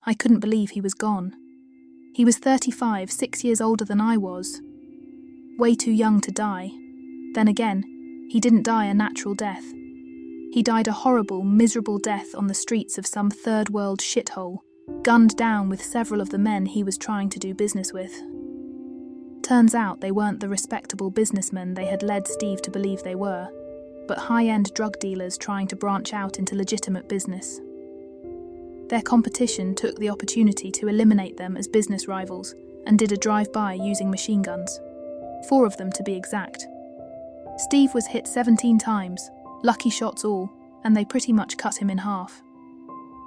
I couldn't believe he was gone. He was 35, 6 years older than I was. Way too young to die. Then again, he didn't die a natural death. He died a horrible, miserable death on the streets of some third-world shithole, gunned down with several of the men he was trying to do business with. Turns out they weren't the respectable businessmen they had led Steve to believe they were, but high-end drug dealers trying to branch out into legitimate business. Their competition took the opportunity to eliminate them as business rivals and did a drive-by using machine guns. 4 of them to be exact. Steve was hit 17 times, lucky shots all, and they pretty much cut him in half.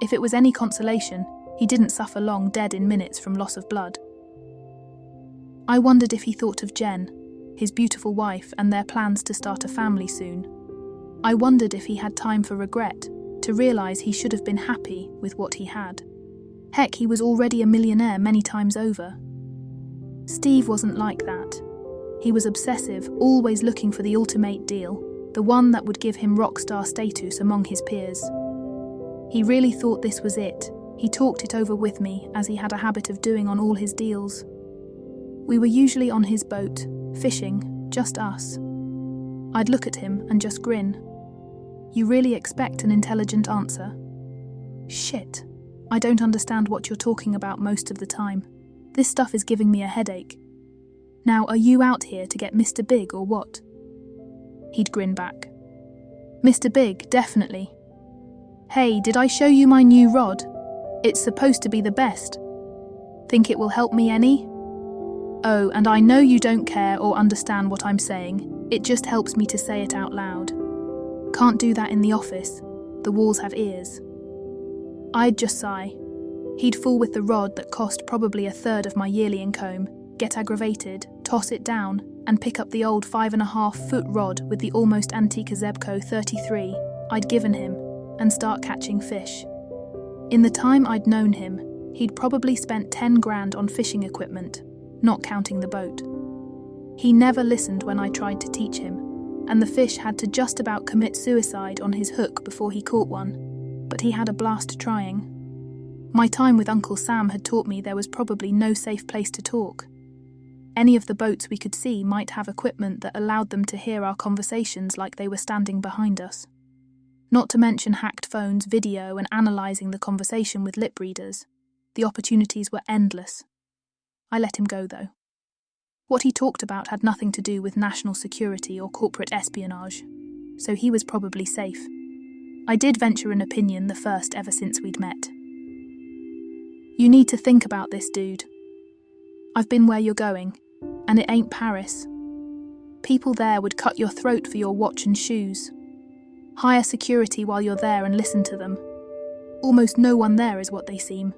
If it was any consolation, he didn't suffer long, dead in minutes from loss of blood. I wondered if he thought of Jen, his beautiful wife, and their plans to start a family soon. I wondered if he had time for regret, to realise he should have been happy with what he had. Heck, he was already a millionaire many times over. Steve wasn't like that. He was obsessive, always looking for the ultimate deal, the one that would give him rock star status among his peers. He really thought this was it. He talked it over with me, as he had a habit of doing on all his deals. We were usually on his boat, fishing, just us. I'd look at him and just grin. You really expect an intelligent answer? Shit. I don't understand what you're talking about most of the time. This stuff is giving me a headache. Now, are you out here to get Mr. Big or what? He'd grin back. Mr. Big, definitely. Hey, did I show you my new rod? It's supposed to be the best. Think it will help me any? Oh, and I know you don't care or understand what I'm saying. It just helps me to say it out loud. Can't do that in the office. The walls have ears. I'd just sigh. He'd fool with the rod that cost probably 1/3 of my yearly income, get aggravated, toss it down, and pick up the old 5.5-foot rod with the almost antique Zebco 33 I'd given him, and start catching fish. In the time I'd known him, he'd probably spent 10 grand on fishing equipment, not counting the boat. He never listened when I tried to teach him, and the fish had to just about commit suicide on his hook before he caught one, but he had a blast trying. My time with Uncle Sam had taught me there was probably no safe place to talk. Any of the boats we could see might have equipment that allowed them to hear our conversations like they were standing behind us. Not to mention hacked phones, video, and analysing the conversation with lip readers. The opportunities were endless. I let him go, though. What he talked about had nothing to do with national security or corporate espionage, so he was probably safe. I did venture an opinion the first ever since we'd met. You need to think about this, dude. I've been where you're going, and it ain't Paris. People there would cut your throat for your watch and shoes. Hire security while you're there and listen to them. Almost no one there is what they seem.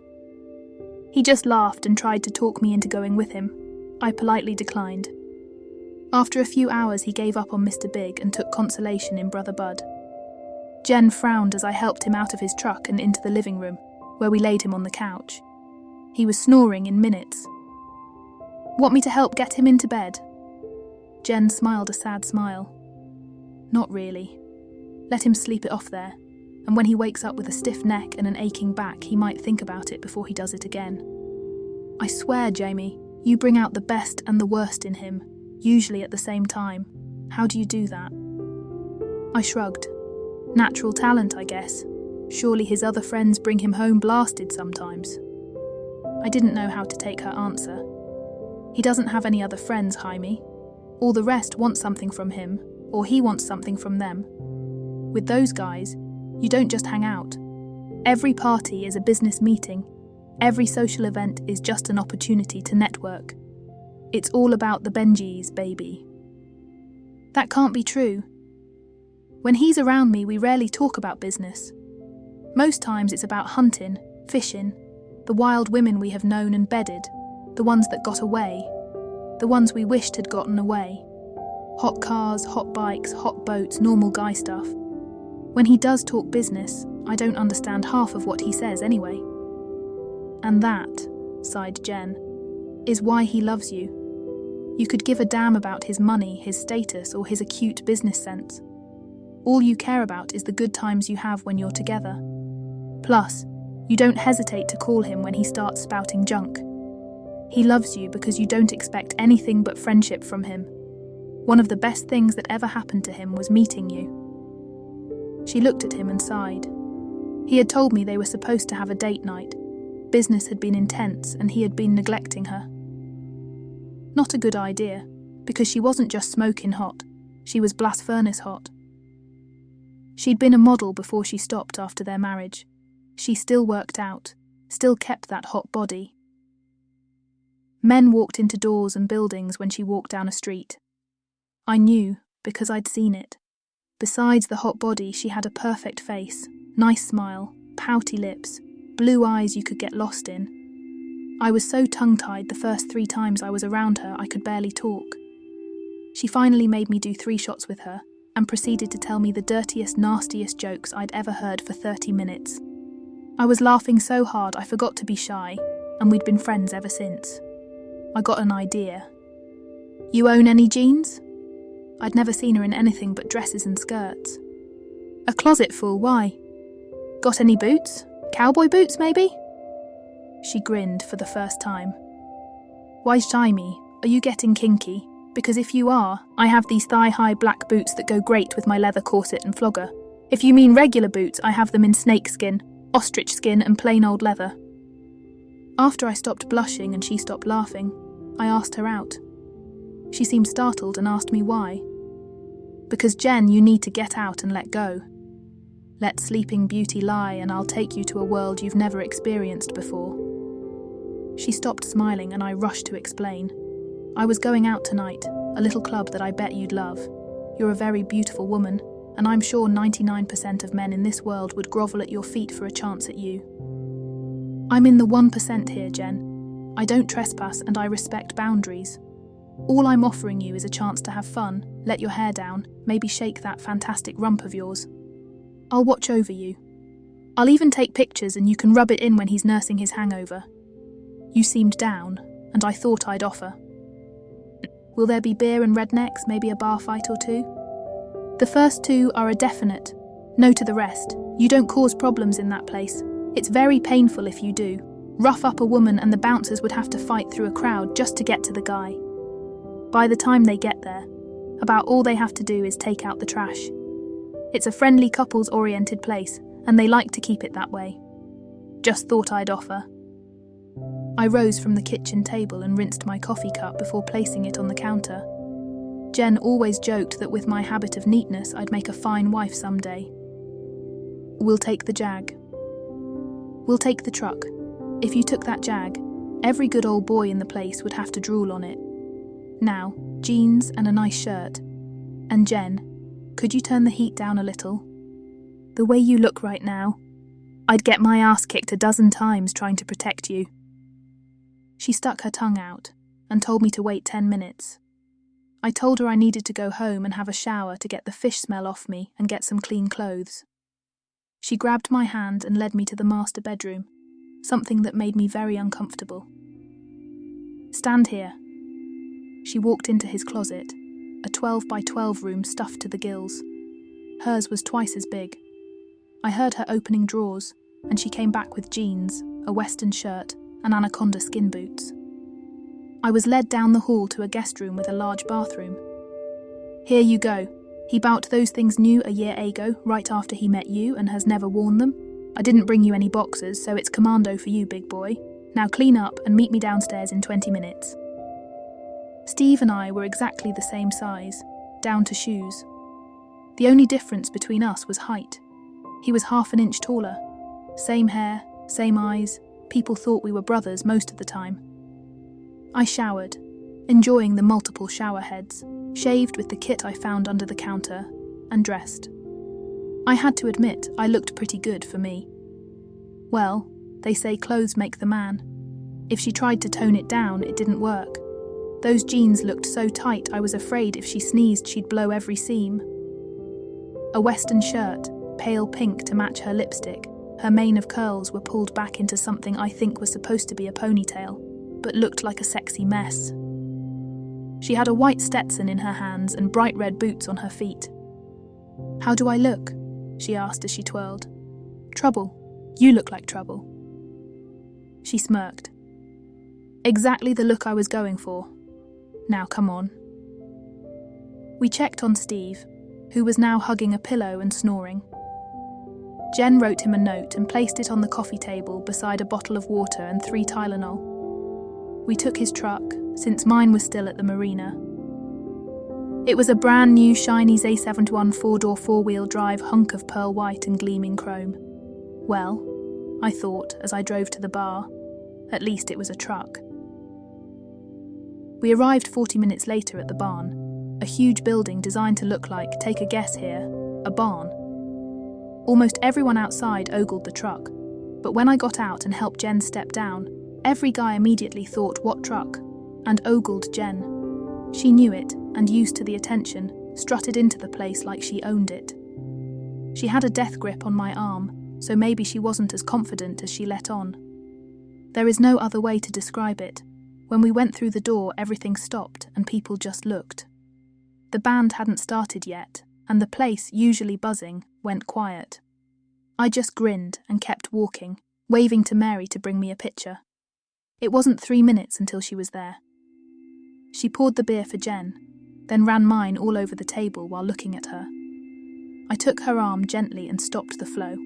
He just laughed and tried to talk me into going with him. I politely declined. After a few hours he gave up on Mr. Big and took consolation in Brother Bud. Jen frowned as I helped him out of his truck and into the living room, where we laid him on the couch. He was snoring in minutes. Want me to help get him into bed? Jen smiled a sad smile. Not really. Let him sleep it off there, and when he wakes up with a stiff neck and an aching back, he might think about it before he does it again. I swear, Jamie, you bring out the best and the worst in him, usually at the same time. How do you do that? I shrugged. Natural talent, I guess. Surely his other friends bring him home blasted sometimes. I didn't know how to take her answer. He doesn't have any other friends, Jaime. All the rest want something from him, or he wants something from them. With those guys, you don't just hang out. Every party is a business meeting. Every social event is just an opportunity to network. It's all about the Benjis, baby. That can't be true. When he's around me, we rarely talk about business. Most times it's about hunting, fishing, the wild women we have known and bedded, the ones that got away, the ones we wished had gotten away. Hot cars, hot bikes, hot boats, normal guy stuff. When he does talk business, I don't understand half of what he says anyway. And that, sighed Jen, is why he loves you. You could give a damn about his money, his status, or his acute business sense. All you care about is the good times you have when you're together. Plus, You don't hesitate to call him when he starts spouting junk. He loves you because you don't expect anything but friendship from him. One of the best things that ever happened to him was meeting you." She looked at him and sighed. He had told me they were supposed to have a date night. Business had been intense and he had been neglecting her. Not a good idea, because she wasn't just smoking hot, she was blast furnace hot. She'd been a model before she stopped after their marriage. She still worked out, still kept that hot body. Men walked into doors and buildings when she walked down a street. I knew, because I'd seen it. Besides the hot body, she had a perfect face, nice smile, pouty lips, blue eyes you could get lost in. I was so tongue-tied the first 3 times I was around her I could barely talk. She finally made me do 3 shots with her and proceeded to tell me the dirtiest, nastiest jokes I'd ever heard for 30 minutes. I was laughing so hard I forgot to be shy, and we'd been friends ever since. I got an idea. "You own any jeans?" I'd never seen her in anything but dresses and skirts. "A closet full, why? Got any boots? Cowboy boots, maybe?" She grinned for the first time. "Why shy me? Are you getting kinky? Because if you are, I have these thigh-high black boots that go great with my leather corset and flogger. If you mean regular boots, I have them in snakeskin, ostrich skin and plain old leather." After I stopped blushing and she stopped laughing, I asked her out. She seemed startled and asked me why. "Because Jen, you need to get out and let go. Let Sleeping Beauty lie and I'll take you to a world you've never experienced before." She stopped smiling and I rushed to explain. "I was going out tonight, a little club that I bet you'd love. You're a very beautiful woman, and I'm sure 99% of men in this world would grovel at your feet for a chance at you. I'm in the 1% here, Jen. I don't trespass and I respect boundaries. All I'm offering you is a chance to have fun, let your hair down, maybe shake that fantastic rump of yours. I'll watch over you. I'll even take pictures and you can rub it in when he's nursing his hangover. You seemed down, and I thought I'd offer. Will there be beer and rednecks, maybe a bar fight or 2? The first 2 are a definite. No to the rest. You don't cause problems in that place. It's very painful if you do. Rough up a woman and the bouncers would have to fight through a crowd just to get to the guy. By the time they get there, about all they have to do is take out the trash. It's a friendly couples-oriented place, and they like to keep it that way. Just thought I'd offer." I rose from the kitchen table and rinsed my coffee cup before placing it on the counter. Jen always joked that with my habit of neatness I'd make a fine wife someday. "We'll take the Jag." "We'll take the truck. If you took that Jag, every good old boy in the place would have to drool on it. Now, jeans and a nice shirt. And Jen, could you turn the heat down a little? The way you look right now, I'd get my ass kicked a dozen times trying to protect you." She stuck her tongue out and told me to wait 10 minutes. I told her I needed to go home and have a shower to get the fish smell off me and get some clean clothes. She grabbed my hand and led me to the master bedroom, something that made me very uncomfortable. "Stand here." She walked into his closet, a 12 by 12 room stuffed to the gills. Hers was twice as big. I heard her opening drawers, and she came back with jeans, a western shirt, and anaconda skin boots. I was led down the hall to a guest room with a large bathroom. "Here you go. He bought those things new a year ago, right after he met you, and has never worn them. I didn't bring you any boxers, so it's commando for you, big boy. Now clean up and meet me downstairs in 20 minutes. Steve and I were exactly the same size, down to shoes. The only difference between us was height. He was half an inch taller. Same hair, same eyes. People thought we were brothers most of the time. I showered, enjoying the multiple shower heads, shaved with the kit I found under the counter, and dressed. I had to admit I looked pretty good for me. Well, they say clothes make the man. If she tried to tone it down, it didn't work. Those jeans looked so tight I was afraid if she sneezed she'd blow every seam. A western shirt, pale pink to match her lipstick. Her mane of curls were pulled back into something I think was supposed to be a ponytail, but looked like a sexy mess. She had a white Stetson in her hands and bright red boots on her feet. "How do I look?" she asked as she twirled. "Trouble. You look like trouble." She smirked. Exactly the look I was going for. Now come on. We checked on Steve, who was now hugging a pillow and snoring. Jen wrote him a note and placed it on the coffee table beside a bottle of water and 3 Tylenol. We took his truck, since mine was still at the marina. It was a brand new shiny Z71 4-door 4-wheel drive hunk of pearl white and gleaming chrome. Well, I thought as I drove to the bar, at least it was a truck. We arrived 40 minutes later at the barn, a huge building designed to look like, take a guess here, a barn. Almost everyone outside ogled the truck, but when I got out and helped Jen step down, every guy immediately thought, what truck? And ogled Jen. She knew it, and used to the attention, strutted into the place like she owned it. She had a death grip on my arm, so maybe she wasn't as confident as she let on. There is no other way to describe it. When we went through the door, everything stopped and people just looked. The band hadn't started yet, and the place, usually buzzing, went quiet. I just grinned and kept walking, waving to Mary to bring me a pitcher. It wasn't 3 minutes until she was there. She poured the beer for Jen, then ran mine all over the table while looking at her. I took her arm gently and stopped the flow.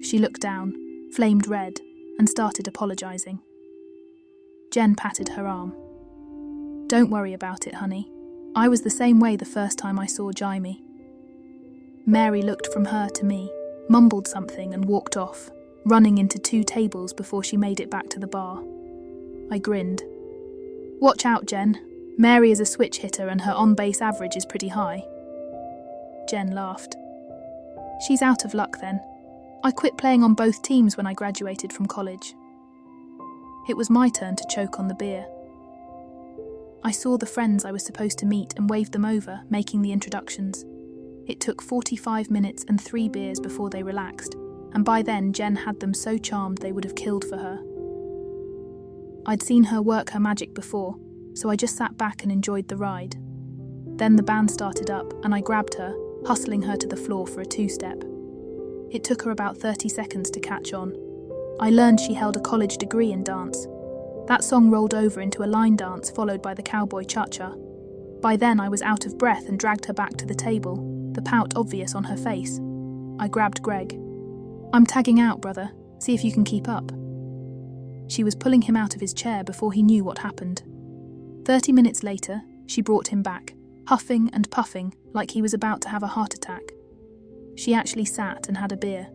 She looked down, flamed red, and started apologizing. Jen patted her arm. Don't worry about it, honey. I was the same way the first time I saw Jaime. Mary looked from her to me, mumbled something and walked off, running into 2 tables before she made it back to the bar. I grinned. Watch out, Jen. Mary is a switch hitter and her on-base average is pretty high. Jen laughed. She's out of luck then. I quit playing on both teams when I graduated from college. It was my turn to choke on the beer. I saw the friends I was supposed to meet and waved them over, making the introductions. It took 45 minutes and 3 beers before they relaxed, and by then Jen had them so charmed they would have killed for her. I'd seen her work her magic before, so I just sat back and enjoyed the ride. Then the band started up, and I grabbed her, hustling her to the floor for a 2-step. It took her about 30 seconds to catch on. I learned she held a college degree in dance. That song rolled over into a line dance followed by the cowboy cha-cha. By then I was out of breath and dragged her back to the table, the pout obvious on her face. I grabbed Greg. I'm tagging out, brother. See if you can keep up. She was pulling him out of his chair before he knew what happened. 30 minutes later, she brought him back, huffing and puffing like he was about to have a heart attack. She actually sat and had a beer.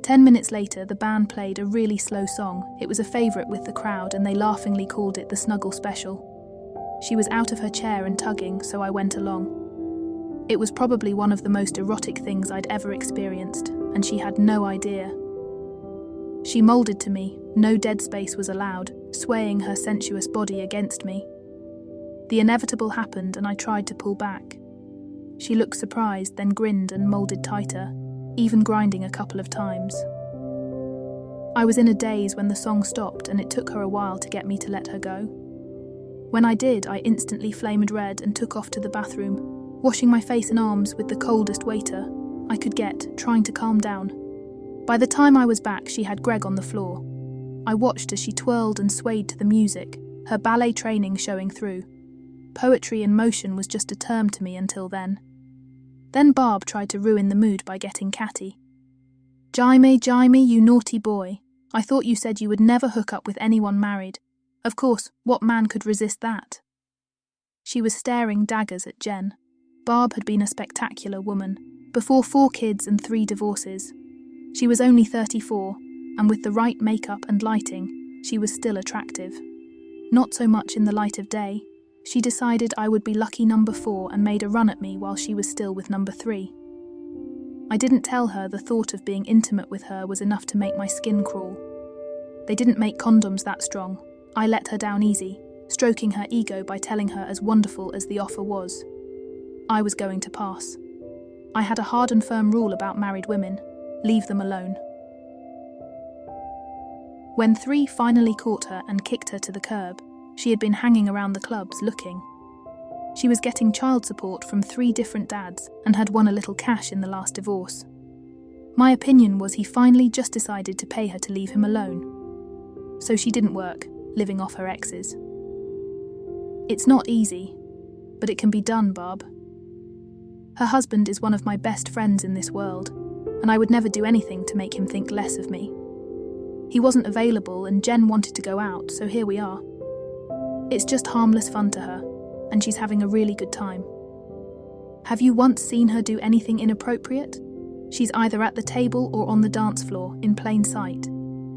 10 minutes later, the band played a really slow song. It was a favourite with the crowd and they laughingly called it the Snuggle Special. She was out of her chair and tugging, so I went along. It was probably one of the most erotic things I'd ever experienced, and she had no idea. She moulded to me, no dead space was allowed, swaying her sensuous body against me. The inevitable happened and I tried to pull back. She looked surprised, then grinned and moulded tighter, even grinding a couple of times. I was in a daze when the song stopped and it took her a while to get me to let her go. When I did, I instantly flamed red and took off to the bathroom, washing my face and arms with the coldest water I could get, trying to calm down. By the time I was back, she had Greg on the floor. I watched as she twirled and swayed to the music, her ballet training showing through. Poetry in motion was just a term to me until then. Then Barb tried to ruin the mood by getting catty. Jaime, you naughty boy. I thought you said you would never hook up with anyone married. Of course, what man could resist that? She was staring daggers at Jen. Barb had been a spectacular woman, before 4 kids and 3 divorces. She was only 34, and with the right makeup and lighting, she was still attractive. Not so much in the light of day. She decided I would be lucky number 4 and made a run at me while she was still with number 3. I didn't tell her the thought of being intimate with her was enough to make my skin crawl. They didn't make condoms that strong. I let her down easy, stroking her ego by telling her as wonderful as the offer was. I was going to pass. I had a hard and firm rule about married women: leave them alone. When 3 finally caught her and kicked her to the curb, she had been hanging around the clubs looking. She was getting child support from 3 different dads and had won a little cash in the last divorce. My opinion was he finally just decided to pay her to leave him alone. so she didn't work, living off her exes. It's not easy, but it can be done, Barb. Her husband is one of my best friends in this world, and I would never do anything to make him think less of me. He wasn't available and Jen wanted to go out, so here we are. It's just harmless fun to her, and she's having a really good time. Have you once seen her do anything inappropriate? She's either at the table or on the dance floor, in plain sight.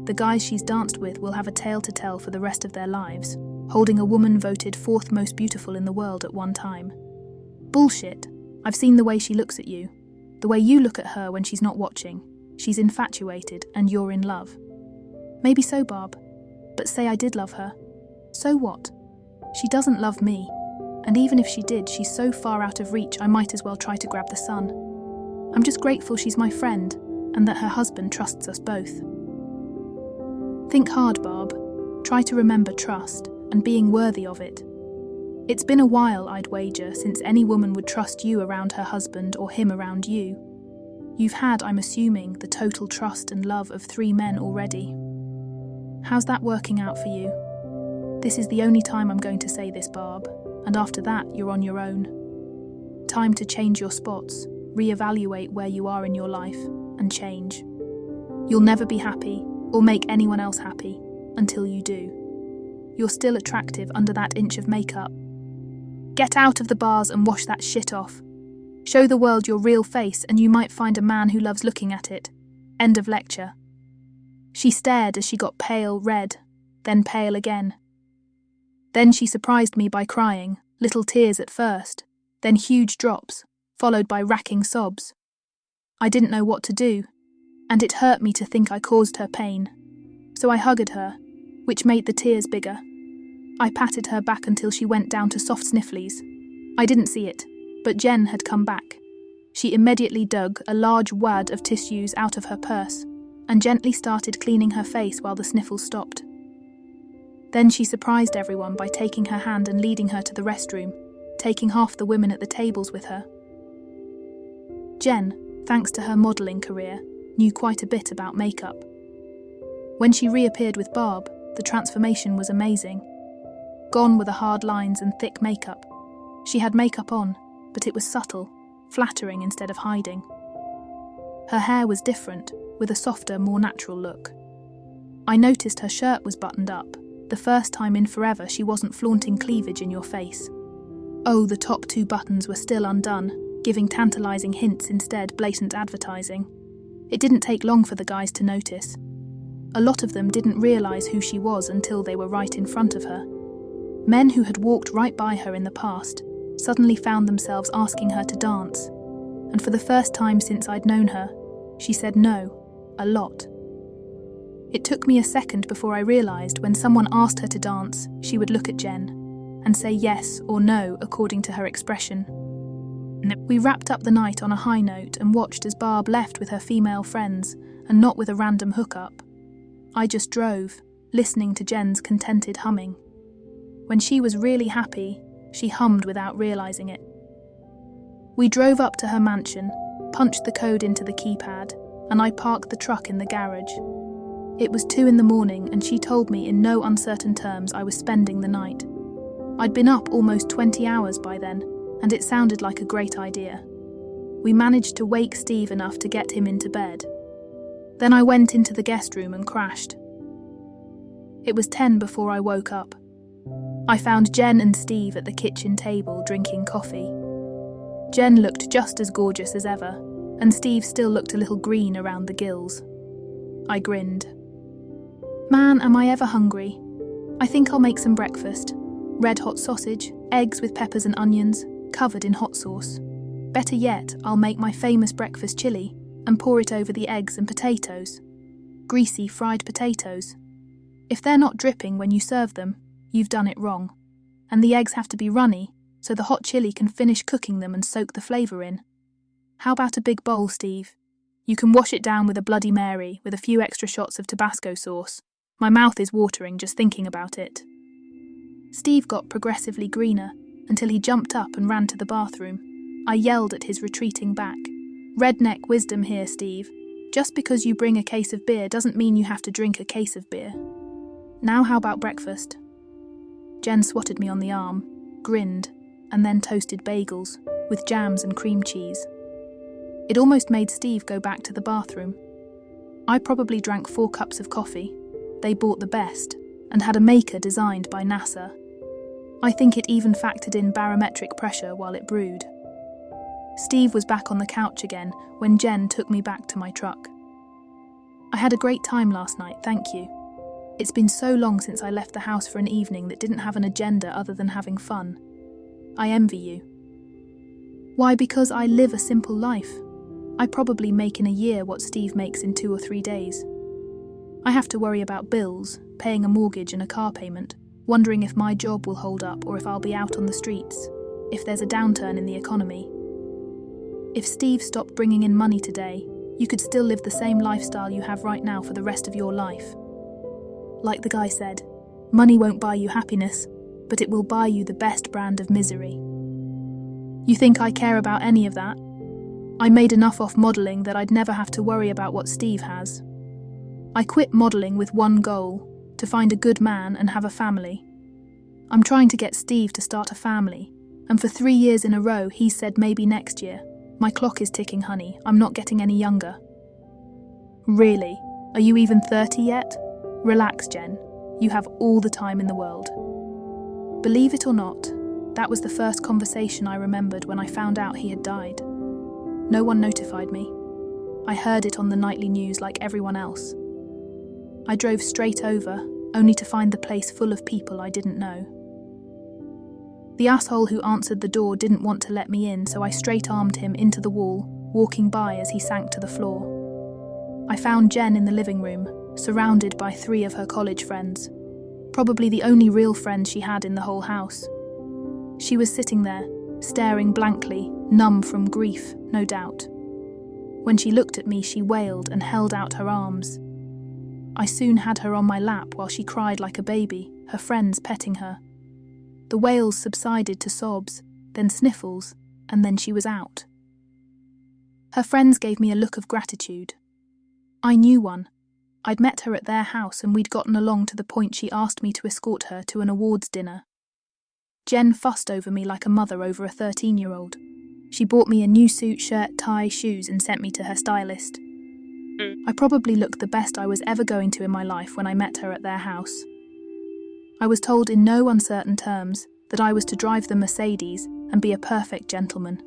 The guys she's danced with will have a tale to tell for the rest of their lives, holding a woman voted 4th most beautiful in the world at one time. Bullshit. I've seen the way she looks at you. The way you look at her when she's not watching. She's infatuated and you're in love. Maybe so, Barb. But say I did love her. So what? She doesn't love me. And even if she did, she's so far out of reach I might as well try to grab the sun. I'm just grateful she's my friend and that her husband trusts us both. Think hard, Barb. Try to remember trust and being worthy of it. It's been a while, I'd wager, since any woman would trust you around her husband or him around you. You've had, I'm assuming, the total trust and love of 3 men already. How's that working out for you? This is the only time I'm going to say this, Barb, and after that, you're on your own. Time to change your spots, reevaluate where you are in your life, and change. You'll never be happy, or make anyone else happy, until you do. You're still attractive under that inch of makeup. Get out of the bars and wash that shit off. Show the world your real face and you might find a man who loves looking at it. End of lecture. She stared as she got pale red, then pale again. Then she surprised me by crying, little tears at first, then huge drops, followed by racking sobs. I didn't know what to do, and it hurt me to think I caused her pain. So I hugged her, which made the tears bigger. I patted her back until she went down to soft snifflies. I didn't see it, but Jen had come back. She immediately dug a large wad of tissues out of her purse and gently started cleaning her face while the sniffles stopped. Then she surprised everyone by taking her hand and leading her to the restroom, taking half the women at the tables with her. Jen, thanks to her modelling career, knew quite a bit about makeup. When she reappeared with Barb, the transformation was amazing. Gone were the hard lines and thick makeup. She had makeup on, but it was subtle, flattering instead of hiding. Her hair was different, with a softer, more natural look. I noticed her shirt was buttoned up, the first time in forever she wasn't flaunting cleavage in your face. Oh, the top 2 buttons were still undone, giving tantalising hints instead blatant advertising. It didn't take long for the guys to notice. A lot of them didn't realise who she was until they were right in front of her. Men who had walked right by her in the past suddenly found themselves asking her to dance, and for the first time since I'd known her, she said no, a lot. It took me a second before I realised when someone asked her to dance, she would look at Jen and say yes or no according to her expression. We wrapped up the night on a high note and watched as Barb left with her female friends and not with a random hookup. I just drove, listening to Jen's contented humming. When she was really happy, she hummed without realising it. We drove up to her mansion, punched the code into the keypad, and I parked the truck in the garage. It was 2 a.m. and she told me in no uncertain terms I was spending the night. I'd been up almost 20 hours by then, and it sounded like a great idea. We managed to wake Steve enough to get him into bed. Then I went into the guest room and crashed. It was 10 before I woke up. I found Jen and Steve at the kitchen table drinking coffee. Jen looked just as gorgeous as ever, and Steve still looked a little green around the gills. I grinned. Man, am I ever hungry. I think I'll make some breakfast. Red hot sausage, eggs with peppers and onions, covered in hot sauce. Better yet, I'll make my famous breakfast chili and pour it over the eggs and potatoes. Greasy fried potatoes. If they're not dripping when you serve them, you've done it wrong. And the eggs have to be runny, so the hot chili can finish cooking them and soak the flavour in. How about a big bowl, Steve? You can wash it down with a Bloody Mary with a few extra shots of Tabasco sauce. My mouth is watering just thinking about it. Steve got progressively greener until he jumped up and ran to the bathroom. I yelled at his retreating back. Redneck wisdom here, Steve. Just because you bring a case of beer doesn't mean you have to drink a case of beer. Now how about breakfast? Jen swatted me on the arm, grinned, and then toasted bagels, with jams and cream cheese. It almost made Steve go back to the bathroom. I probably drank 4 cups of coffee. They bought the best, and had a maker designed by NASA. I think it even factored in barometric pressure while it brewed. Steve was back on the couch again when Jen took me back to my truck. I had a great time last night, thank you. It's been so long since I left the house for an evening that didn't have an agenda other than having fun. I envy you. Why? Because I live a simple life. I probably make in a year what Steve makes in 2 or 3 days. I have to worry about bills, paying a mortgage and a car payment, wondering if my job will hold up or if I'll be out on the streets, if there's a downturn in the economy. If Steve stopped bringing in money today, you could still live the same lifestyle you have right now for the rest of your life. Like the guy said, money won't buy you happiness, but it will buy you the best brand of misery. You think I care about any of that? I made enough off modelling that I'd never have to worry about what Steve has. I quit modelling with one goal, to find a good man and have a family. I'm trying to get Steve to start a family, and for 3 years in a row he said maybe next year. My clock is ticking, honey, I'm not getting any younger. Really? Are you even 30 yet? Relax, Jen. You have all the time in the world. Believe it or not, that was the first conversation I remembered when I found out he had died. No one notified me. I heard it on the nightly news like everyone else. I drove straight over, only to find the place full of people I didn't know. The asshole who answered the door didn't want to let me in, so I straight-armed him into the wall, walking by as he sank to the floor. I found Jen in the living room, surrounded by 3 of her college friends, probably the only real friends she had in the whole house. She was sitting there, staring blankly, numb from grief, no doubt. When she looked at me, she wailed and held out her arms. I soon had her on my lap while she cried like a baby, her friends petting her. The wails subsided to sobs, then sniffles, and then she was out. Her friends gave me a look of gratitude. I knew one. I'd met her at their house and we'd gotten along to the point she asked me to escort her to an awards dinner. Jen fussed over me like a mother over a 13-year-old. She bought me a new suit, shirt, tie, shoes and sent me to her stylist. I probably looked the best I was ever going to in my life when I met her at their house. I was told in no uncertain terms that I was to drive the Mercedes and be a perfect gentleman.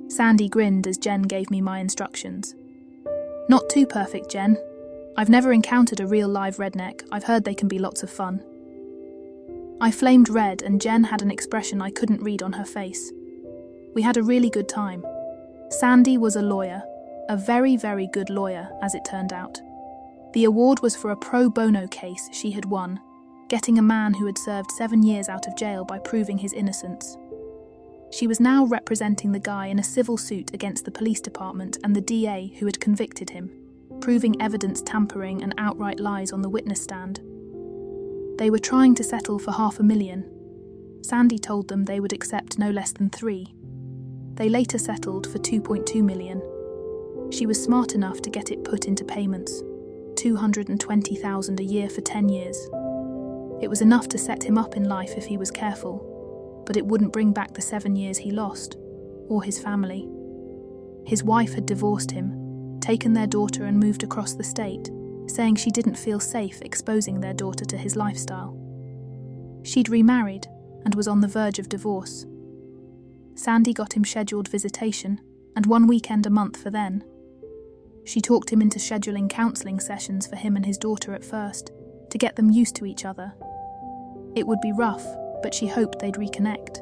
Sandy grinned as Jen gave me my instructions. Not too perfect, Jen. I've never encountered a real live redneck. I've heard they can be lots of fun. I flamed red and Jen had an expression I couldn't read on her face. We had a really good time. Sandy was a lawyer, a very, very good lawyer, as it turned out. The award was for a pro bono case she had won, getting a man who had served 7 years out of jail by proving his innocence. She was now representing the guy in a civil suit against the police department and the DA who had convicted him, proving evidence tampering and outright lies on the witness stand. They were trying to settle for $500,000. Sandy told them they would accept no less than 3. They later settled for $2.2 million. She was smart enough to get it put into payments, $220,000 a year for 10 years. It was enough to set him up in life if he was careful, but it wouldn't bring back the 7 years he lost, or his family. His wife had divorced him, taken their daughter and moved across the state, saying she didn't feel safe exposing their daughter to his lifestyle. She'd remarried and was on the verge of divorce. Sandy got him scheduled visitation and 1 weekend a month for then. She talked him into scheduling counselling sessions for him and his daughter at first, to get them used to each other. It would be rough, but she hoped they'd reconnect.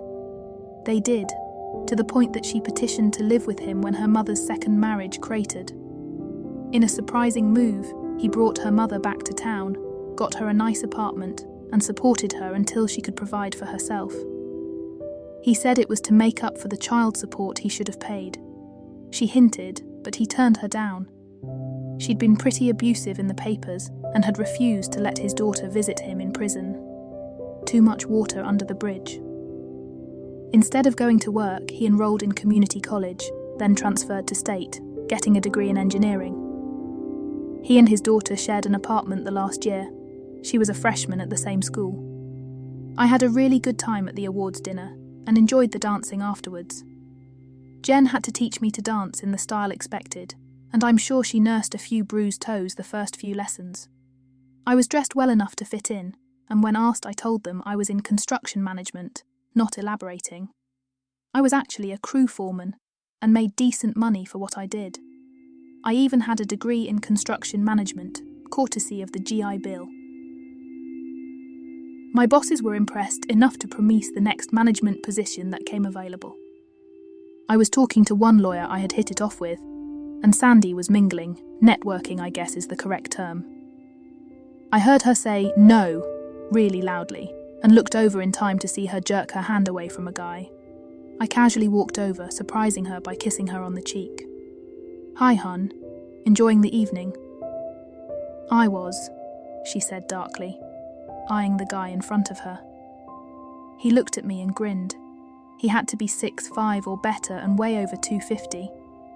They did, to the point that she petitioned to live with him when her mother's second marriage cratered. In a surprising move, he brought her mother back to town, got her a nice apartment, and supported her until she could provide for herself. He said it was to make up for the child support he should have paid. She hinted, but he turned her down. She'd been pretty abusive in the papers and had refused to let his daughter visit him in prison. Too much water under the bridge. Instead of going to work, he enrolled in community college, then transferred to state, getting a degree in engineering. He and his daughter shared an apartment the last year. She was a freshman at the same school. I had a really good time at the awards dinner and enjoyed the dancing afterwards. Jen had to teach me to dance in the style expected, and I'm sure she nursed a few bruised toes the first few lessons. I was dressed well enough to fit in, and when asked I told them I was in construction management, not elaborating. I was actually a crew foreman and made decent money for what I did. I even had a degree in construction management, courtesy of the GI Bill. My bosses were impressed enough to promise the next management position that came available. I was talking to one lawyer I had hit it off with, and Sandy was mingling, networking I guess is the correct term. I heard her say no really loudly and looked over in time to see her jerk her hand away from a guy. I casually walked over, surprising her by kissing her on the cheek. "Hi, hun. Enjoying the evening?" "I was," she said darkly, eyeing the guy in front of her. He looked at me and grinned. He had to be 6'5" or better and weigh over 250.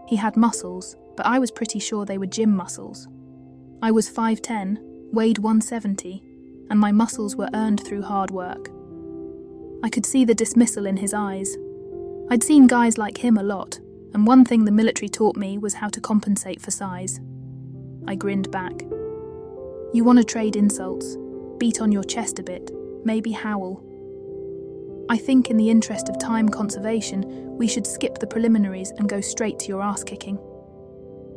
He had muscles, but I was pretty sure they were gym muscles. I was 5'10", weighed 170, and my muscles were earned through hard work. I could see the dismissal in his eyes. I'd seen guys like him a lot, and one thing the military taught me was how to compensate for size. I grinned back. "You want to trade insults, beat on your chest a bit, maybe howl. I think in the interest of time conservation, we should skip the preliminaries and go straight to your ass kicking.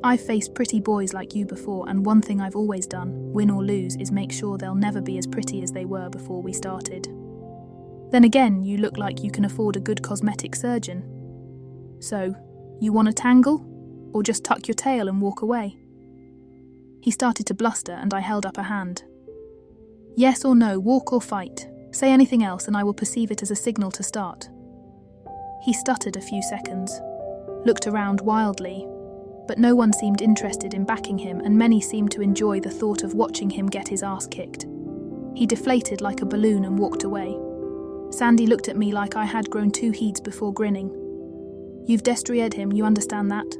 I've faced pretty boys like you before, and one thing I've always done, win or lose, is make sure they'll never be as pretty as they were before we started. Then again, you look like you can afford a good cosmetic surgeon. So, you want to tangle? Or just tuck your tail and walk away?" He started to bluster and I held up a hand. "Yes or no, walk or fight. Say anything else and I will perceive it as a signal to start." He stuttered a few seconds, looked around wildly, but no one seemed interested in backing him and many seemed to enjoy the thought of watching him get his ass kicked. He deflated like a balloon and walked away. Sandy looked at me like I had grown 2 heads before grinning. "You've destroyed him, you understand that?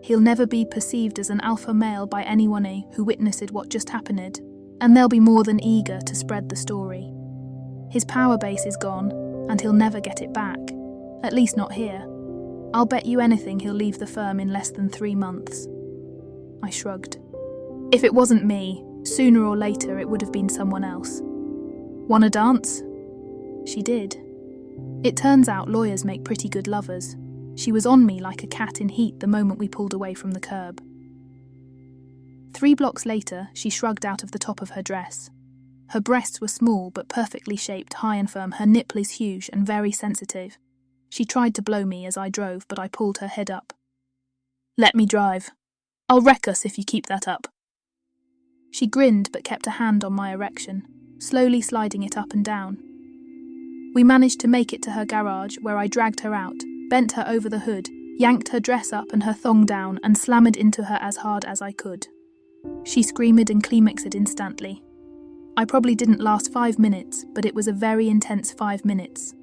He'll never be perceived as an alpha male by anyone who witnessed what just happened, and they'll be more than eager to spread the story. His power base is gone, and he'll never get it back, at least not here. I'll bet you anything he'll leave the firm in less than 3 months." I shrugged. If it wasn't me, sooner or later it would have been someone else. "Wanna dance?" She did. It turns out lawyers make pretty good lovers. She was on me like a cat in heat the moment we pulled away from the curb. 3 blocks later, she shrugged out of the top of her dress. Her breasts were small but perfectly shaped, high and firm. Her nipple is huge and very sensitive. She tried to blow me as I drove, but I pulled her head up. "Let me drive. I'll wreck us if you keep that up." She grinned but kept a hand on my erection, slowly sliding it up and down. We managed to make it to her garage, where I dragged her out, bent her over the hood, yanked her dress up and her thong down, and slammed into her as hard as I could. She screamed and climaxed instantly. I probably didn't last 5 minutes, but it was a very intense 5 minutes.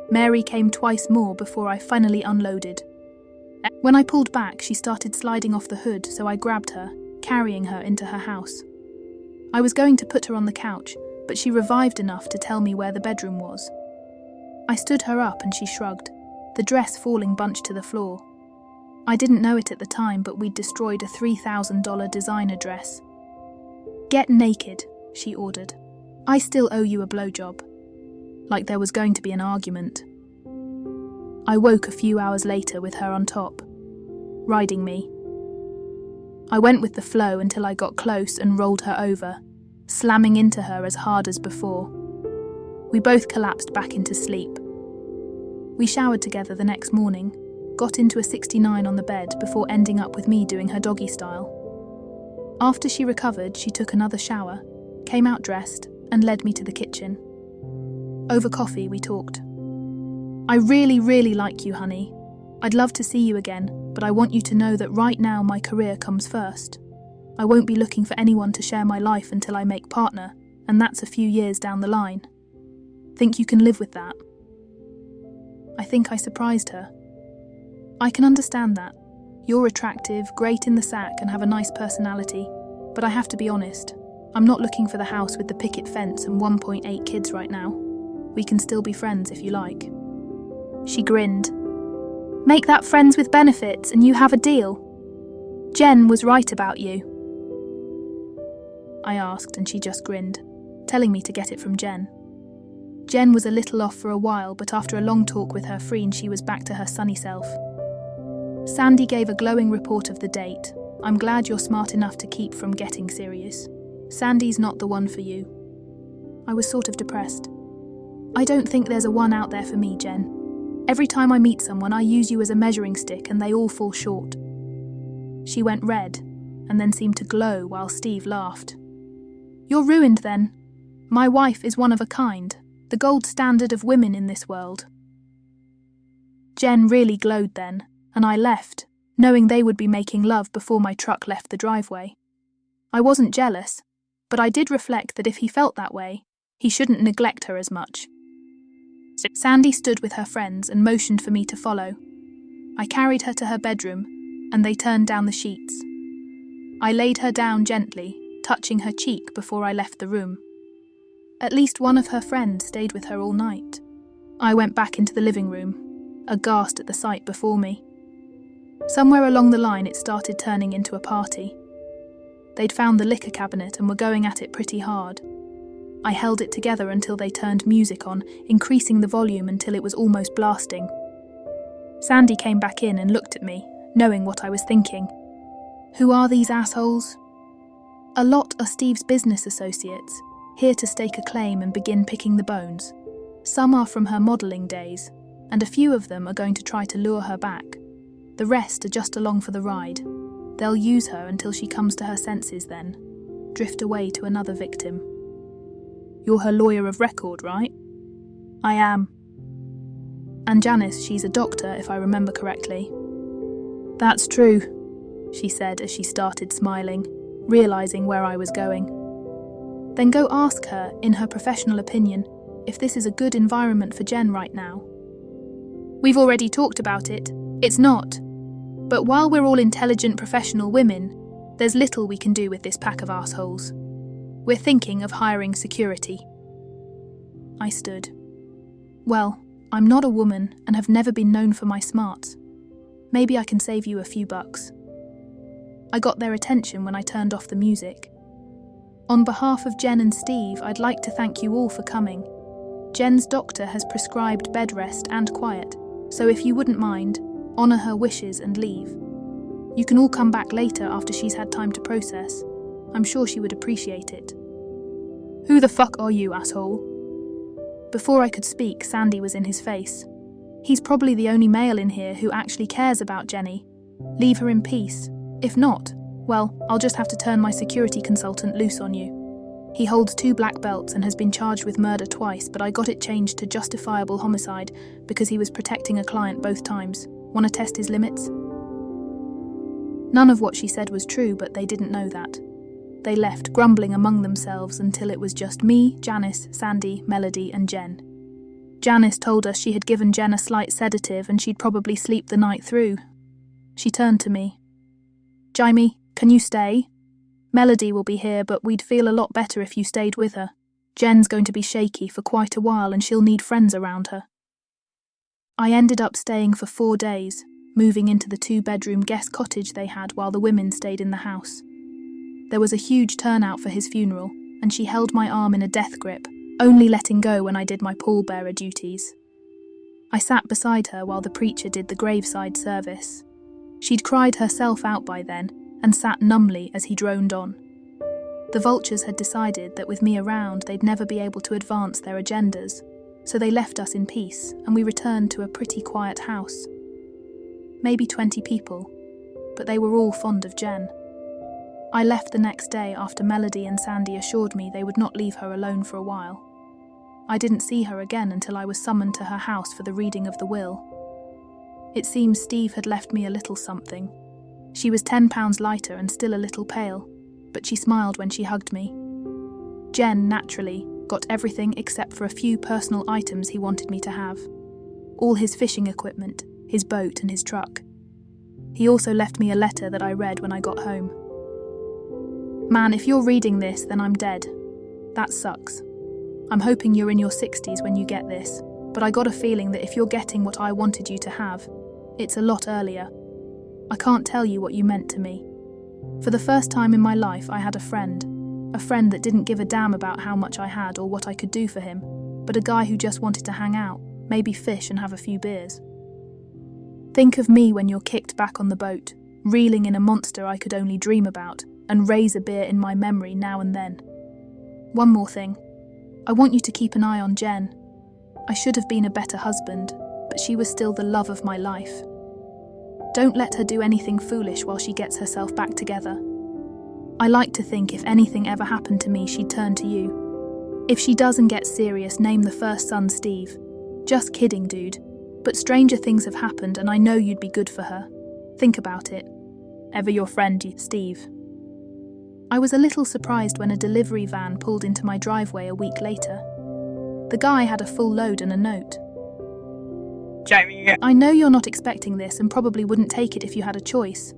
Mary came twice more before I finally unloaded. When I pulled back, she started sliding off the hood, so I grabbed her, carrying her into her house. I was going to put her on the couch, but she revived enough to tell me where the bedroom was. I stood her up and she shrugged, the dress falling bunched to the floor. I didn't know it at the time, but we'd destroyed a $3,000 designer dress. "Get naked," she ordered. "I still owe you a blowjob." Like there was going to be an argument. I woke a few hours later with her on top, riding me. I went with the flow until I got close and rolled her over, slamming into her as hard as before. We both collapsed back into sleep. We showered together the next morning, got into a 69 on the bed before ending up with me doing her doggy style. After she recovered, she took another shower, came out dressed, and led me to the kitchen. Over coffee, we talked. "I really, really like you, honey. I'd love to see you again, but I want you to know that right now my career comes first. I won't be looking for anyone to share my life until I make partner, and that's a few years down the line. Think you can live with that?" I think I surprised her. "I can understand that. You're attractive, great in the sack, and have a nice personality, but I have to be honest. I'm not looking for the house with the picket fence and 1.8 kids right now. We can still be friends if you like." She grinned. "Make that friends with benefits and you have a deal. Jen was right about you." I asked and she just grinned, telling me to get it from Jen. Jen was a little off for a while, but after a long talk with her friend, she was back to her sunny self. Sandy gave a glowing report of the date. "I'm glad you're smart enough to keep from getting serious. Sandy's not the one for you." I was sort of depressed. "I don't think there's a one out there for me, Jen. Every time I meet someone, I use you as a measuring stick and they all fall short." She went red and then seemed to glow while Steve laughed. "You're ruined then. My wife is one of a kind, the gold standard of women in this world." Jen really glowed then, and I left, knowing they would be making love before my truck left the driveway. I wasn't jealous, but I did reflect that if he felt that way, he shouldn't neglect her as much. Sandy stood with her friends and motioned for me to follow. I carried her to her bedroom, and they turned down the sheets. I laid her down gently, touching her cheek before I left the room. At least one of her friends stayed with her all night. I went back into the living room, aghast at the sight before me. Somewhere along the line it started turning into a party. They'd found the liquor cabinet and were going at it pretty hard. I held it together until they turned music on, increasing the volume until it was almost blasting. Sandy came back in and looked at me, knowing what I was thinking. Who are these assholes? A lot are Steve's business associates, here to stake a claim and begin picking the bones. Some are from her modelling days, and a few of them are going to try to lure her back. The rest are just along for the ride. They'll use her until she comes to her senses then, drift away to another victim. You're her lawyer of record, right? I am. And Janice, she's a doctor, if I remember correctly. That's true, she said as she started smiling, realising where I was going. Then go ask her, in her professional opinion, if this is a good environment for Jen right now. We've already talked about it. It's not. But while we're all intelligent professional women, there's little we can do with this pack of assholes. We're thinking of hiring security. I stood. Well, I'm not a woman and have never been known for my smarts. Maybe I can save you a few bucks. I got their attention when I turned off the music. On behalf of Jen and Steve, I'd like to thank you all for coming. Jen's doctor has prescribed bed rest and quiet, so if you wouldn't mind, honour her wishes and leave. You can all come back later after she's had time to process. I'm sure she would appreciate it. Who the fuck are you, asshole? Before I could speak, Sandy was in his face. He's probably the only male in here who actually cares about Jenny. Leave her in peace. If not, well, I'll just have to turn my security consultant loose on you. He holds 2 black belts and has been charged with murder twice, but I got it changed to justifiable homicide because he was protecting a client both times. Want to test his limits? None of what she said was true, but they didn't know that. They left, grumbling among themselves until it was just me, Janice, Sandy, Melody, and Jen. Janice told us she had given Jen a slight sedative and she'd probably sleep the night through. She turned to me. Jaime, can you stay? Melody will be here, but we'd feel a lot better if you stayed with her. Jen's going to be shaky for quite a while and she'll need friends around her. I ended up staying for 4 days, moving into the 2-bedroom guest cottage they had while the women stayed in the house. There was a huge turnout for his funeral, and she held my arm in a death grip, only letting go when I did my pallbearer duties. I sat beside her while the preacher did the graveside service. She'd cried herself out by then, and sat numbly as he droned on. The vultures had decided that with me around they'd never be able to advance their agendas, so they left us in peace, and we returned to a pretty quiet house. Maybe 20 people, but they were all fond of Jen. I left the next day after Melody and Sandy assured me they would not leave her alone for a while. I didn't see her again until I was summoned to her house for the reading of the will. It seems Steve had left me a little something. She was 10 pounds lighter and still a little pale, but she smiled when she hugged me. Jen, naturally, got everything except for a few personal items he wanted me to have. All his fishing equipment, his boat and his truck. He also left me a letter that I read when I got home. Man, if you're reading this, then I'm dead. That sucks. I'm hoping you're in your 60s when you get this, but I got a feeling that if you're getting what I wanted you to have, it's a lot earlier. I can't tell you what you meant to me. For the first time in my life, I had a friend that didn't give a damn about how much I had or what I could do for him, but a guy who just wanted to hang out, maybe fish and have a few beers. Think of me when you're kicked back on the boat, reeling in a monster I could only dream about, and raise a beer in my memory now and then. One more thing. I want you to keep an eye on Jen. I should have been a better husband, but she was still the love of my life. Don't let her do anything foolish while she gets herself back together. I like to think if anything ever happened to me, she'd turn to you. If she doesn't get serious, name the first son Steve. Just kidding, dude. But stranger things have happened and I know you'd be good for her. Think about it. Ever your friend, Steve. I was a little surprised when a delivery van pulled into my driveway a week later. The guy had a full load and a note. Jamie. I know you're not expecting this and probably wouldn't take it if you had a choice,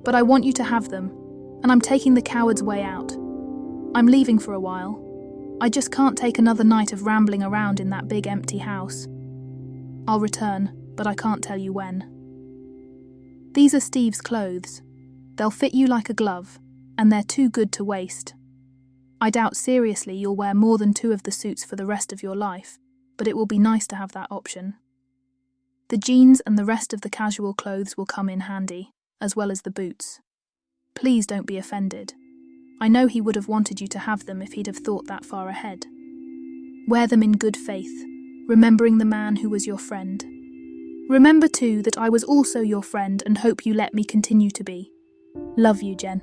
but I want you to have them, and I'm taking the coward's way out. I'm leaving for a while. I just can't take another night of rambling around in that big empty house. I'll return, but I can't tell you when. These are Steve's clothes. They'll fit you like a glove, and they're too good to waste. I doubt seriously you'll wear more than 2 of the suits for the rest of your life, but it will be nice to have that option. The jeans and the rest of the casual clothes will come in handy, as well as the boots. Please don't be offended. I know he would have wanted you to have them if he'd have thought that far ahead. Wear them in good faith, remembering the man who was your friend. Remember too that I was also your friend and hope you let me continue to be. Love you, Jen.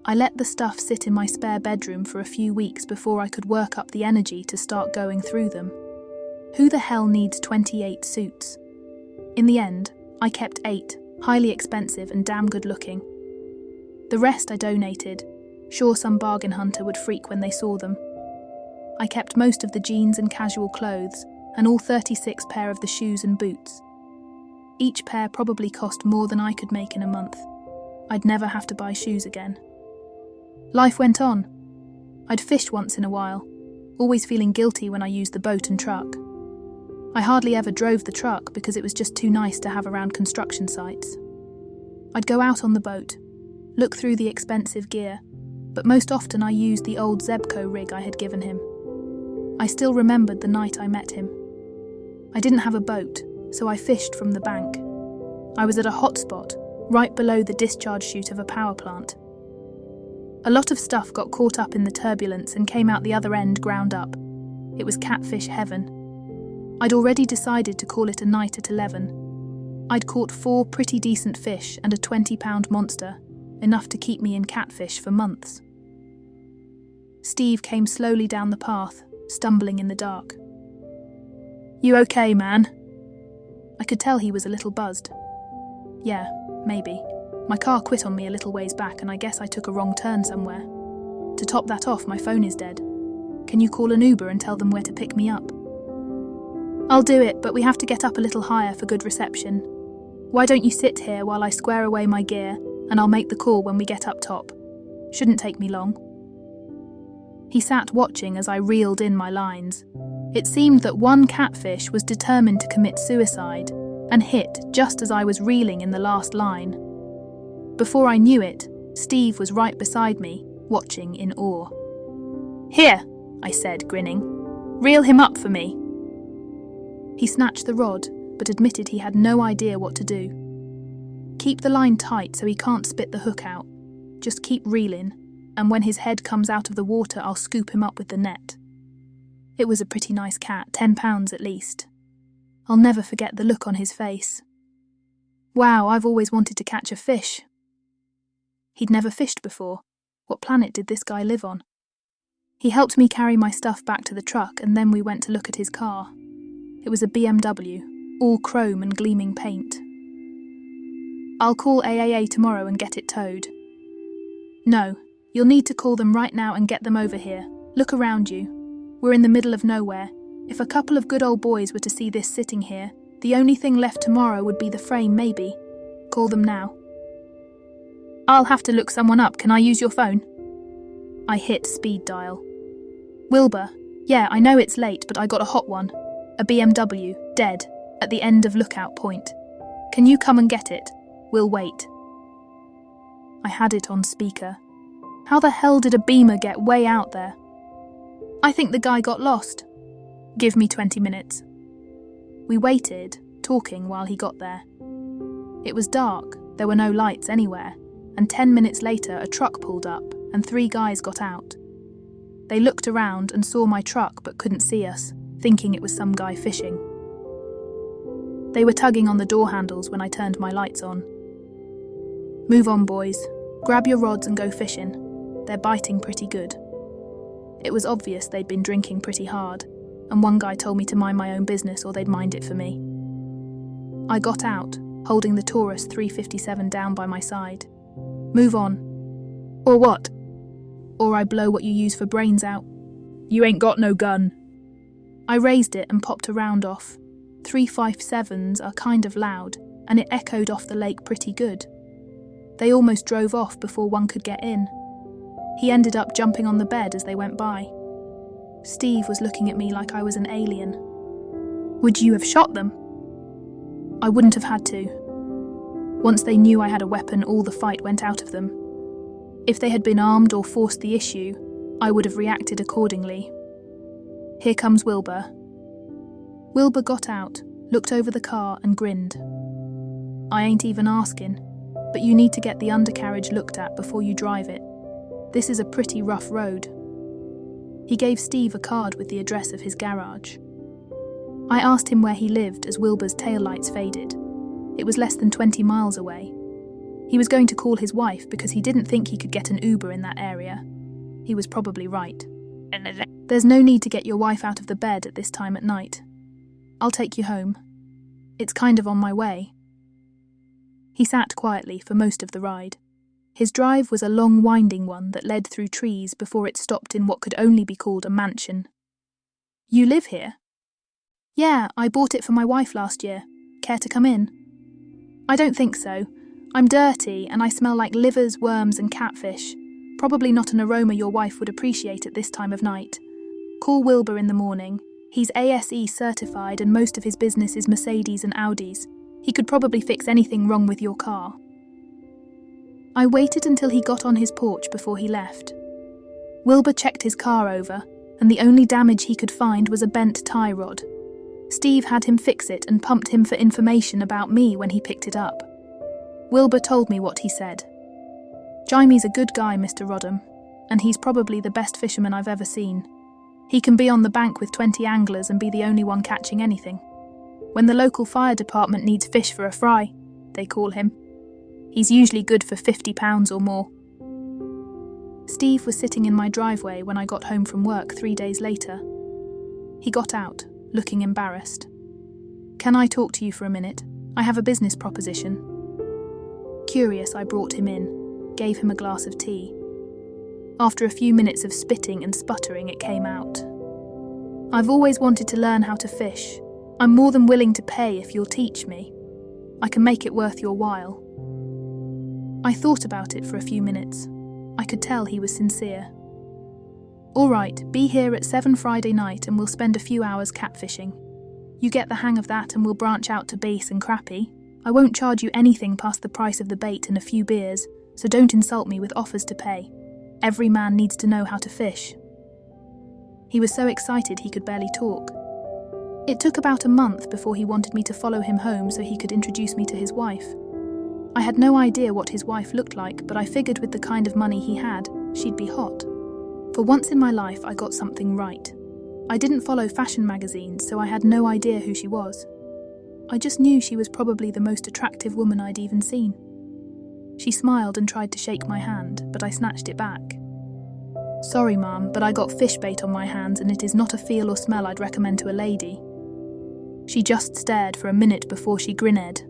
I let the stuff sit in my spare bedroom for a few weeks before I could work up the energy to start going through them. Who the hell needs 28 suits? In the end, I kept 8, highly expensive and damn good looking. The rest I donated, sure some bargain hunter would freak when they saw them. I kept most of the jeans and casual clothes, and all 36 pair of the shoes and boots. Each pair probably cost more than I could make in a month. I'd never have to buy shoes again. Life went on. I'd fished once in a while, always feeling guilty when I used the boat and truck. I hardly ever drove the truck because it was just too nice to have around construction sites. I'd go out on the boat, look through the expensive gear, but most often I used the old Zebco rig I had given him. I still remembered the night I met him. I didn't have a boat, so I fished from the bank. I was at a hot spot, right below the discharge chute of a power plant. A lot of stuff got caught up in the turbulence and came out the other end ground up. It was catfish heaven. I'd already decided to call it a night at 11. I'd caught 4 pretty decent fish and a 20-pound monster, enough to keep me in catfish for months. Steve came slowly down the path, stumbling in the dark. "You okay, man?" I could tell he was a little buzzed. Yeah, maybe. My car quit on me a little ways back and I guess I took a wrong turn somewhere. To top that off, my phone is dead. Can you call an Uber and tell them where to pick me up? I'll do it, but we have to get up a little higher for good reception. Why don't you sit here while I square away my gear, and I'll make the call when we get up top. Shouldn't take me long. He sat watching as I reeled in my lines. It seemed that one catfish was determined to commit suicide, and hit just as I was reeling in the last line. Before I knew it, Steve was right beside me, watching in awe. "Here," I said, grinning. "Reel him up for me." He snatched the rod, but admitted he had no idea what to do. "Keep the line tight so he can't spit the hook out. Just keep reeling, and when his head comes out of the water, I'll scoop him up with the net." It was a pretty nice cat, 10 pounds at least. I'll never forget the look on his face. Wow, I've always wanted to catch a fish. He'd never fished before. What planet did this guy live on? He helped me carry my stuff back to the truck, and then we went to look at his car. It was a BMW, all chrome and gleaming paint. "I'll call AAA tomorrow and get it towed." "No, you'll need to call them right now and get them over here. Look around you. We're in the middle of nowhere. If a couple of good old boys were to see this sitting here, the only thing left tomorrow would be the frame maybe. Call them now." I'll have to look someone up. Can I use your phone? I hit speed dial. Wilbur, yeah, I know it's late, but I got a hot one. A BMW, dead, at the end of Lookout Point. Can you come and get it? We'll wait. I had it on speaker. How the hell did a Beamer get way out there? I think the guy got lost. Give me 20 minutes. We waited, talking while he got there. It was dark, there were no lights anywhere, and 10 minutes later a truck pulled up and 3 guys got out. They looked around and saw my truck but couldn't see us, thinking it was some guy fishing. They were tugging on the door handles when I turned my lights on. Move on, boys. Grab your rods and go fishing. They're biting pretty good. It was obvious they'd been drinking pretty hard, and one guy told me to mind my own business or they'd mind it for me. I got out, holding the Taurus 357 down by my side. Move on. Or what? Or I blow what you use for brains out. You ain't got no gun. I raised it and popped a round off. 357s are kind of loud, and it echoed off the lake pretty good. They almost drove off before one could get in. He ended up jumping on the bed as they went by. Steve was looking at me like I was an alien. Would you have shot them? I wouldn't have had to. Once they knew I had a weapon, all the fight went out of them. If they had been armed or forced the issue, I would have reacted accordingly. Here comes Wilbur. Wilbur got out, looked over the car and grinned. I ain't even asking, but you need to get the undercarriage looked at before you drive it. This is a pretty rough road. He gave Steve a card with the address of his garage. I asked him where he lived as Wilbur's taillights faded. It was less than 20 miles away. He was going to call his wife because he didn't think he could get an Uber in that area. He was probably right. There's no need to get your wife out of the bed at this time at night. I'll take you home. It's kind of on my way. He sat quietly for most of the ride. His drive was a long winding one that led through trees before it stopped in what could only be called a mansion. You live here? Yeah, I bought it for my wife last year. Care to come in? I don't think so. I'm dirty and I smell like livers, worms and catfish. Probably not an aroma your wife would appreciate at this time of night. Call Wilbur in the morning. He's ASE certified and most of his business is Mercedes and Audis. He could probably fix anything wrong with your car. I waited until he got on his porch before he left. Wilbur checked his car over, and the only damage he could find was a bent tie rod. Steve had him fix it and pumped him for information about me when he picked it up. Wilbur told me what he said. Jaime's a good guy, Mr. Rodham, and he's probably the best fisherman I've ever seen. He can be on the bank with 20 anglers and be the only one catching anything. When the local fire department needs fish for a fry, they call him. He's usually good for £50 or more. Steve was sitting in my driveway when I got home from work 3 days later. He got out, looking embarrassed. Can I talk to you for a minute? I have a business proposition. Curious, I brought him in, gave him a glass of tea. After a few minutes of spitting and sputtering, it came out. I've always wanted to learn how to fish. I'm more than willing to pay if you'll teach me. I can make it worth your while. I thought about it for a few minutes. I could tell he was sincere. All right, be here at 7 Friday night and we'll spend a few hours catfishing. You get the hang of that and we'll branch out to bass and crappie. I won't charge you anything past the price of the bait and a few beers, so don't insult me with offers to pay. Every man needs to know how to fish. He was so excited he could barely talk. It took about a month before he wanted me to follow him home so he could introduce me to his wife. I had no idea what his wife looked like, but I figured with the kind of money he had, she'd be hot. For once in my life, I got something right. I didn't follow fashion magazines, so I had no idea who she was. I just knew she was probably the most attractive woman I'd even seen. She smiled and tried to shake my hand, but I snatched it back. Sorry, Mum, but I got fish bait on my hands and it is not a feel or smell I'd recommend to a lady. She just stared for a minute before she grinned.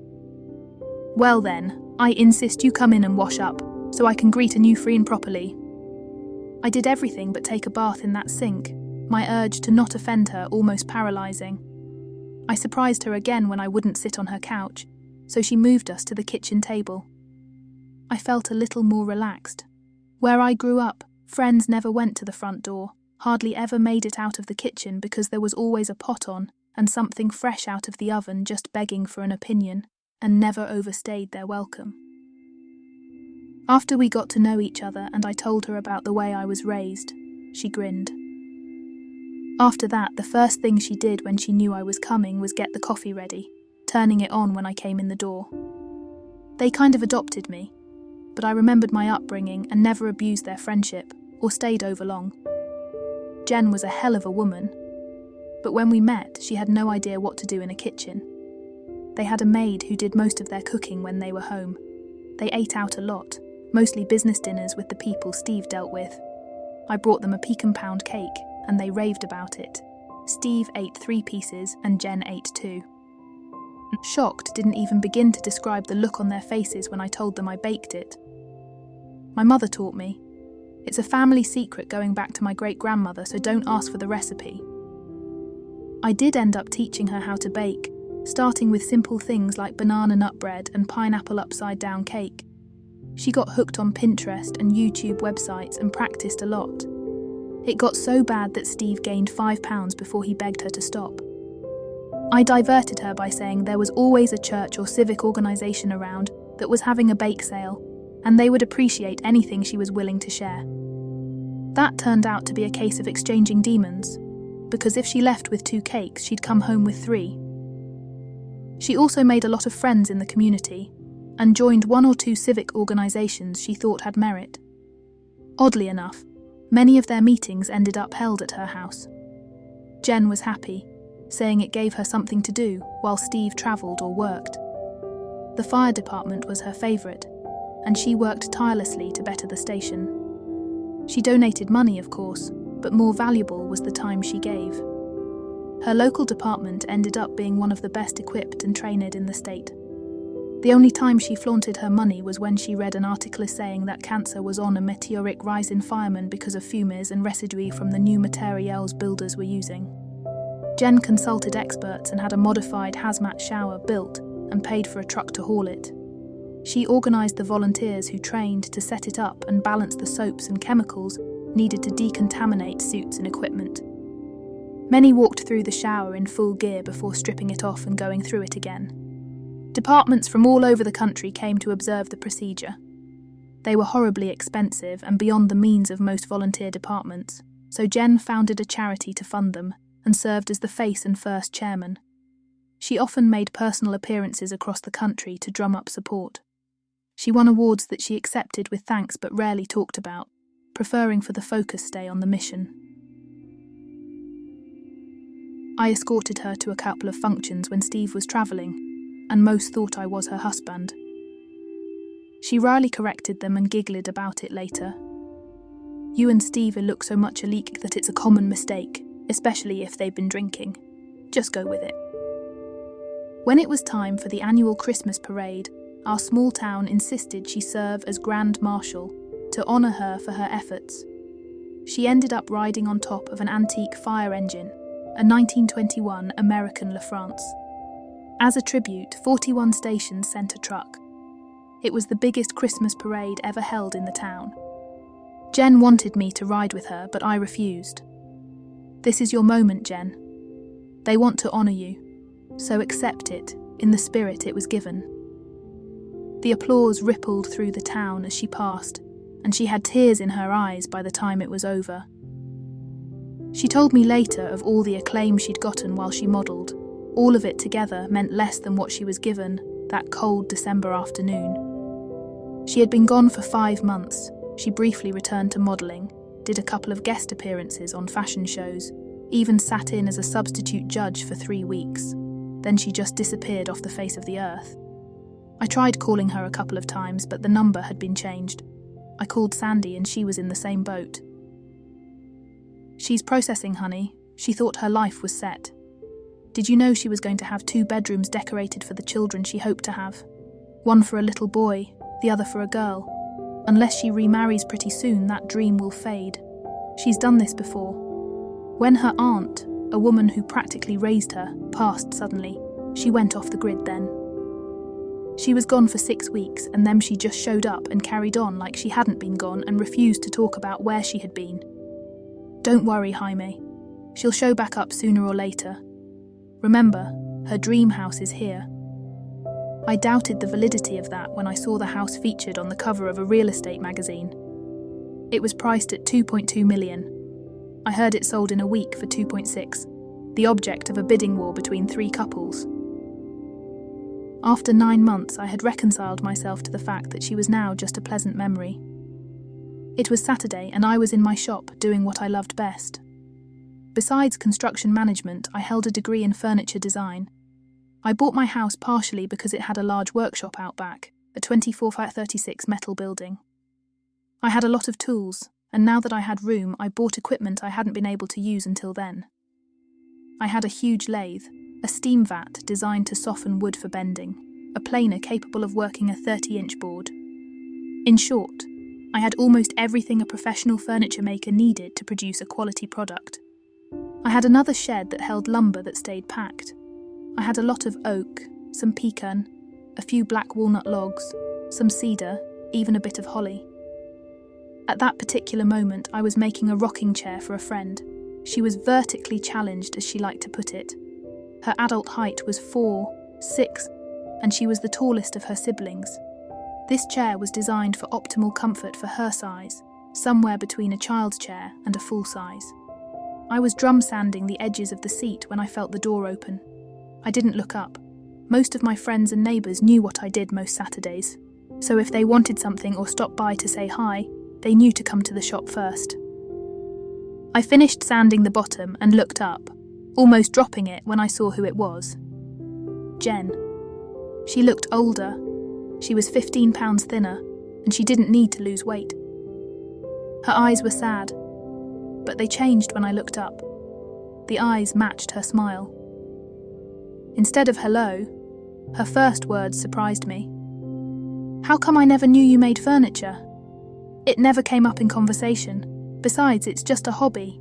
Well then, I insist you come in and wash up, so I can greet a new friend properly. I did everything but take a bath in that sink, my urge to not offend her almost paralysing. I surprised her again when I wouldn't sit on her couch, so she moved us to the kitchen table. I felt a little more relaxed. Where I grew up, friends never went to the front door, hardly ever made it out of the kitchen because there was always a pot on and something fresh out of the oven just begging for an opinion, and never overstayed their welcome. After we got to know each other and I told her about the way I was raised, she grinned. After that, the first thing she did when she knew I was coming was get the coffee ready, turning it on when I came in the door. They kind of adopted me, but I remembered my upbringing and never abused their friendship or stayed over long. Jen was a hell of a woman, but when we met, she had no idea what to do in a kitchen. They had a maid who did most of their cooking when they were home. They ate out a lot, mostly business dinners with the people Steve dealt with. I brought them a pecan pound cake, and they raved about it. Steve ate 3 pieces and Jen ate 2. Shocked didn't even begin to describe the look on their faces when I told them I baked it. My mother taught me. It's a family secret going back to my great-grandmother, so don't ask for the recipe. I did end up teaching her how to bake, starting with simple things like banana nut bread and pineapple upside-down cake. She got hooked on Pinterest and YouTube websites and practiced a lot. It got so bad that Steve gained 5 pounds before he begged her to stop. I diverted her by saying there was always a church or civic organisation around that was having a bake sale, and they would appreciate anything she was willing to share. That turned out to be a case of exchanging demons, because if she left with 2 cakes, she'd come home with 3. She also made a lot of friends in the community, and joined 1 or 2 civic organisations she thought had merit. Oddly enough, many of their meetings ended up held at her house. Jen was happy, saying it gave her something to do while Steve travelled or worked. The fire department was her favourite, and she worked tirelessly to better the station. She donated money, of course, but more valuable was the time she gave. Her local department ended up being one of the best equipped and trained in the state. The only time she flaunted her money was when she read an article saying that cancer was on a meteoric rise in firemen because of fumes and residue from the new materials builders were using. Jen consulted experts and had a modified hazmat shower built and paid for a truck to haul it. She organised the volunteers who trained to set it up and balance the soaps and chemicals needed to decontaminate suits and equipment. Many walked through the shower in full gear before stripping it off and going through it again. Departments from all over the country came to observe the procedure. They were horribly expensive and beyond the means of most volunteer departments, so Jen founded a charity to fund them and served as the face and first chairman. She often made personal appearances across the country to drum up support. She won awards that she accepted with thanks but rarely talked about, preferring for the focus stay on the mission. I escorted her to a couple of functions when Steve was travelling, and most thought I was her husband. She rarely corrected them and giggled about it later. You and Steve look so much alike that it's a common mistake, especially if they've been drinking. Just go with it. When it was time for the annual Christmas parade, our small town insisted she serve as Grand Marshal to honour her for her efforts. She ended up riding on top of an antique fire engine, a 1921 American LaFrance. As a tribute, 41 stations sent a truck. It was the biggest Christmas parade ever held in the town. Jen wanted me to ride with her, but I refused. This is your moment, Jen. They want to honour you, so accept it in the spirit it was given. The applause rippled through the town as she passed, and she had tears in her eyes by the time it was over. She told me later of all the acclaim she'd gotten while she modelled. All of it together meant less than what she was given that cold December afternoon. She had been gone for 5 months. She briefly returned to modelling, did a couple of guest appearances on fashion shows, even sat in as a substitute judge for 3 weeks. Then she just disappeared off the face of the earth. I tried calling her a couple of times, but the number had been changed. I called Sandy and she was in the same boat. She's processing, honey. She thought her life was set. Did you know she was going to have 2 bedrooms decorated for the children she hoped to have? One for a little boy, the other for a girl. Unless she remarries pretty soon, that dream will fade. She's done this before. When her aunt, a woman who practically raised her, passed suddenly, she went off the grid then. She was gone for 6 weeks, and then she just showed up and carried on like she hadn't been gone and refused to talk about where she had been. Don't worry, Jaime. She'll show back up sooner or later. Remember, her dream house is here. I doubted the validity of that when I saw the house featured on the cover of a real estate magazine. It was priced at $2.2 million. I heard it sold in a week for $2.6, the object of a bidding war between 3 couples. After 9 months, I had reconciled myself to the fact that she was now just a pleasant memory. It was Saturday, and I was in my shop doing what I loved best. Besides construction management, I held a degree in furniture design. I bought my house partially because it had a large workshop out back, a 24x36 metal building. I had a lot of tools, and now that I had room, I bought equipment I hadn't been able to use until then. I had a huge lathe, a steam vat designed to soften wood for bending, a planer capable of working a 30-inch board. In short, I had almost everything a professional furniture maker needed to produce a quality product. I had another shed that held lumber that stayed packed. I had a lot of oak, some pecan, a few black walnut logs, some cedar, even a bit of holly. At that particular moment, I was making a rocking chair for a friend. She was vertically challenged, as she liked to put it. Her adult height was 4'6", and she was the tallest of her siblings. This chair was designed for optimal comfort for her size, somewhere between a child's chair and a full size. I was drum sanding the edges of the seat when I felt the door open. I didn't look up. Most of my friends and neighbours knew what I did most Saturdays, so if they wanted something or stopped by to say hi, they knew to come to the shop first. I finished sanding the bottom and looked up, almost dropping it when I saw who it was. Jen. She looked older. She was 15 pounds thinner, and she didn't need to lose weight. Her eyes were sad, but they changed when I looked up. The eyes matched her smile. Instead of hello, her first words surprised me. How come I never knew you made furniture? It never came up in conversation. Besides, it's just a hobby.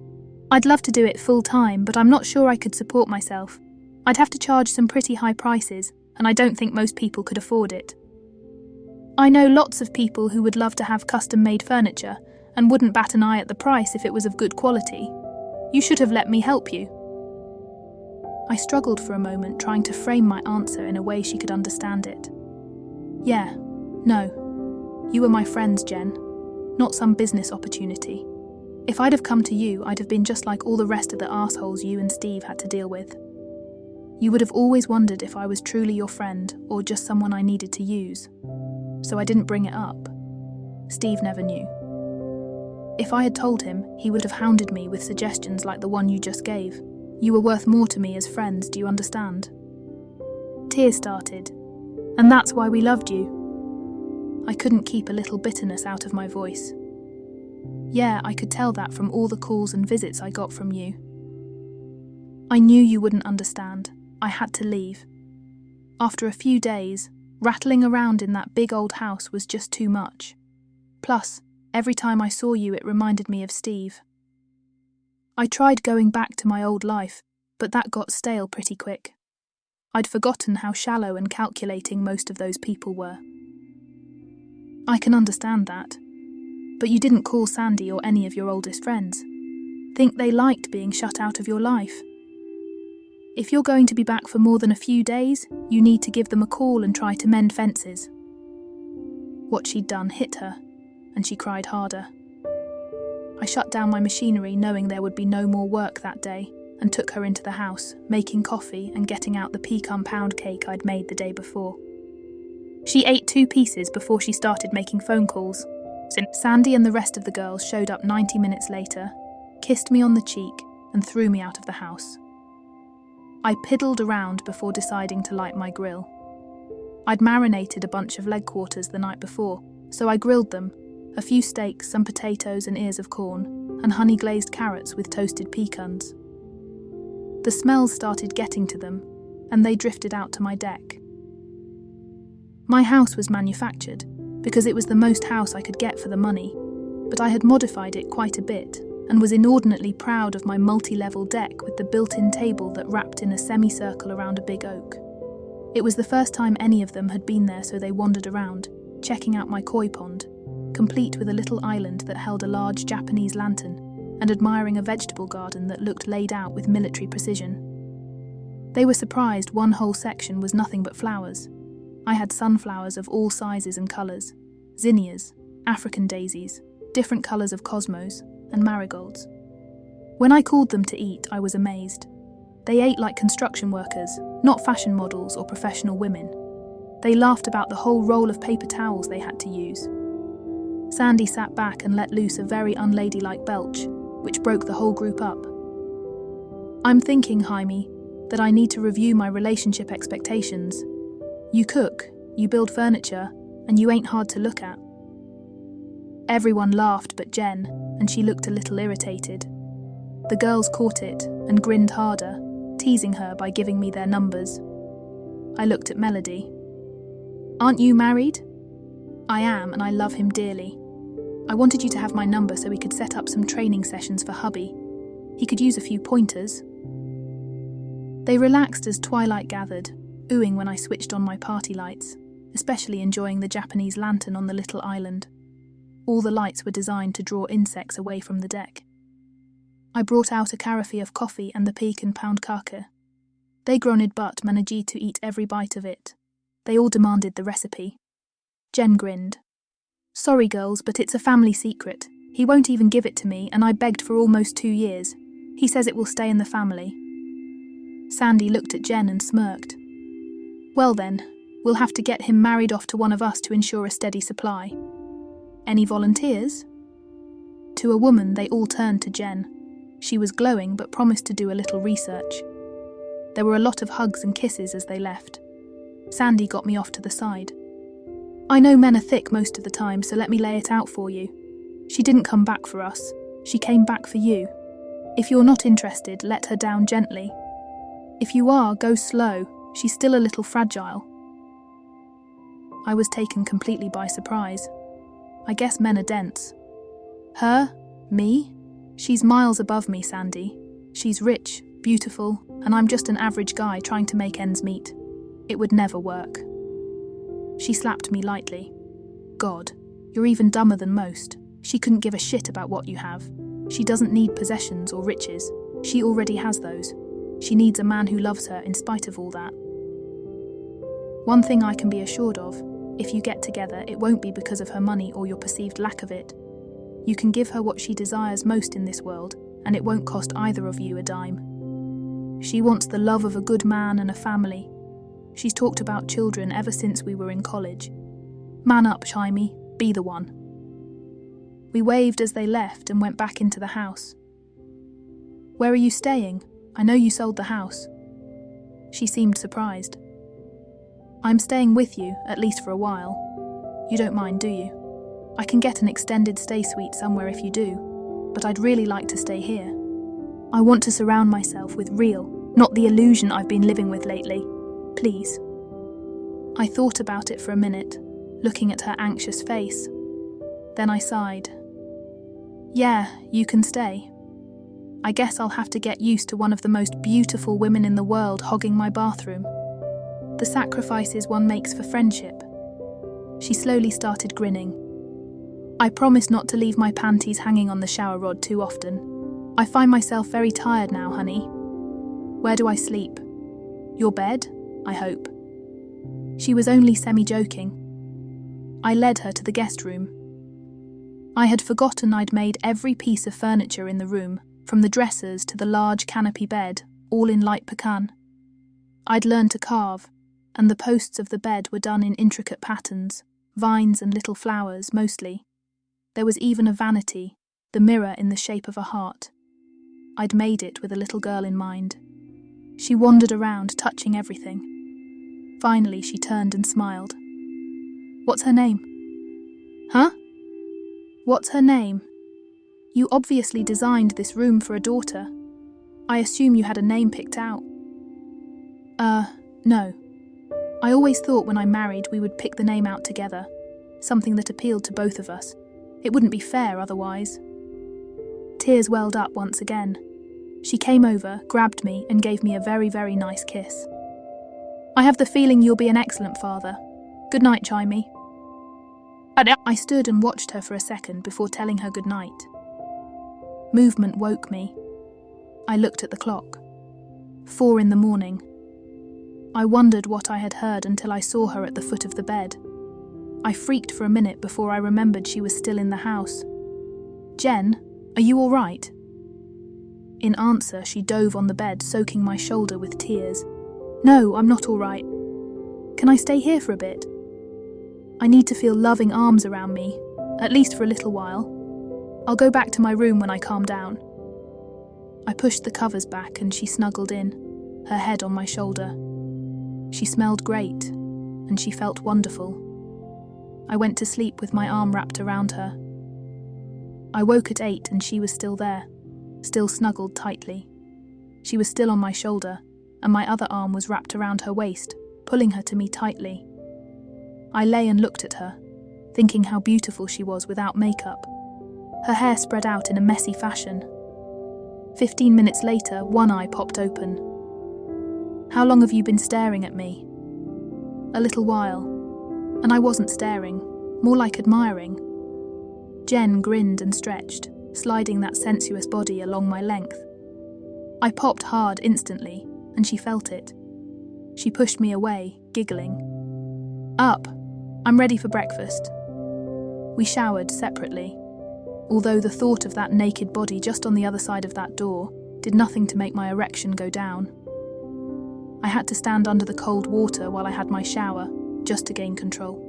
I'd love to do it full time, but I'm not sure I could support myself. I'd have to charge some pretty high prices, and I don't think most people could afford it. I know lots of people who would love to have custom-made furniture and wouldn't bat an eye at the price if it was of good quality. You should have let me help you. I struggled for a moment, trying to frame my answer in a way she could understand it. Yeah, no. You were my friends, Jen, not some business opportunity. If I'd have come to you, I'd have been just like all the rest of the arseholes you and Steve had to deal with. You would have always wondered if I was truly your friend or just someone I needed to use. So I didn't bring it up. Steve never knew. If I had told him, he would have hounded me with suggestions like the one you just gave. You were worth more to me as friends, do you understand? Tears started, and that's why we loved you. I couldn't keep a little bitterness out of my voice. Yeah, I could tell that from all the calls and visits I got from you. I knew you wouldn't understand. I had to leave. After a few days, rattling around in that big old house was just too much. Plus, every time I saw you, it reminded me of Steve. I tried going back to my old life, but that got stale pretty quick. I'd forgotten how shallow and calculating most of those people were. I can understand that. But you didn't call Sandy or any of your oldest friends. Think they liked being shut out of your life? If you're going to be back for more than a few days, you need to give them a call and try to mend fences. What she'd done hit her, and she cried harder. I shut down my machinery knowing there would be no more work that day and took her into the house, making coffee and getting out the pecan pound cake I'd made the day before. She ate 2 pieces before she started making phone calls. Sandy and the rest of the girls showed up 90 minutes later, kissed me on the cheek and threw me out of the house. I piddled around before deciding to light my grill. I'd marinated a bunch of leg quarters the night before, so I grilled them, a few steaks, some potatoes and ears of corn, and honey-glazed carrots with toasted pecans. The smells started getting to them, and they drifted out to my deck. My house was manufactured, because it was the most house I could get for the money, but I had modified it quite a bit, and was inordinately proud of my multi-level deck with the built-in table that wrapped in a semicircle around a big oak. It was the first time any of them had been there, so they wandered around, checking out my koi pond, complete with a little island that held a large Japanese lantern, and admiring a vegetable garden that looked laid out with military precision. They were surprised one whole section was nothing but flowers. I had sunflowers of all sizes and colours, zinnias, African daisies, different colours of cosmos, and marigolds. When I called them to eat, I was amazed. They ate like construction workers, not fashion models or professional women. They laughed about the whole roll of paper towels they had to use. Sandy sat back and let loose a very unladylike belch, which broke the whole group up. I'm thinking, Jaime, that I need to review my relationship expectations. You cook, you build furniture, and you ain't hard to look at. Everyone laughed but Jen, and she looked a little irritated. The girls caught it and grinned harder, teasing her by giving me their numbers. I looked at Melody. Aren't you married? I am, and I love him dearly. I wanted you to have my number so we could set up some training sessions for hubby. He could use a few pointers. They relaxed as twilight gathered, oohing when I switched on my party lights, especially enjoying the Japanese lantern on the little island. All the lights were designed to draw insects away from the deck. I brought out a carafe of coffee and the pecan pound kake. They groaned but managed to eat every bite of it. They all demanded the recipe. Jen grinned. Sorry girls, but it's a family secret. He won't even give it to me, and I begged for almost 2 years. He says it will stay in the family. Sandy looked at Jen and smirked. Well then, we'll have to get him married off to one of us to ensure a steady supply. Any volunteers? To a woman, they all turned to Jen. She was glowing but promised to do a little research. There were a lot of hugs and kisses as they left. Sandy got me off to the side. I know men are thick most of the time, so let me lay it out for you. She didn't come back for us. She came back for you. If you're not interested, let her down gently. If you are, go slow. She's still a little fragile. I was taken completely by surprise. I guess men are dense. Her? Me? She's miles above me, Sandy. She's rich, beautiful, and I'm just an average guy trying to make ends meet. It would never work. She slapped me lightly. God, you're even dumber than most. She couldn't give a shit about what you have. She doesn't need possessions or riches. She already has those. She needs a man who loves her in spite of all that. One thing I can be assured of, if you get together, it won't be because of her money or your perceived lack of it. You can give her what she desires most in this world, and it won't cost either of you a dime. She wants the love of a good man and a family. She's talked about children ever since we were in college. Man up, Jaime, be the one. We waved as they left and went back into the house. Where are you staying? I know you sold the house. She seemed surprised. I'm staying with you, at least for a while. You don't mind, do you? I can get an extended stay suite somewhere if you do, but I'd really like to stay here. I want to surround myself with real, not the illusion I've been living with lately. Please. I thought about it for a minute, looking at her anxious face. Then I sighed. Yeah, you can stay. I guess I'll have to get used to one of the most beautiful women in the world hogging my bathroom. The sacrifices one makes for friendship. She slowly started grinning. I promise not to leave my panties hanging on the shower rod too often. I find myself very tired now, honey. Where do I sleep? Your bed, I hope. She was only semi-joking. I led her to the guest room. I had forgotten I'd made every piece of furniture in the room, from the dressers to the large canopy bed, all in light pecan. I'd learned to carve, and the posts of the bed were done in intricate patterns, vines and little flowers mostly. There was even a vanity, the mirror in the shape of a heart. I'd made it with a little girl in mind. She wandered around, touching everything. Finally, she turned and smiled. What's her name? Huh? What's her name? You obviously designed this room for a daughter. I assume you had a name picked out. No. I always thought when I married we would pick the name out together, something that appealed to both of us. It wouldn't be fair otherwise. Tears welled up once again. She came over, grabbed me, and gave me a very, very nice kiss. I have the feeling you'll be an excellent father. Good night, Chimey. I stood and watched her for a second before telling her good night. Movement woke me. I looked at the clock. 4 in the morning. I wondered what I had heard until I saw her at the foot of the bed. I freaked for a minute before I remembered she was still in the house. Jen, are you all right? In answer, she dove on the bed, soaking my shoulder with tears. No, I'm not all right. Can I stay here for a bit? I need to feel loving arms around me, at least for a little while. I'll go back to my room when I calm down. I pushed the covers back and she snuggled in, her head on my shoulder. She smelled great, and she felt wonderful. I went to sleep with my arm wrapped around her. I woke at 8 and she was still there, still snuggled tightly. She was still on my shoulder, and my other arm was wrapped around her waist, pulling her to me tightly. I lay and looked at her, thinking how beautiful she was without makeup. Her hair spread out in a messy fashion. 15 minutes later, one eye popped open. How long have you been staring at me? A little while, and I wasn't staring, more like admiring. Jen grinned and stretched, sliding that sensuous body along my length. I popped hard instantly, and she felt it. She pushed me away, giggling. Up, I'm ready for breakfast. We showered separately, although the thought of that naked body just on the other side of that door did nothing to make my erection go down. I had to stand under the cold water while I had my shower, just to gain control.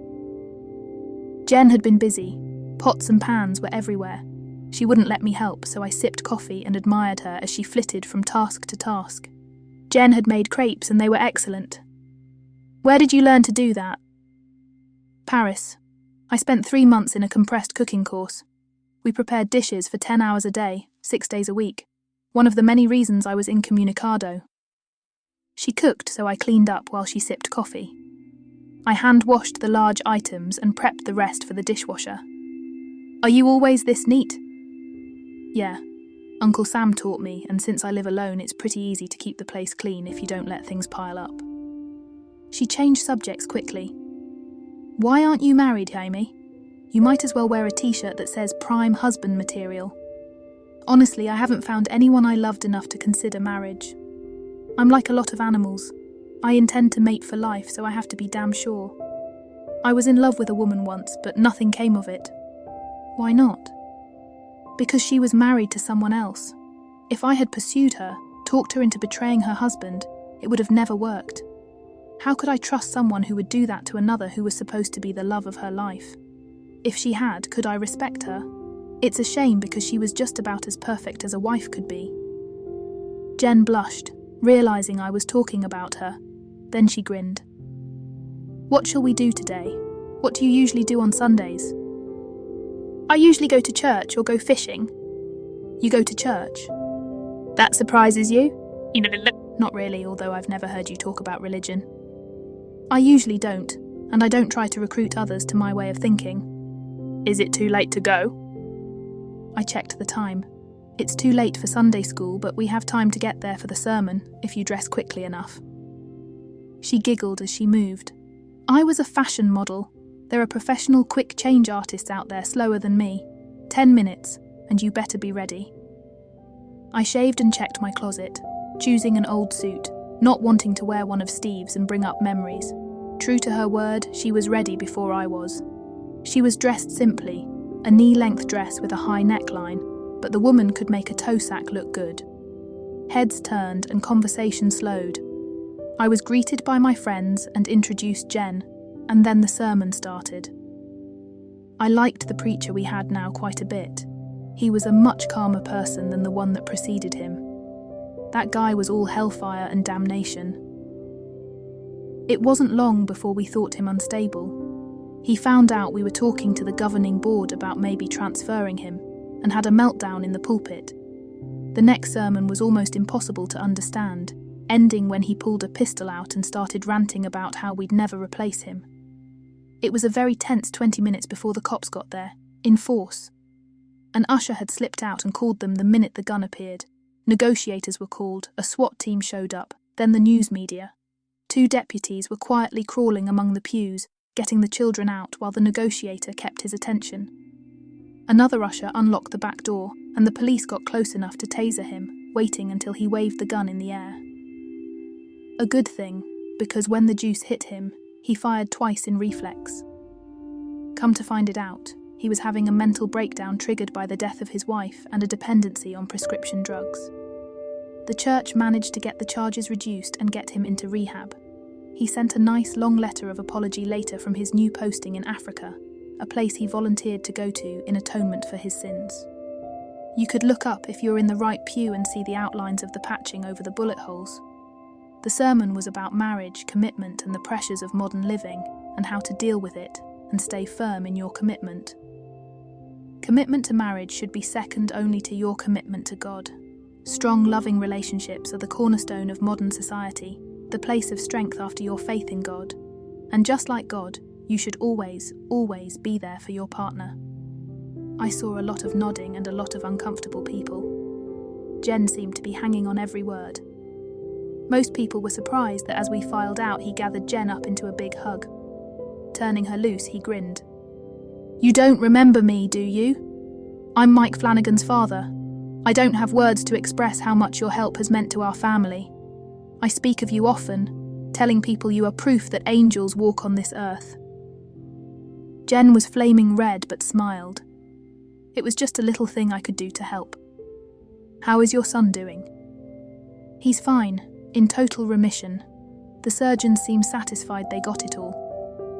Jen had been busy. Pots and pans were everywhere. She wouldn't let me help, so I sipped coffee and admired her as she flitted from task to task. Jen had made crepes and they were excellent. Where did you learn to do that? Paris. I spent 3 months in a compressed cooking course. We prepared dishes for 10 hours a day, 6 days a week. One of the many reasons I was incommunicado. She cooked, so I cleaned up while she sipped coffee. I hand-washed the large items and prepped the rest for the dishwasher. Are you always this neat? Yeah. Uncle Sam taught me, and since I live alone, it's pretty easy to keep the place clean if you don't let things pile up. She changed subjects quickly. Why aren't you married, Jaime? You might as well wear a t-shirt that says prime husband material. Honestly, I haven't found anyone I loved enough to consider marriage. I'm like a lot of animals. I intend to mate for life, so I have to be damn sure. I was in love with a woman once, but nothing came of it. Why not? Because she was married to someone else. If I had pursued her, talked her into betraying her husband, it would have never worked. How could I trust someone who would do that to another who was supposed to be the love of her life? If she had, could I respect her? It's a shame because she was just about as perfect as a wife could be. Jen blushed, realizing I was talking about her. Then she grinned. What shall we do today? What do you usually do on Sundays? I usually go to church or go fishing. You go to church? That surprises you? Not really, although I've never heard you talk about religion. I usually don't, and I don't try to recruit others to my way of thinking. Is it too late to go? I checked the time. It's too late for Sunday school, but we have time to get there for the sermon, if you dress quickly enough. She giggled as she moved. I was a fashion model. There are professional quick change artists out there slower than me. 10 minutes, and you better be ready. I shaved and checked my closet, choosing an old suit, not wanting to wear one of Steve's and bring up memories. True to her word, she was ready before I was. She was dressed simply, a knee-length dress with a high neckline, but the woman could make a toe sack look good. Heads turned and conversation slowed. I was greeted by my friends and introduced Jen, and then the sermon started. I liked the preacher we had now quite a bit. He was a much calmer person than the one that preceded him. That guy was all hellfire and damnation. It wasn't long before we thought him unstable. He found out we were talking to the governing board about maybe transferring him, and had a meltdown in the pulpit. The next sermon was almost impossible to understand, ending when he pulled a pistol out and started ranting about how we'd never replace him. It was a very tense 20 minutes before the cops got there, in force. An usher had slipped out and called them the minute the gun appeared. Negotiators were called, a SWAT team showed up, then the news media. 2 deputies were quietly crawling among the pews, getting the children out while the negotiator kept his attention. Another usher unlocked the back door, and the police got close enough to taser him, waiting until he waved the gun in the air. A good thing, because when the juice hit him, he fired twice in reflex. Come to find it out, he was having a mental breakdown triggered by the death of his wife and a dependency on prescription drugs. The church managed to get the charges reduced and get him into rehab. He sent a nice long letter of apology later from his new posting in Africa, a place he volunteered to go to in atonement for his sins. You could look up if you're in the right pew and see the outlines of the patching over the bullet holes. The sermon was about marriage, commitment, and the pressures of modern living, and how to deal with it and stay firm in your commitment. Commitment to marriage should be second only to your commitment to God. Strong, loving relationships are the cornerstone of modern society, the place of strength after your faith in God. And just like God, you should always, always be there for your partner. I saw a lot of nodding and a lot of uncomfortable people. Jen seemed to be hanging on every word. Most people were surprised that as we filed out, he gathered Jen up into a big hug. Turning her loose, he grinned. "You don't remember me, do you? I'm Mike Flanagan's father. I don't have words to express how much your help has meant to our family. I speak of you often, telling people you are proof that angels walk on this earth." Jen was flaming red but smiled. It was just a little thing I could do to help. "How is your son doing?" "He's fine, in total remission. The surgeons seem satisfied they got it all.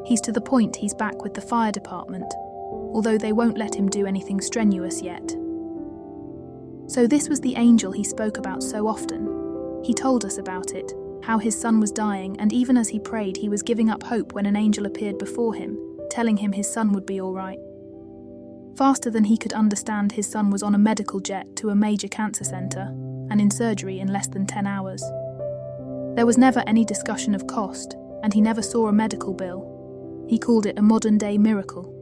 He's to the point he's back with the fire department, although they won't let him do anything strenuous yet." So this was the angel he spoke about so often. He told us about it, how his son was dying, and even as he prayed, he was giving up hope when an angel appeared before him, telling him his son would be all right. Faster than he could understand, his son was on a medical jet to a major cancer center, and in surgery in less than 10 hours. There was never any discussion of cost, and he never saw a medical bill. He called it a modern-day miracle.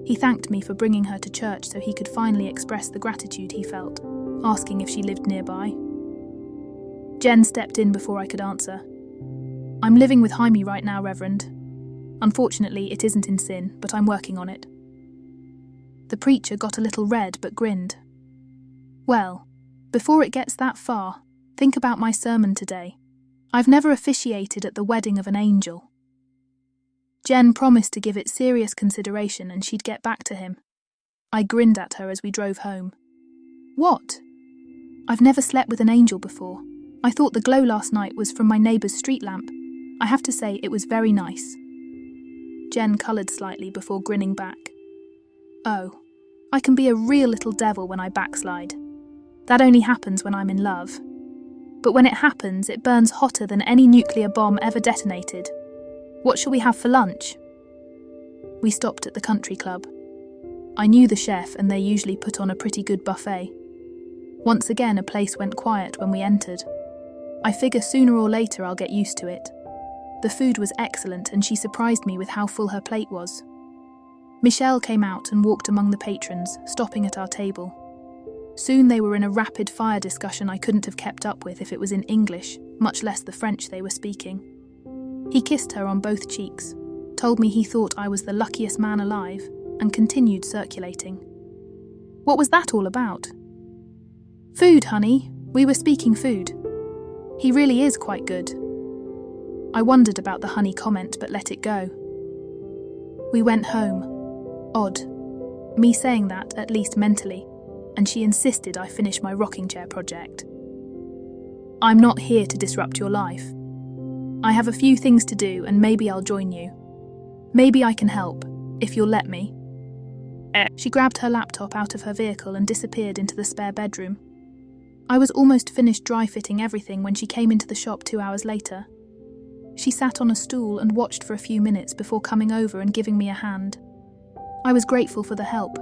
He thanked me for bringing her to church so he could finally express the gratitude he felt, asking if she lived nearby. Jen stepped in before I could answer. "I'm living with Jaime right now, Reverend. Unfortunately, it isn't in sin, but I'm working on it." The preacher got a little red but grinned. "Well, before it gets that far, think about my sermon today. I've never officiated at the wedding of an angel." Jen promised to give it serious consideration and she'd get back to him. I grinned at her as we drove home. "What? I've never slept with an angel before. I thought the glow last night was from my neighbour's street lamp. I have to say it was very nice." Jen coloured slightly before grinning back. "Oh, I can be a real little devil when I backslide. That only happens when I'm in love. But when it happens, it burns hotter than any nuclear bomb ever detonated. What shall we have for lunch?" We stopped at the country club. I knew the chef and they usually put on a pretty good buffet. Once again, a place went quiet when we entered. I figure sooner or later I'll get used to it. The food was excellent and she surprised me with how full her plate was. Michelle came out and walked among the patrons, stopping at our table. Soon they were in a rapid-fire discussion I couldn't have kept up with if it was in English, much less the French they were speaking. He kissed her on both cheeks, told me he thought I was the luckiest man alive, and continued circulating. What was that all about? "Food, honey. We were speaking food. He really is quite good." I wondered about the honey comment but let it go. We went home. Odd. Me saying that, at least mentally, and she insisted I finish my rocking chair project. "I'm not here to disrupt your life. I have a few things to do and maybe I'll join you. Maybe I can help, if you'll let me." She grabbed her laptop out of her vehicle and disappeared into the spare bedroom. I was almost finished dry-fitting everything when she came into the shop 2 hours later. She sat on a stool and watched for a few minutes before coming over and giving me a hand. I was grateful for the help.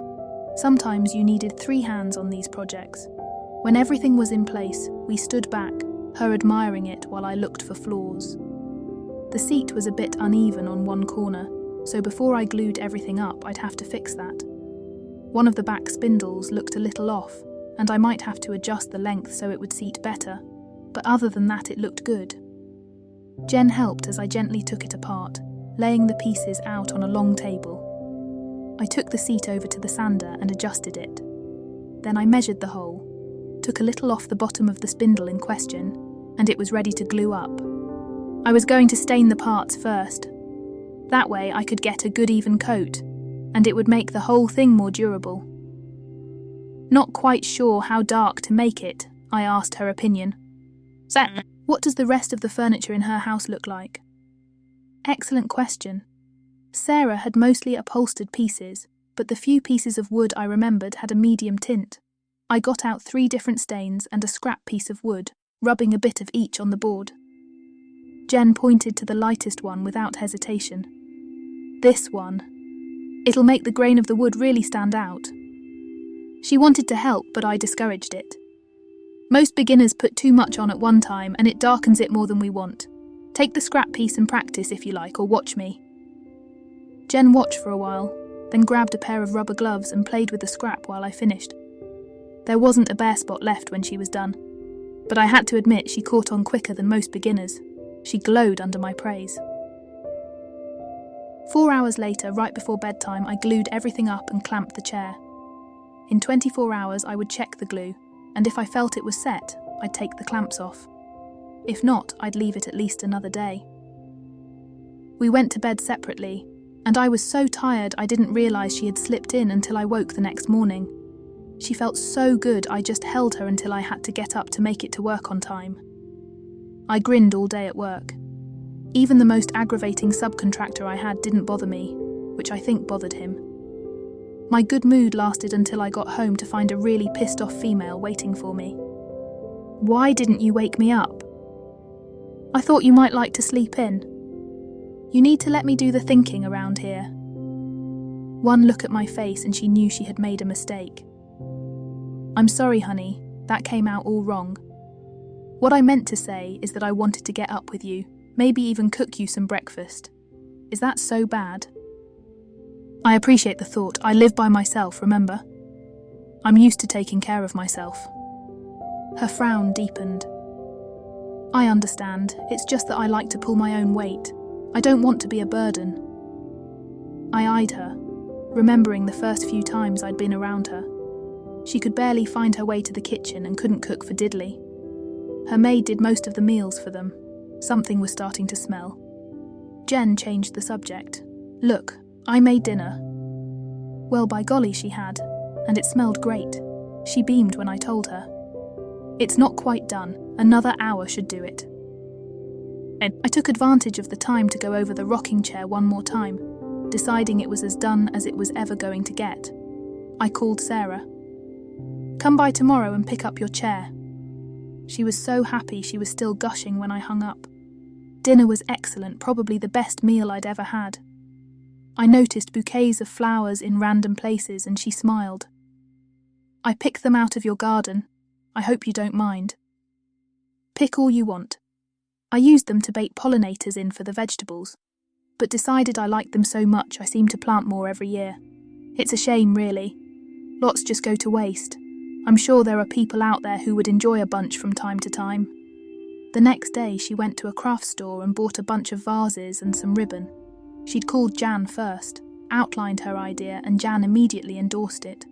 Sometimes you needed 3 hands on these projects. When everything was in place, we stood back, her admiring it while I looked for flaws. The seat was a bit uneven on one corner, so before I glued everything up, I'd have to fix that. One of the back spindles looked a little off, and I might have to adjust the length so it would seat better, but other than that it looked good. Jen helped as I gently took it apart, laying the pieces out on a long table. I took the seat over to the sander and adjusted it. Then I measured the hole, took a little off the bottom of the spindle in question, and it was ready to glue up. I was going to stain the parts first. That way I could get a good even coat, and it would make the whole thing more durable. Not quite sure how dark to make it, I asked her opinion. So, what does the rest of the furniture in her house look like? Excellent question. Sarah had mostly upholstered pieces, but the few pieces of wood I remembered had a medium tint. I got out 3 different stains and a scrap piece of wood, rubbing a bit of each on the board. Jen pointed to the lightest one without hesitation. This one. It'll make the grain of the wood really stand out. She wanted to help, but I discouraged it. Most beginners put too much on at one time and it darkens it more than we want. Take the scrap piece and practice if you like, or watch me. Jen watched for a while, then grabbed a pair of rubber gloves and played with the scrap while I finished. There wasn't a bare spot left when she was done, but I had to admit she caught on quicker than most beginners. She glowed under my praise. 4 hours later, right before bedtime, I glued everything up and clamped the chair. In 24 hours, I would check the glue, and if I felt it was set, I'd take the clamps off. If not, I'd leave it at least another day. We went to bed separately, and I was so tired I didn't realise she had slipped in until I woke the next morning. She felt so good I just held her until I had to get up to make it to work on time. I grinned all day at work. Even the most aggravating subcontractor I had didn't bother me, which I think bothered him. My good mood lasted until I got home to find a really pissed off female waiting for me. "Why didn't you wake me up?" "I thought you might like to sleep in. You need to let me do the thinking around here." One look at my face and she knew she had made a mistake. "I'm sorry, honey, that came out all wrong. What I meant to say is that I wanted to get up with you, maybe even cook you some breakfast. Is that so bad?" "I appreciate the thought. I live by myself, remember? I'm used to taking care of myself." Her frown deepened. "I understand. It's just that I like to pull my own weight. I don't want to be a burden." I eyed her, remembering the first few times I'd been around her. She could barely find her way to the kitchen and couldn't cook for diddly. Her maid did most of the meals for them. Something was starting to smell. Jen changed the subject. "Look, I made dinner." Well, by golly, she had, and it smelled great. She beamed when I told her. "It's not quite done. Another hour should do it." I took advantage of the time to go over the rocking chair one more time, deciding it was as done as it was ever going to get. I called Sarah. "Come by tomorrow and pick up your chair." She was so happy she was still gushing when I hung up. Dinner was excellent, probably the best meal I'd ever had. I noticed bouquets of flowers in random places and she smiled. "I picked them out of your garden. I hope you don't mind." "Pick all you want. I used them to bait pollinators in for the vegetables, but decided I liked them so much I seem to plant more every year. It's a shame, really. Lots just go to waste. I'm sure there are people out there who would enjoy a bunch from time to time." The next day she went to a craft store and bought a bunch of vases and some ribbon. She'd called Jan first, outlined her idea, and Jan immediately endorsed it.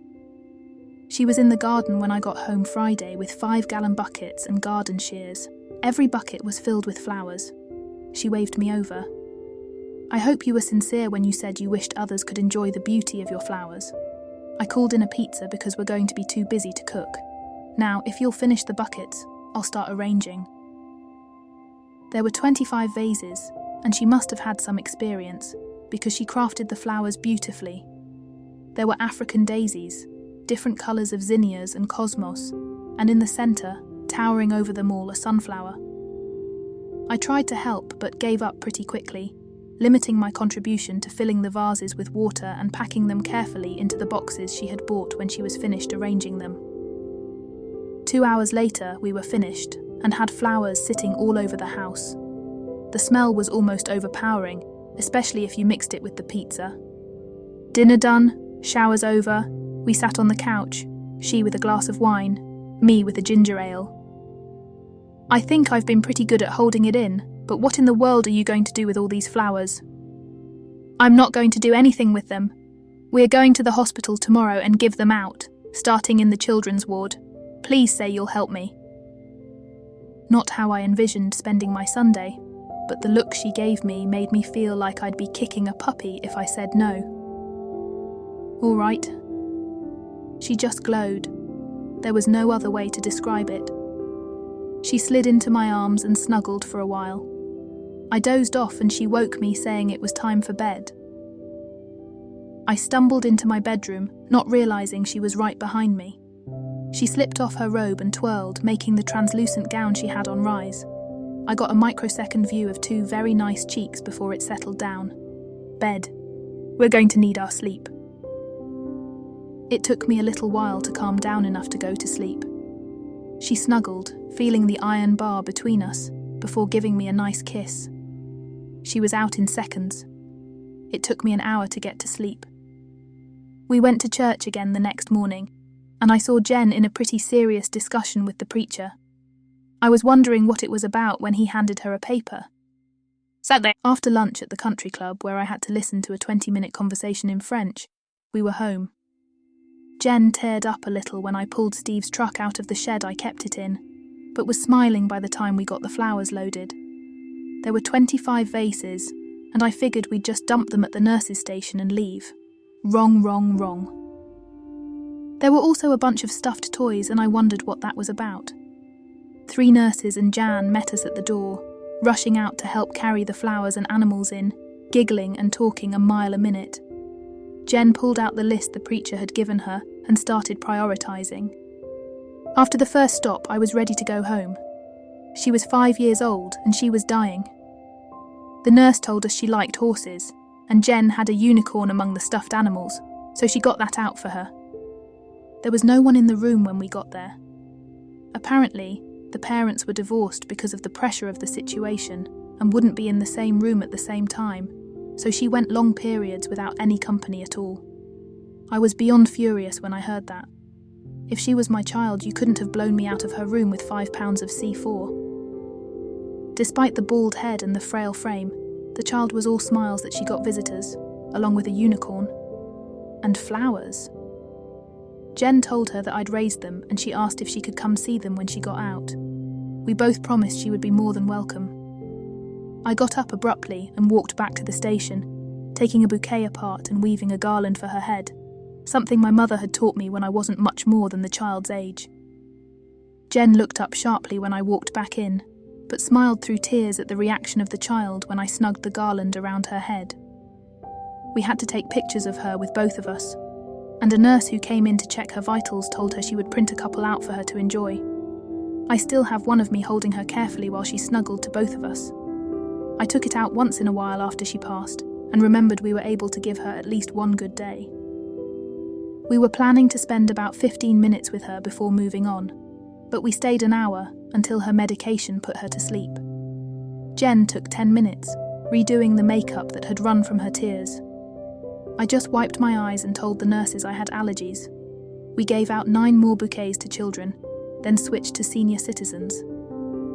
She was in the garden when I got home Friday with 5-gallon buckets and garden shears. Every bucket was filled with flowers. She waved me over. "I hope you were sincere when you said you wished others could enjoy the beauty of your flowers. I called in a pizza because we're going to be too busy to cook. Now, if you'll finish the buckets, I'll start arranging." There were 25 vases, and she must have had some experience, because she crafted the flowers beautifully. There were African daisies, different colours of zinnias and cosmos, and in the centre, towering over them all, a sunflower. I tried to help, but gave up pretty quickly, limiting my contribution to filling the vases with water and packing them carefully into the boxes she had bought when she was finished arranging them. 2 hours later, we were finished, and had flowers sitting all over the house. The smell was almost overpowering, especially if you mixed it with the pizza. Dinner done, showers over, we sat on the couch, she with a glass of wine, me with a ginger ale. I think I've been pretty good at holding it in, But what in the world are you going to do with all these flowers? I'm not going to do anything with them. We're going to the hospital tomorrow and give them out, starting in the children's ward. Please say you'll help me. Not how I envisioned spending my Sunday, but the look she gave me made me feel like I'd be kicking a puppy if I said no. All right. She just glowed. There was no other way to describe it. She slid into my arms and snuggled for a while. I dozed off and she woke me saying it was time for bed. I stumbled into my bedroom, not realizing she was right behind me. She slipped off her robe and twirled, making the translucent gown she had on rise. I got a microsecond view of two very nice cheeks before it settled down. Bed. We're going to need our sleep. It took me a little while to calm down enough to go to sleep. She snuggled, feeling the iron bar between us, before giving me a nice kiss. She was out in seconds. It took me an hour to get to sleep. We went to church again the next morning, and I saw Jen in a pretty serious discussion with the preacher. I was wondering what it was about when he handed her a paper. Sunday. After lunch at the country club, where I had to listen to a 20-minute conversation in French, we were home. Jen teared up a little when I pulled Steve's truck out of the shed I kept it in, but was smiling by the time we got the flowers loaded. There were 25 vases, and I figured we'd just dump them at the nurse's station and leave. Wrong, wrong, wrong. There were also a bunch of stuffed toys, and I wondered what that was about. 3 nurses and Jan met us at the door, rushing out to help carry the flowers and animals in, giggling and talking a mile a minute. Jen pulled out the list the preacher had given her and started prioritizing. After the first stop, I was ready to go home. She was 5 years old and she was dying. The nurse told us she liked horses, and Jen had a unicorn among the stuffed animals, so she got that out for her. There was no one in the room when we got there. Apparently, the parents were divorced because of the pressure of the situation and wouldn't be in the same room at the same time, so she went long periods without any company at all. I was beyond furious when I heard that. If she was my child, you couldn't have blown me out of her room with 5 pounds of C4. Despite the bald head and the frail frame, the child was all smiles that she got visitors, along with a unicorn. And flowers. Jen told her that I'd raised them, and she asked if she could come see them when she got out. We both promised she would be more than welcome. I got up abruptly and walked back to the station, taking a bouquet apart and weaving a garland for her head, something my mother had taught me when I wasn't much more than the child's age. Jen looked up sharply when I walked back in, but smiled through tears at the reaction of the child when I snugged the garland around her head. We had to take pictures of her with both of us, and a nurse who came in to check her vitals told her she would print a couple out for her to enjoy. I still have one of me holding her carefully while she snuggled to both of us. I took it out once in a while after she passed, and remembered we were able to give her at least one good day. We were planning to spend about 15 minutes with her before moving on, but we stayed an hour until her medication put her to sleep. Jen took 10 minutes, redoing the makeup that had run from her tears. I just wiped my eyes and told the nurses I had allergies. We gave out 9 more bouquets to children, then switched to senior citizens.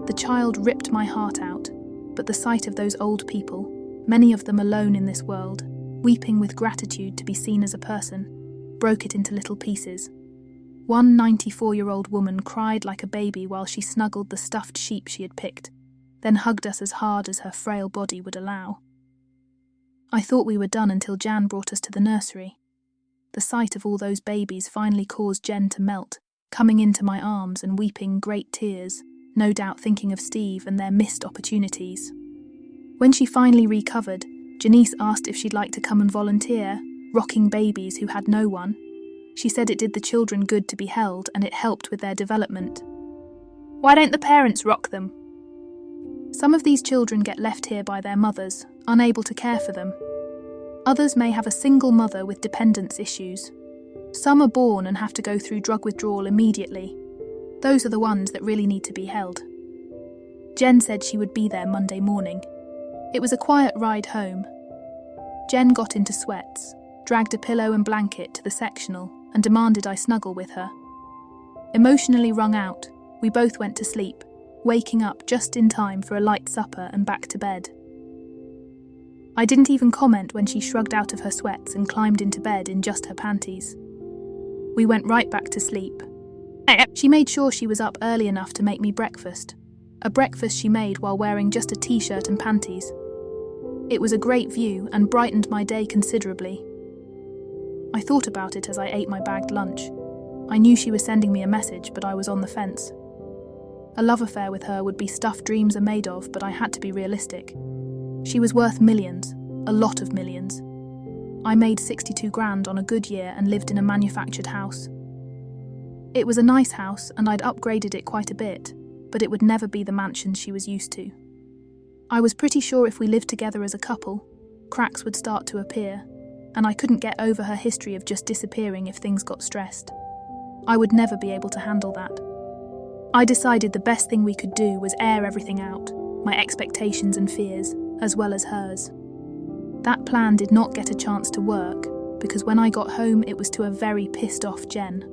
The child ripped my heart out, but the sight of those old people, many of them alone in this world, weeping with gratitude to be seen as a person, broke it into little pieces. One 94-year-old woman cried like a baby while she snuggled the stuffed sheep she had picked, then hugged us as hard as her frail body would allow. I thought we were done until Jan brought us to the nursery. The sight of all those babies finally caused Jen to melt, coming into my arms and weeping great tears, no doubt thinking of Steve and their missed opportunities. When she finally recovered, Janice asked if she'd like to come and volunteer, rocking babies who had no one. She said it did the children good to be held and it helped with their development. Why don't the parents rock them? Some of these children get left here by their mothers, unable to care for them. Others may have a single mother with dependence issues. Some are born and have to go through drug withdrawal immediately. Those are the ones that really need to be held. Jen said she would be there Monday morning. It was a quiet ride home. Jen got into sweats, dragged a pillow and blanket to the sectional, and demanded I snuggle with her. Emotionally wrung out, we both went to sleep, waking up just in time for a light supper and back to bed. I didn't even comment when she shrugged out of her sweats and climbed into bed in just her panties. We went right back to sleep. She made sure she was up early enough to make me breakfast, a breakfast she made while wearing just a t-shirt and panties. It was a great view and brightened my day considerably. I thought about it as I ate my bagged lunch. I knew she was sending me a message, but I was on the fence. A love affair with her would be stuff dreams are made of, but I had to be realistic. She was worth millions, a lot of millions. I made 62 grand on a good year and lived in a manufactured house. It was a nice house and I'd upgraded it quite a bit, but it would never be the mansion she was used to. I was pretty sure if we lived together as a couple, cracks would start to appear, and I couldn't get over her history of just disappearing if things got stressed. I would never be able to handle that. I decided the best thing we could do was air everything out, my expectations and fears, as well as hers. That plan did not get a chance to work, because when I got home it was to a very pissed off Jen.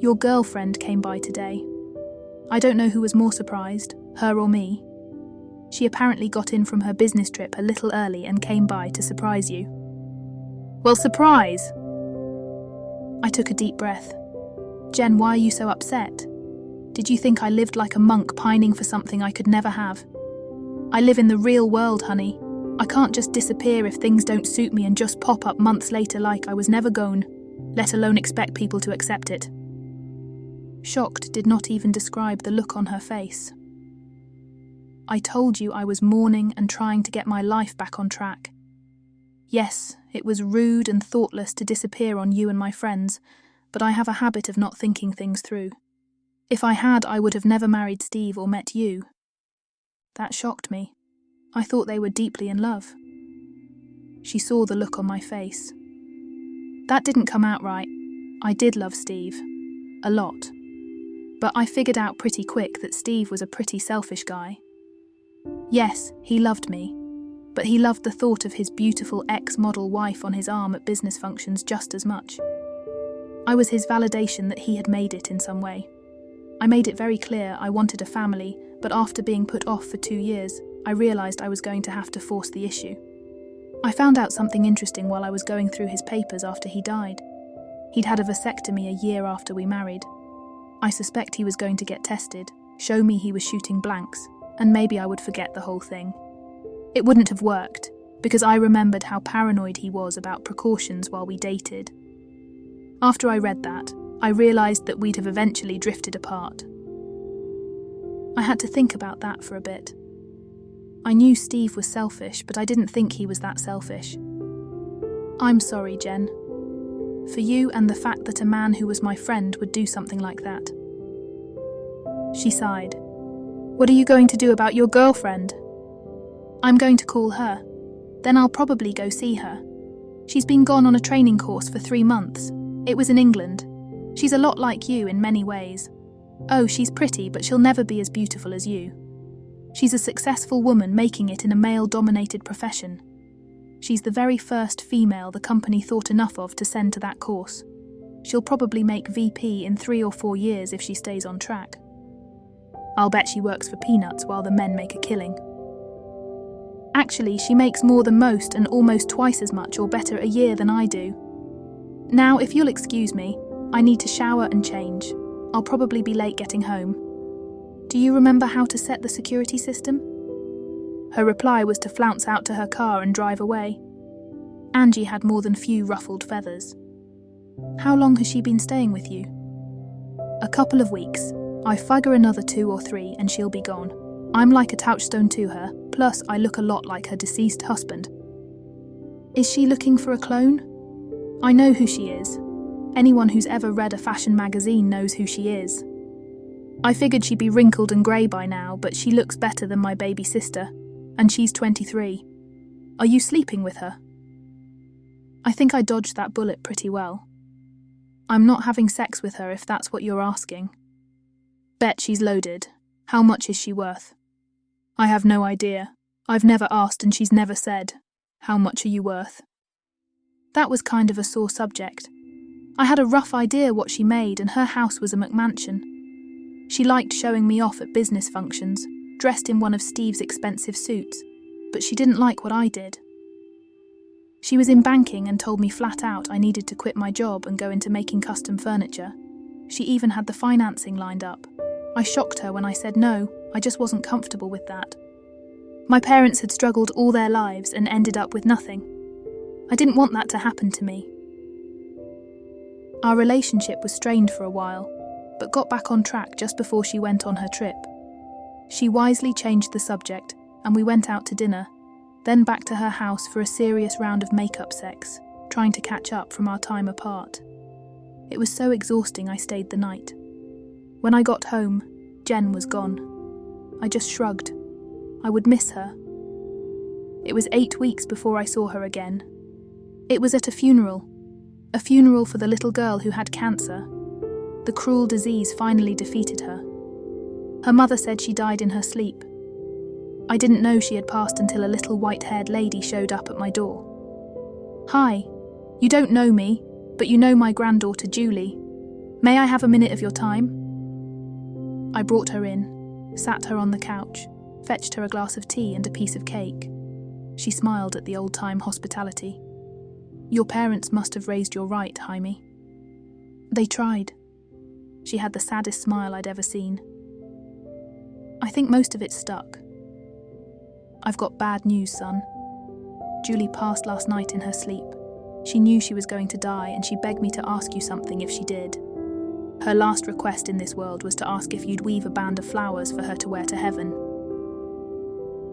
Your girlfriend came by today. I don't know who was more surprised, her or me. She apparently got in from her business trip a little early and came by to surprise you. Well, surprise! I took a deep breath. Jen, why are you so upset? Did you think I lived like a monk pining for something I could never have? I live in the real world, honey. I can't just disappear if things don't suit me and just pop up months later like I was never gone, let alone expect people to accept it. Shocked did not even describe the look on her face. I told you I was mourning and trying to get my life back on track. Yes, it was rude and thoughtless to disappear on you and my friends, but I have a habit of not thinking things through. If I had, I would have never married Steve or met you. That shocked me. I thought they were deeply in love. She saw the look on my face. That didn't come out right. I did love Steve. A lot. But I figured out pretty quick that Steve was a pretty selfish guy. Yes, he loved me, but he loved the thought of his beautiful ex-model wife on his arm at business functions just as much. I was his validation that he had made it in some way. I made it very clear I wanted a family, but after being put off for 2 years, I realised I was going to have to force the issue. I found out something interesting while I was going through his papers after he died. He'd had a vasectomy a year after we married. I suspect he was going to get tested, show me he was shooting blanks, and maybe I would forget the whole thing. It wouldn't have worked, because I remembered how paranoid he was about precautions while we dated. After I read that, I realised that we'd have eventually drifted apart. I had to think about that for a bit. I knew Steve was selfish, but I didn't think he was that selfish. I'm sorry, Jen. For you and the fact that a man who was my friend would do something like that. She sighed. What are you going to do about your girlfriend? I'm going to call her. Then I'll probably go see her. She's been gone on a training course for 3 months. It was in England. She's a lot like you in many ways. Oh, she's pretty, but she'll never be as beautiful as you. She's a successful woman making it in a male-dominated profession. She's the very first female the company thought enough of to send to that course. She'll probably make VP in 3 or 4 years if she stays on track. I'll bet she works for peanuts while the men make a killing. Actually, she makes more than most and almost twice as much or better a year than I do. Now, if you'll excuse me, I need to shower and change. I'll probably be late getting home. Do you remember how to set the security system? Her reply was to flounce out to her car and drive away. Angie had more than few ruffled feathers. How long has she been staying with you? A couple of weeks. I figure another 2 or 3 and she'll be gone. I'm like a touchstone to her, plus I look a lot like her deceased husband. Is she looking for a clone? I know who she is. Anyone who's ever read a fashion magazine knows who she is. I figured she'd be wrinkled and grey by now, but she looks better than my baby sister, and she's 23. Are you sleeping with her? I think I dodged that bullet pretty well. I'm not having sex with her if that's what you're asking. Bet she's loaded. How much is she worth? I have no idea. I've never asked and she's never said. How much are you worth? That was kind of a sore subject. I had a rough idea what she made and her house was a McMansion. She liked showing me off at business functions, dressed in one of Steve's expensive suits, but she didn't like what I did. She was in banking and told me flat out I needed to quit my job and go into making custom furniture. She even had the financing lined up. I shocked her when I said no, I just wasn't comfortable with that. My parents had struggled all their lives and ended up with nothing. I didn't want that to happen to me. Our relationship was strained for a while, but got back on track just before she went on her trip. She wisely changed the subject, and we went out to dinner, then back to her house for a serious round of makeup sex, trying to catch up from our time apart. It was so exhausting I stayed the night. When I got home, Jen was gone. I just shrugged. I would miss her. It was 8 weeks before I saw her again. It was at a funeral for the little girl who had cancer. The cruel disease finally defeated her. Her mother said she died in her sleep. I didn't know she had passed until a little white-haired lady showed up at my door. "Hi, you don't know me, but you know my granddaughter Julie. May I have a minute of your time?" I brought her in, sat her on the couch, fetched her a glass of tea and a piece of cake. She smiled at the old-time hospitality. "Your parents must have raised your right, Jaime." "They tried." She had the saddest smile I'd ever seen. "I think most of it stuck." "I've got bad news, son. Julie passed last night in her sleep. She knew she was going to die, and she begged me to ask you something if she did. Her last request in this world was to ask if you'd weave a band of flowers for her to wear to heaven."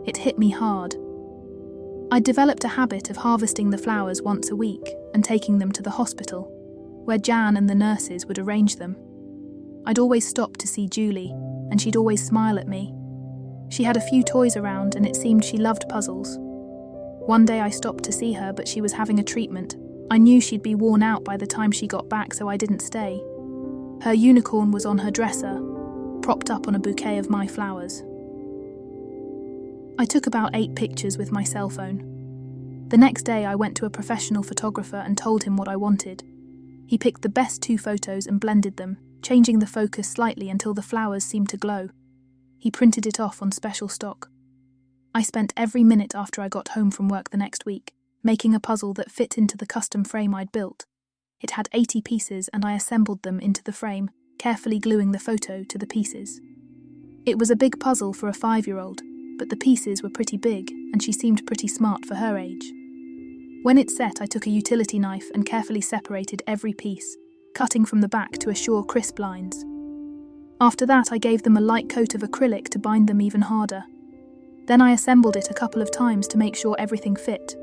It hit me hard. I'd developed a habit of harvesting the flowers once a week and taking them to the hospital, where Jan and the nurses would arrange them. I'd always stop to see Julie, and she'd always smile at me. She had a few toys around, and it seemed she loved puzzles. One day I stopped to see her, but she was having a treatment. I knew she'd be worn out by the time she got back, so I didn't stay. Her unicorn was on her dresser, propped up on a bouquet of my flowers. I took about 8 pictures with my cell phone. The next day I went to a professional photographer and told him what I wanted. He picked the best 2 photos and blended them, changing the focus slightly until the flowers seemed to glow. He printed it off on special stock. I spent every minute after I got home from work the next week, making a puzzle that fit into the custom frame I'd built. It had 80 pieces and I assembled them into the frame, carefully gluing the photo to the pieces. It was a big puzzle for a 5-year-old, but the pieces were pretty big and she seemed pretty smart for her age. When it's set, I took a utility knife and carefully separated every piece, cutting from the back to assure crisp lines. After that, I gave them a light coat of acrylic to bind them even harder. Then I assembled it a couple of times to make sure everything fit.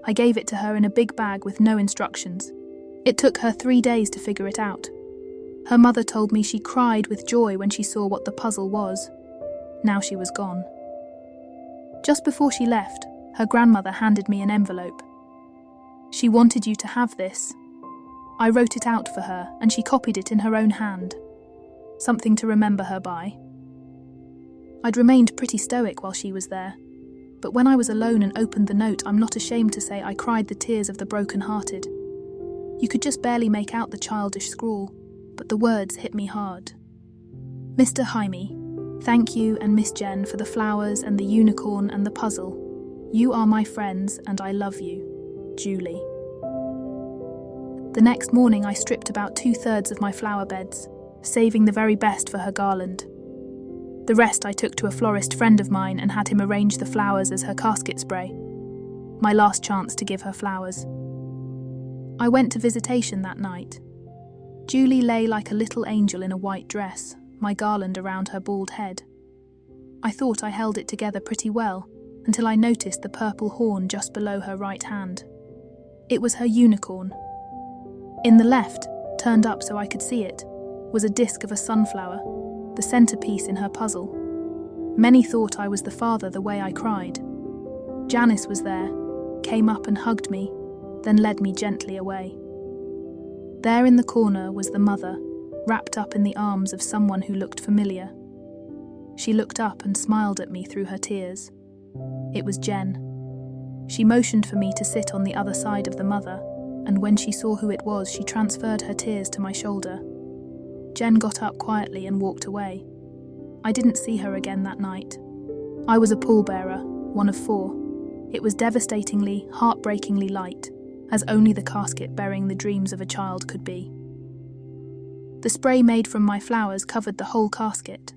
I gave it to her in a big bag with no instructions. It took her 3 days to figure it out. Her mother told me she cried with joy when she saw what the puzzle was. Now she was gone. Just before she left, her grandmother handed me an envelope. "She wanted you to have this." I wrote it out for her, and she copied it in her own hand. Something to remember her by. I'd remained pretty stoic while she was there, but when I was alone and opened the note, I'm not ashamed to say I cried the tears of the broken-hearted. You could just barely make out the childish scrawl, but the words hit me hard. "Mr. Jaime, thank you and Miss Jen for the flowers and the unicorn and the puzzle. You are my friends and I love you. Julie." The next morning I stripped about 2/3 of my flower beds, saving the very best for her garland. The rest I took to a florist friend of mine and had him arrange the flowers as her casket spray. My last chance to give her flowers. I went to visitation that night. Julie lay like a little angel in a white dress, my garland around her bald head. I thought I held it together pretty well, until I noticed the purple horn just below her right hand. It was her unicorn. In the left, turned up so I could see it, was a disc of a sunflower, the centerpiece in her puzzle. Many thought I was the father the way I cried. Janice was there, came up and hugged me, then led me gently away. There in the corner was the mother, wrapped up in the arms of someone who looked familiar. She looked up and smiled at me through her tears. It was Jen. She motioned for me to sit on the other side of the mother, and when she saw who it was, she transferred her tears to my shoulder. Jen got up quietly and walked away. I didn't see her again that night. I was a pallbearer, one of 4. It was devastatingly, heartbreakingly light, as only the casket burying the dreams of a child could be. The spray made from my flowers covered the whole casket.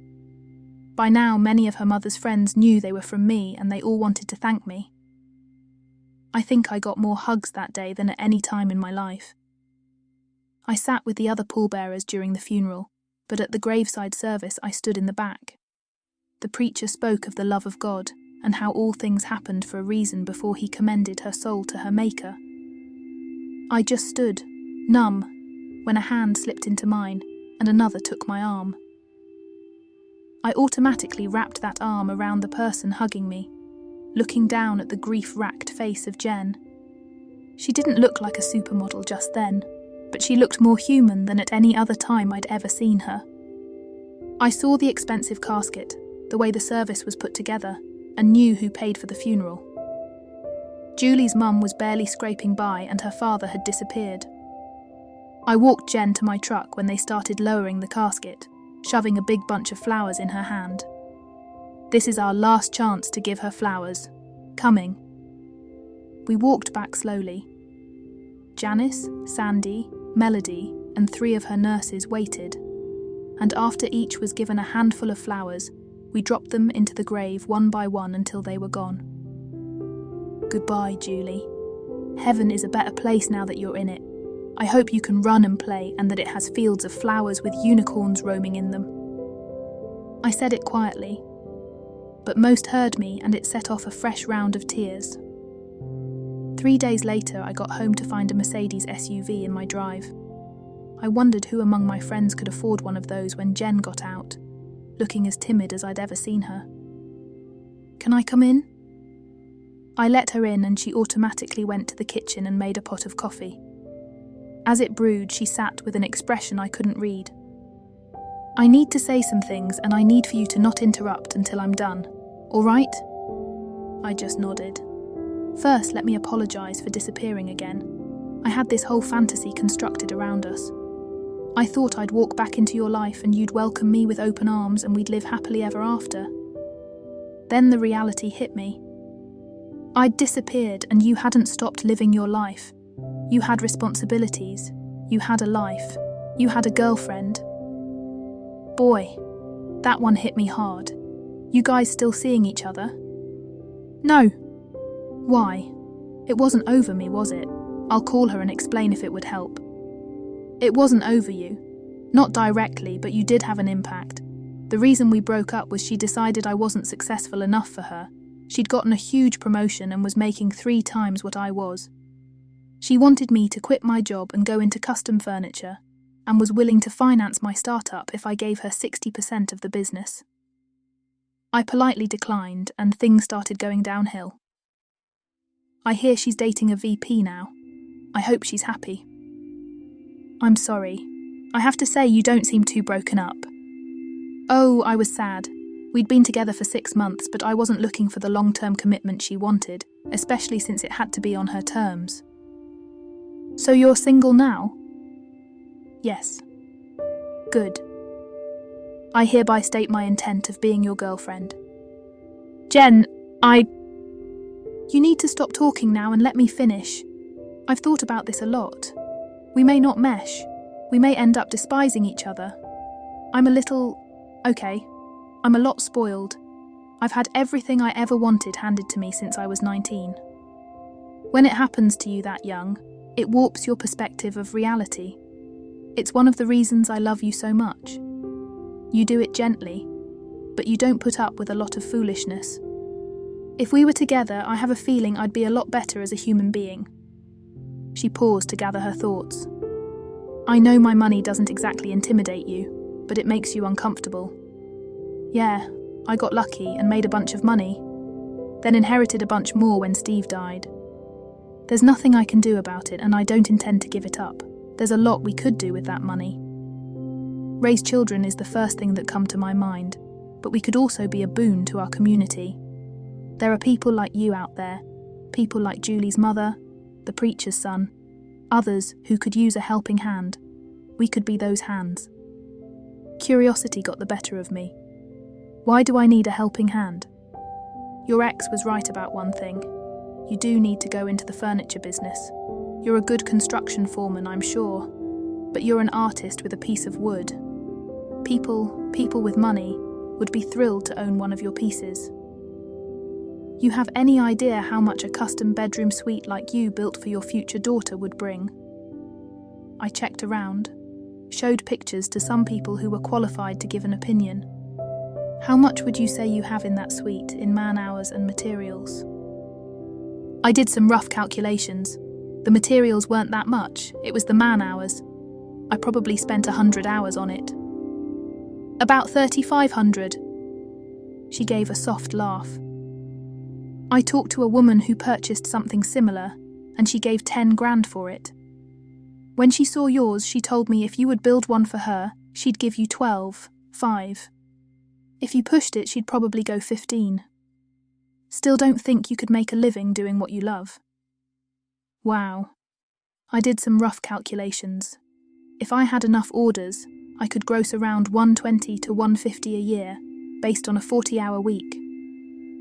By now, many of her mother's friends knew they were from me and they all wanted to thank me. I think I got more hugs that day than at any time in my life. I sat with the other pallbearers during the funeral, but at the graveside service I stood in the back. The preacher spoke of the love of God and how all things happened for a reason before he commended her soul to her Maker. I just stood, numb, when a hand slipped into mine and another took my arm. I automatically wrapped that arm around the person hugging me, looking down at the grief-racked face of Jen. She didn't look like a supermodel just then, but she looked more human than at any other time I'd ever seen her. I saw the expensive casket, the way the service was put together, and knew who paid for the funeral. Julie's mum was barely scraping by and her father had disappeared. I walked Jen to my truck when they started lowering the casket, shoving a big bunch of flowers in her hand. This is our last chance to give her flowers. Coming. We walked back slowly. Janice, Sandy, Melody, and 3 of her nurses waited, and after each was given a handful of flowers, we dropped them into the grave one by one until they were gone. Goodbye, Julie. Heaven is a better place now that you're in it. I hope you can run and play and that it has fields of flowers with unicorns roaming in them. I said it quietly, but most heard me and it set off a fresh round of tears. 3 days later, I got home to find a Mercedes SUV in my drive. I wondered who among my friends could afford one of those when Jen got out, looking as timid as I'd ever seen her. Can I come in? I let her in and she automatically went to the kitchen and made a pot of coffee. As it brewed, she sat with an expression I couldn't read. I need to say some things and I need for you to not interrupt until I'm done. All right? I just nodded. First, let me apologise for disappearing again. I had this whole fantasy constructed around us. I thought I'd walk back into your life and you'd welcome me with open arms and we'd live happily ever after. Then the reality hit me. I'd disappeared and you hadn't stopped living your life. You had responsibilities. You had a life. You had a girlfriend. Boy, that one hit me hard. You guys still seeing each other? No. Why? It wasn't over me, was it? I'll call her and explain if it would help. It wasn't over you. Not directly, but you did have an impact. The reason we broke up was she decided I wasn't successful enough for her. She'd gotten a huge promotion and was making 3 times what I was. She wanted me to quit my job and go into custom furniture, and was willing to finance my startup if I gave her 60% of the business. I politely declined, and things started going downhill. I hear she's dating a VP now. I hope she's happy. I'm sorry. I have to say you don't seem too broken up. Oh, I was sad. We'd been together for 6 months, but I wasn't looking for the long-term commitment she wanted, especially since it had to be on her terms. So you're single now? Yes. Good. I hereby state my intent of being your girlfriend. Jen, You need to stop talking now and let me finish. I've thought about this a lot. We may not mesh. We may end up despising each other. I'm a lot spoiled. I've had everything I ever wanted handed to me since I was 19. When it happens to you that young, it warps your perspective of reality. It's one of the reasons I love you so much. You do it gently, but you don't put up with a lot of foolishness. If we were together, I have a feeling I'd be a lot better as a human being. She paused to gather her thoughts. I know my money doesn't exactly intimidate you, but it makes you uncomfortable. Yeah, I got lucky and made a bunch of money, then inherited a bunch more when Steve died. There's nothing I can do about it, and I don't intend to give it up. There's a lot we could do with that money. Raise children is the first thing that come to my mind, but we could also be a boon to our community. There are people like you out there, people like Julie's mother, the preacher's son, others who could use a helping hand. We could be those hands. Curiosity got the better of me. Why do I need a helping hand? Your ex was right about one thing. You do need to go into the furniture business. You're a good construction foreman, I'm sure, but you're an artist with a piece of wood. People with money would be thrilled to own one of your pieces. You have any idea how much a custom bedroom suite like you built for your future daughter would bring? I checked around, showed pictures to some people who were qualified to give an opinion. How much would you say you have in that suite, in man-hours and materials? I did some rough calculations. The materials weren't that much, it was the man-hours. I probably spent 100 hours on it. About 3,500. She gave a soft laugh. I talked to a woman who purchased something similar, and she gave 10 grand for it. When she saw yours, she told me if you would build one for her, she'd give you 12.5. If you pushed it, she'd probably go 15. Still don't think you could make a living doing what you love? Wow. I did some rough calculations. If I had enough orders, I could gross around 120 to 150 a year, based on a 40-hour week.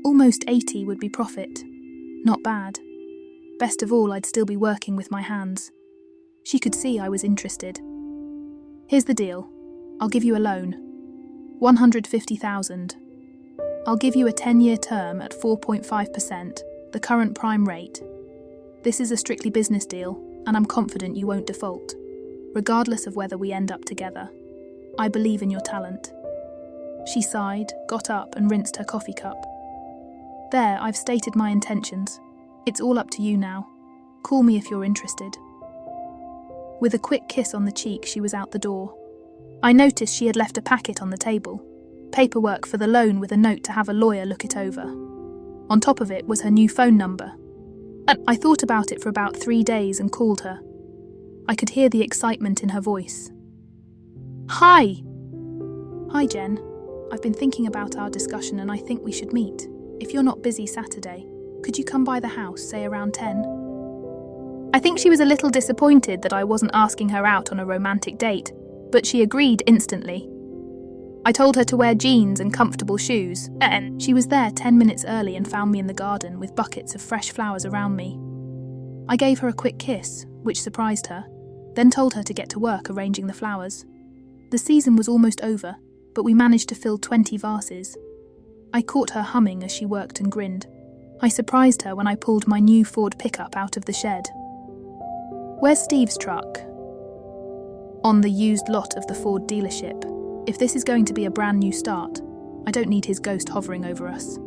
Almost 80 would be profit. Not bad. Best of all, I'd still be working with my hands. She could see I was interested. Here's the deal. I'll give you a loan. 150,000. I'll give you a 10-year term at 4.5%, the current prime rate. This is a strictly business deal, and I'm confident you won't default, regardless of whether we end up together. I believe in your talent. She sighed, got up, and rinsed her coffee cup. There, I've stated my intentions. It's all up to you now. Call me if you're interested. With a quick kiss on the cheek, she was out the door. I noticed she had left a packet on the table. Paperwork for the loan with a note to have a lawyer look it over. On top of it was her new phone number. And I thought about it for about 3 days and called her. I could hear the excitement in her voice. Hi! Hi, Jen. I've been thinking about our discussion and I think we should meet. If you're not busy Saturday, could you come by the house, say around 10? I think she was a little disappointed that I wasn't asking her out on a romantic date, but she agreed instantly. I told her to wear jeans and comfortable shoes, and she was there 10 minutes early and found me in the garden with buckets of fresh flowers around me. I gave her a quick kiss, which surprised her, then told her to get to work arranging the flowers. The season was almost over, but we managed to fill 20 vases. I caught her humming as she worked and grinned. I surprised her when I pulled my new Ford pickup out of the shed. Where's Steve's truck? On the used lot of the Ford dealership. If this is going to be a brand new start, I don't need his ghost hovering over us.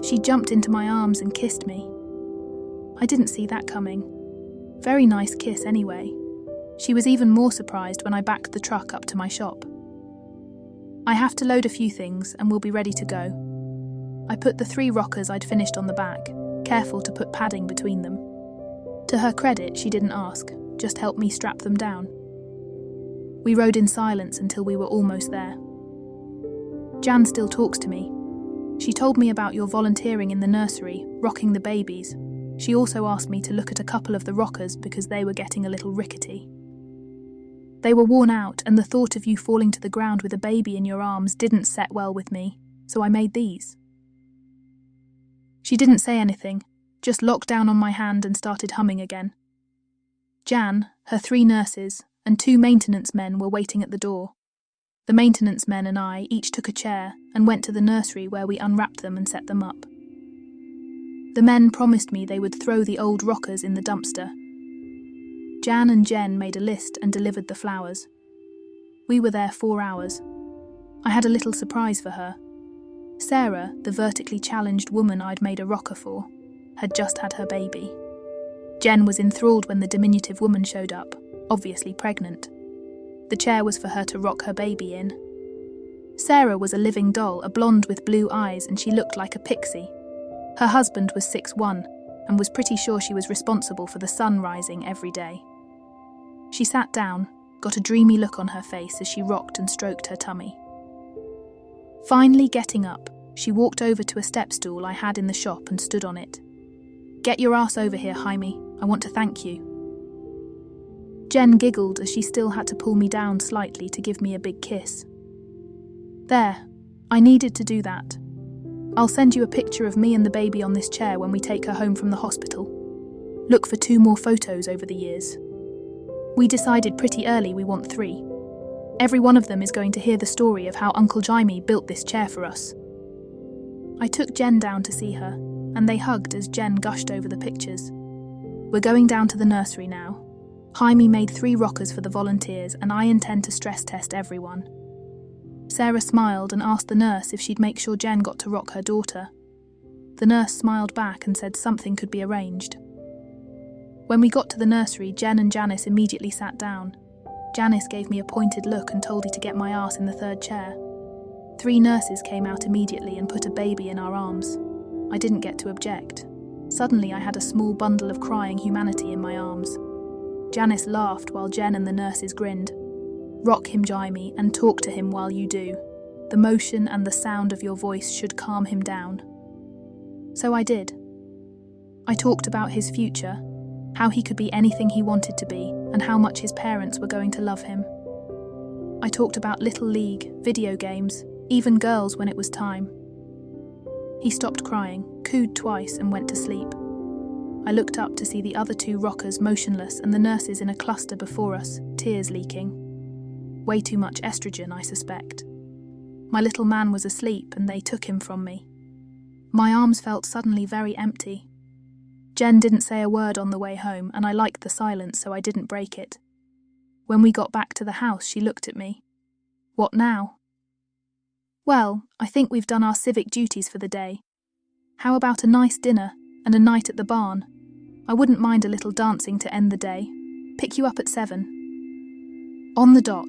She jumped into my arms and kissed me. I didn't see that coming. Very nice kiss anyway. She was even more surprised when I backed the truck up to my shop. I have to load a few things and we'll be ready to go. I put the 3 rockers I'd finished on the back, careful to put padding between them. To her credit, she didn't ask, just helped me strap them down. We rode in silence until we were almost there. Jan still talks to me. She told me about your volunteering in the nursery, rocking the babies. She also asked me to look at a couple of the rockers because they were getting a little rickety. They were worn out, and the thought of you falling to the ground with a baby in your arms didn't set well with me, so I made these. She didn't say anything, just locked down on my hand and started humming again. Jan, her 3 nurses, and 2 maintenance men were waiting at the door. The maintenance men and I each took a chair and went to the nursery where we unwrapped them and set them up. The men promised me they would throw the old rockers in the dumpster. Jan and Jen made a list and delivered the flowers. We were there 4 hours. I had a little surprise for her. Sarah, the vertically challenged woman I'd made a rocker for, had just had her baby. Jen was enthralled when the diminutive woman showed up, obviously pregnant. The chair was for her to rock her baby in. Sarah was a living doll, a blonde with blue eyes, and she looked like a pixie. Her husband was 6'1", and was pretty sure she was responsible for the sun rising every day. She sat down, got a dreamy look on her face as she rocked and stroked her tummy. Finally getting up, she walked over to a step stool I had in the shop and stood on it. "Get your ass over here, Jaime. I want to thank you." Jen giggled as she still had to pull me down slightly to give me a big kiss. There, I needed to do that. I'll send you a picture of me and the baby on this chair when we take her home from the hospital. Look for 2 more photos over the years. We decided pretty early we want 3. Every one of them is going to hear the story of how Uncle Jaime built this chair for us. I took Jen down to see her, and they hugged as Jen gushed over the pictures. We're going down to the nursery now. Jaime made 3 rockers for the volunteers, and I intend to stress test everyone. Sarah smiled and asked the nurse if she'd make sure Jen got to rock her daughter. The nurse smiled back and said something could be arranged. When we got to the nursery, Jen and Janice immediately sat down. Janice gave me a pointed look and told me to get my ass in the 3rd chair. 3 nurses came out immediately and put a baby in our arms. I didn't get to object. Suddenly I had a small bundle of crying humanity in my arms. Janice laughed while Jen and the nurses grinned. Rock him, Jaime, and talk to him while you do. The motion and the sound of your voice should calm him down. So I did. I talked about his future, how he could be anything he wanted to be, and how much his parents were going to love him. I talked about Little League, video games, even girls when it was time. He stopped crying, cooed twice, and went to sleep. I looked up to see the other 2 rockers motionless and the nurses in a cluster before us, tears leaking. Way too much estrogen, I suspect. My little man was asleep and they took him from me. My arms felt suddenly very empty. Jen didn't say a word on the way home, and I liked the silence, so I didn't break it. When we got back to the house, she looked at me. What now? Well, I think we've done our civic duties for the day. How about a nice dinner and a night at the barn? I wouldn't mind a little dancing to end the day. Pick you up at 7. On the dot.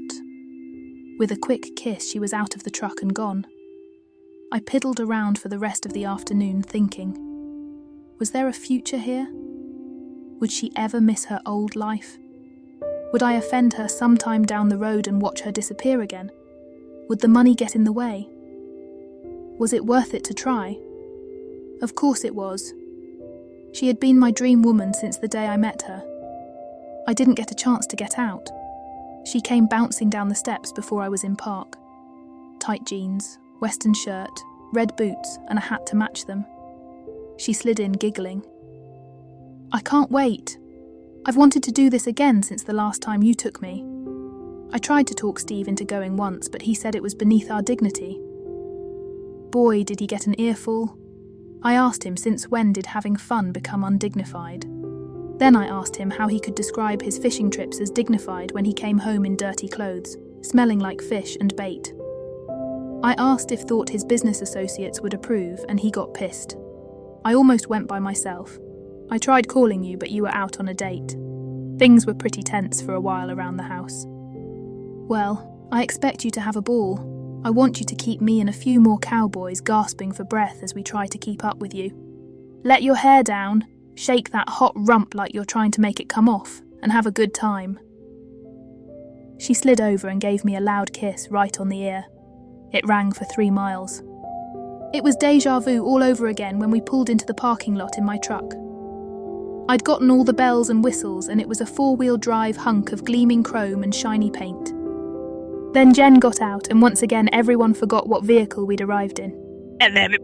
With a quick kiss, she was out of the truck and gone. I piddled around for the rest of the afternoon thinking, was there a future here? Would she ever miss her old life? Would I offend her sometime down the road and watch her disappear again? Would the money get in the way? Was it worth it to try? Of course it was. She had been my dream woman since the day I met her. I didn't get a chance to get out. She came bouncing down the steps before I was in park. Tight jeans, western shirt, red boots, and a hat to match them. She slid in, giggling. I can't wait. I've wanted to do this again since the last time you took me. I tried to talk Steve into going once, but he said it was beneath our dignity. Boy, did he get an earful. I asked him since when did having fun become undignified. Then I asked him how he could describe his fishing trips as dignified when he came home in dirty clothes, smelling like fish and bait. I asked if thought his business associates would approve, and he got pissed. I almost went by myself. I tried calling you, but you were out on a date. Things were pretty tense for a while around the house. Well, I expect you to have a ball. I want you to keep me and a few more cowboys gasping for breath as we try to keep up with you. Let your hair down, shake that hot rump like you're trying to make it come off, and have a good time. She slid over and gave me a loud kiss right on the ear. It rang for 3 miles. It was déjà vu all over again when we pulled into the parking lot in my truck. I'd gotten all the bells and whistles, and it was a 4-wheel drive hunk of gleaming chrome and shiny paint. Then Jen got out, and once again everyone forgot what vehicle we'd arrived in.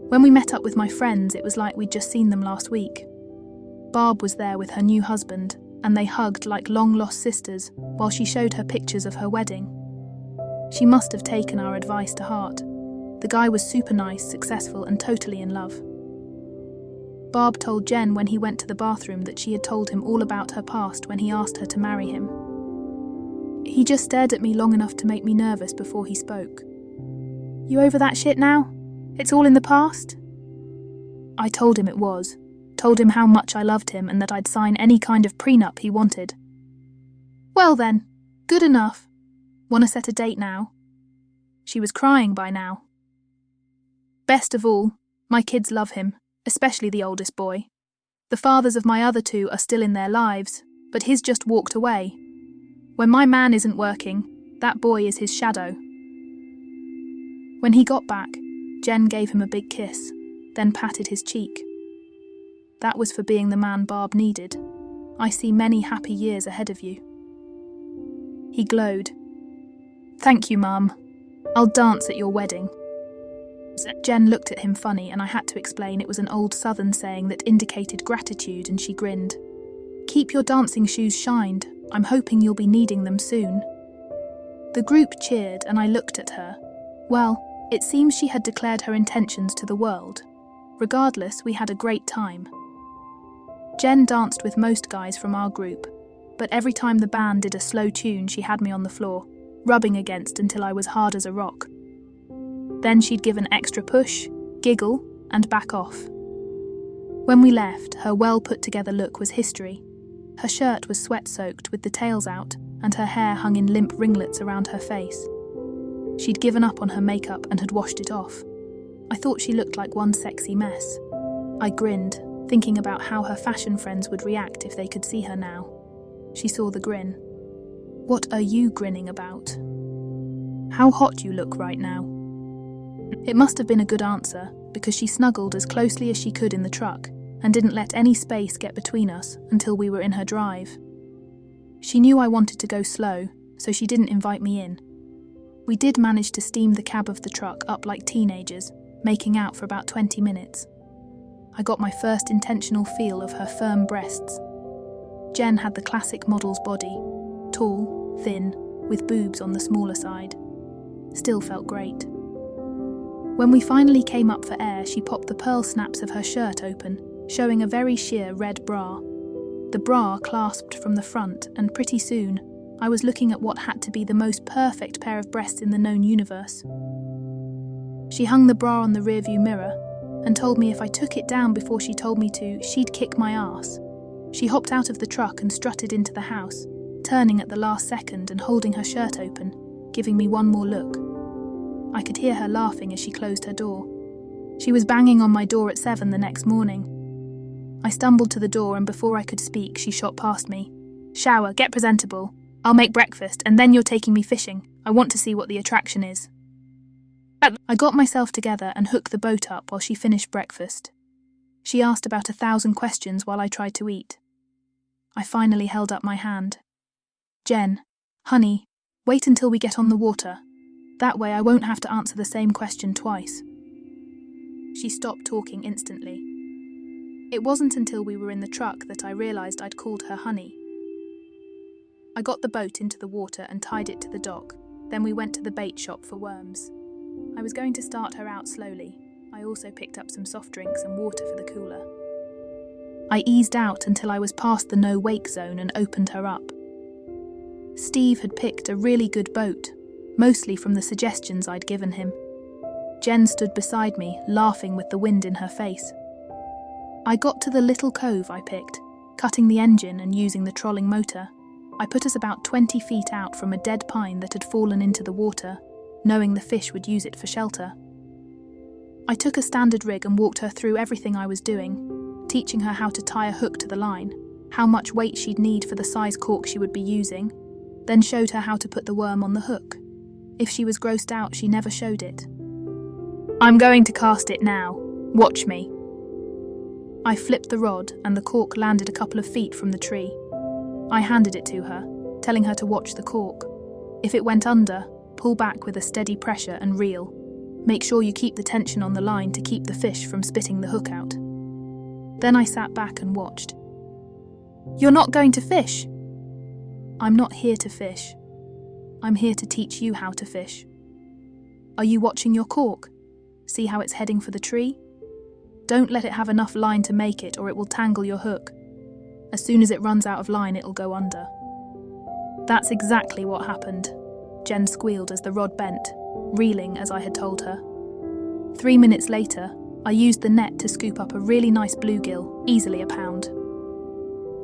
When we met up with my friends, it was like we'd just seen them last week. Barb was there with her new husband, and they hugged like long-lost sisters while she showed her pictures of her wedding. She must have taken our advice to heart. The guy was super nice, successful, and totally in love. Barb told Jen when he went to the bathroom that she had told him all about her past when he asked her to marry him. He just stared at me long enough to make me nervous before he spoke. You over that shit now? It's all in the past? I told him it was. Told him how much I loved him and that I'd sign any kind of prenup he wanted. Well then, good enough. Want to set a date now? She was crying by now. Best of all, my kids love him, especially the oldest boy. The fathers of my other 2 are still in their lives, but his just walked away. When my man isn't working, that boy is his shadow. When he got back, Jen gave him a big kiss, then patted his cheek. That was for being the man Barb needed. I see many happy years ahead of you. He glowed. "Thank you, Mum. I'll dance at your wedding." Jen looked at him funny, and I had to explain it was an old Southern saying that indicated gratitude, and she grinned. "Keep your dancing shoes shined. I'm hoping you'll be needing them soon." The group cheered, and I looked at her. Well, it seems she had declared her intentions to the world. Regardless, we had a great time. Jen danced with most guys from our group, but every time the band did a slow tune, she had me on the floor, rubbing against until I was hard as a rock. Then she'd give an extra push, giggle, and back off. When we left, her well-put-together look was history. Her shirt was sweat-soaked with the tails out, and her hair hung in limp ringlets around her face. She'd given up on her makeup and had washed it off. I thought she looked like one sexy mess. I grinned, thinking about how her fashion friends would react if they could see her now. She saw the grin. "What are you grinning about?" "How hot you look right now." It must have been a good answer, because she snuggled as closely as she could in the truck and didn't let any space get between us until we were in her drive. She knew I wanted to go slow, so she didn't invite me in. We did manage to steam the cab of the truck up like teenagers, making out for about 20 minutes. I got my first intentional feel of her firm breasts. Jen had the classic model's body, tall, thin, with boobs on the smaller side. Still felt great. When we finally came up for air, she popped the pearl snaps of her shirt open, showing a very sheer red bra. The bra clasped from the front, and pretty soon, I was looking at what had to be the most perfect pair of breasts in the known universe. She hung the bra on the rearview mirror and told me if I took it down before she told me to, she'd kick my ass. She hopped out of the truck and strutted into the house, turning at the last second and holding her shirt open, giving me one more look. I could hear her laughing as she closed her door. She was banging on my door at 7 the next morning. I stumbled to the door, and before I could speak, she shot past me. "Shower, get presentable. I'll make breakfast, and then you're taking me fishing. I want to see what the attraction is." I got myself together and hooked the boat up while she finished breakfast. She asked about 1,000 questions while I tried to eat. I finally held up my hand. "Jen, honey, wait until we get on the water. That way I won't have to answer the same question twice." She stopped talking instantly. It wasn't until we were in the truck that I realised I'd called her honey. I got the boat into the water and tied it to the dock. Then we went to the bait shop for worms. I was going to start her out slowly. I also picked up some soft drinks and water for the cooler. I eased out until I was past the no-wake zone and opened her up. Steve had picked a really good boat, mostly from the suggestions I'd given him. Jen stood beside me, laughing with the wind in her face. I got to the little cove I picked, cutting the engine and using the trolling motor. I put us about 20 feet out from a dead pine that had fallen into the water, knowing the fish would use it for shelter. I took a standard rig and walked her through everything I was doing, teaching her how to tie a hook to the line, how much weight she'd need for the size cork she would be using, then showed her how to put the worm on the hook. If she was grossed out, she never showed it. "I'm going to cast it now. Watch me." I flipped the rod and the cork landed a couple of feet from the tree. I handed it to her, telling her to watch the cork. If it went under, pull back with a steady pressure and reel. Make sure you keep the tension on the line to keep the fish from spitting the hook out. Then I sat back and watched. "You're not going to fish?" "I'm not here to fish. I'm here to teach you how to fish." "Are you watching your cork? See how it's heading for the tree? Don't let it have enough line to make it, or it will tangle your hook. As soon as it runs out of line, it'll go under." That's exactly what happened. Jen squealed as the rod bent, reeling as I had told her. 3 minutes later, I used the net to scoop up a really nice bluegill, easily a pound.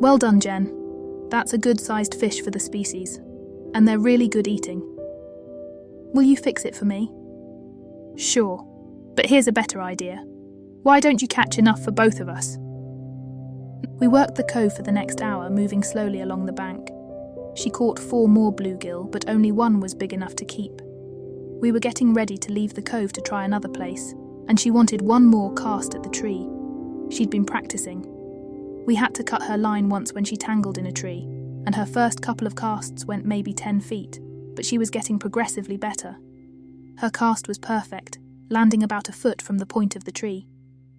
"Well done, Jen. That's a good-sized fish for the species, and they're really good eating. Will you fix it for me?" "Sure, but here's a better idea. Why don't you catch enough for both of us?" We worked the cove for the next hour, moving slowly along the bank. She caught 4 more bluegill, but only one was big enough to keep. We were getting ready to leave the cove to try another place, and she wanted one more cast at the tree. She'd been practicing. We had to cut her line once when she tangled in a tree. and her first couple of casts went maybe 10 feet, but she was getting progressively better. Her cast was perfect, landing about a foot from the point of the tree.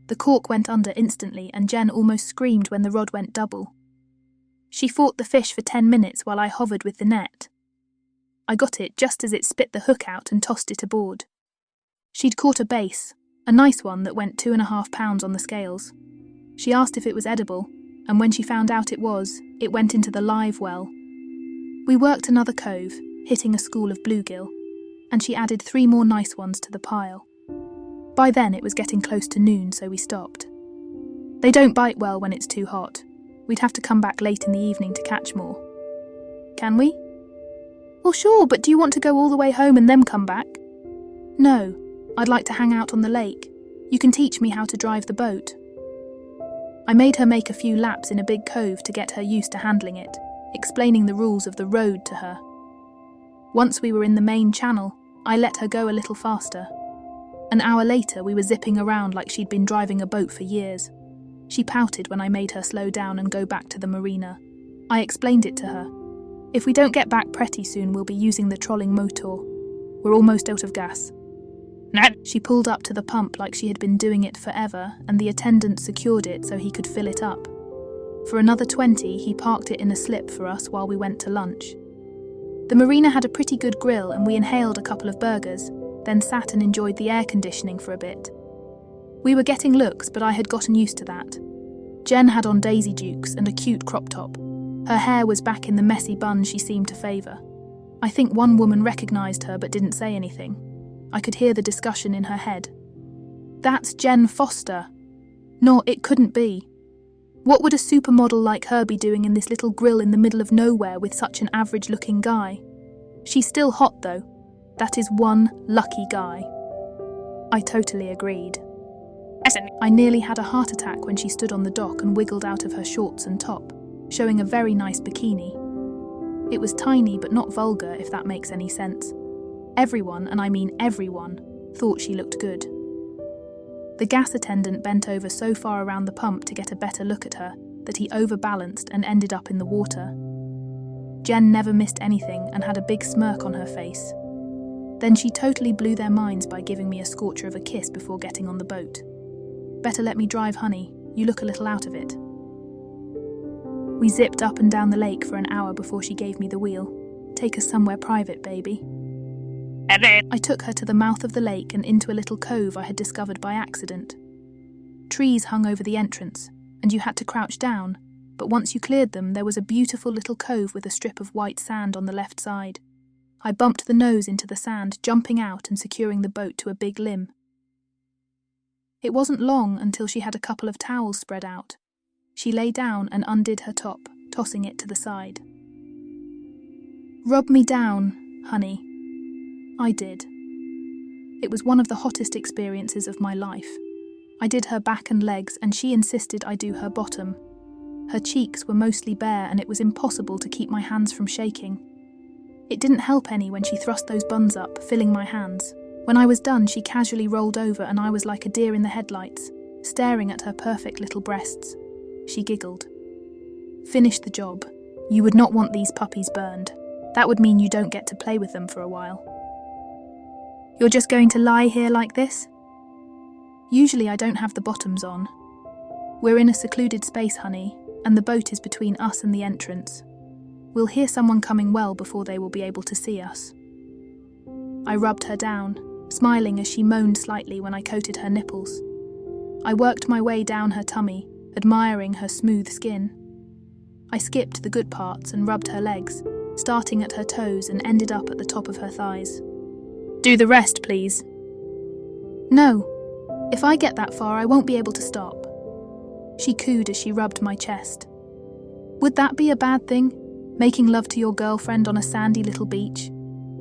The cork went under instantly, and Jen almost screamed when the rod went double. She fought the fish for 10 minutes while I hovered with the net. I got it just as it spit the hook out and tossed it aboard. She'd caught a bass, a nice one that went 2.5 pounds on the scales. She asked if it was edible, and when she found out it was, it went into the live well. We worked another cove, hitting a school of bluegill, and she added 3 more nice ones to the pile. By then it was getting close to noon, so we stopped. They don't bite well when it's too hot. We'd have to come back late in the evening to catch more. Can we? Well, sure, but do you want to go all the way home and then come back? No, I'd like to hang out on the lake. You can teach me how to drive the boat. I made her make a few laps in a big cove to get her used to handling it, explaining the rules of the road to her. Once we were in the main channel, I let her go a little faster. An hour later, we were zipping around like she'd been driving a boat for years. She pouted when I made her slow down and go back to the marina. I explained it to her. If we don't get back pretty soon, we'll be using the trolling motor. We're almost out of gas. She pulled up to the pump like she had been doing it forever, and the attendant secured it so he could fill it up. For another 20, he parked it in a slip for us while we went to lunch. The marina had a pretty good grill, and we inhaled a couple of burgers, then sat and enjoyed the air conditioning for a bit. We were getting looks, but I had gotten used to that. Jen had on Daisy Dukes and a cute crop top. Her hair was back in the messy bun she seemed to favour. I think one woman recognised her but didn't say anything. I could hear the discussion in her head. That's Jen Foster. No, it couldn't be. What would a supermodel like her be doing in this little grill in the middle of nowhere with such an average-looking guy? She's still hot, though. That is one lucky guy. I totally agreed. I nearly had a heart attack when she stood on the dock and wiggled out of her shorts and top, showing a very nice bikini. It was tiny but not vulgar, if that makes any sense. Everyone, and I mean everyone, thought she looked good. The gas attendant bent over so far around the pump to get a better look at her that he overbalanced and ended up in the water. Jen never missed anything and had a big smirk on her face. Then she totally blew their minds by giving me a scorcher of a kiss before getting on the boat. Better let me drive, honey. You look a little out of it. We zipped up and down the lake for an hour before she gave me the wheel. Take us somewhere private, baby. I took her to the mouth of the lake and into a little cove I had discovered by accident. Trees hung over the entrance, and you had to crouch down, but once you cleared them, there was a beautiful little cove with a strip of white sand on the left side. I bumped the nose into the sand, jumping out and securing the boat to a big limb. It wasn't long until she had a couple of towels spread out. She lay down and undid her top, tossing it to the side. Rub me down, honey. I did. It was one of the hottest experiences of my life. I did her back and legs, and she insisted I do her bottom. Her cheeks were mostly bare, and it was impossible to keep my hands from shaking. It didn't help any when she thrust those buns up, filling my hands. When I was done, she casually rolled over, and I was like a deer in the headlights, staring at her perfect little breasts. She giggled. Finish the job. You would not want these puppies burned. That would mean you don't get to play with them for a while. You're just going to lie here like this? Usually I don't have the bottoms on. We're in a secluded space, honey, and the boat is between us and the entrance. We'll hear someone coming well before they will be able to see us. I rubbed her down, smiling as she moaned slightly when I coated her nipples. I worked my way down her tummy, admiring her smooth skin. I skipped the good parts and rubbed her legs, starting at her toes and ended up at the top of her thighs. Do the rest, please. No. If I get that far, I won't be able to stop. She cooed as she rubbed my chest. Would that be a bad thing? Making love to your girlfriend on a sandy little beach?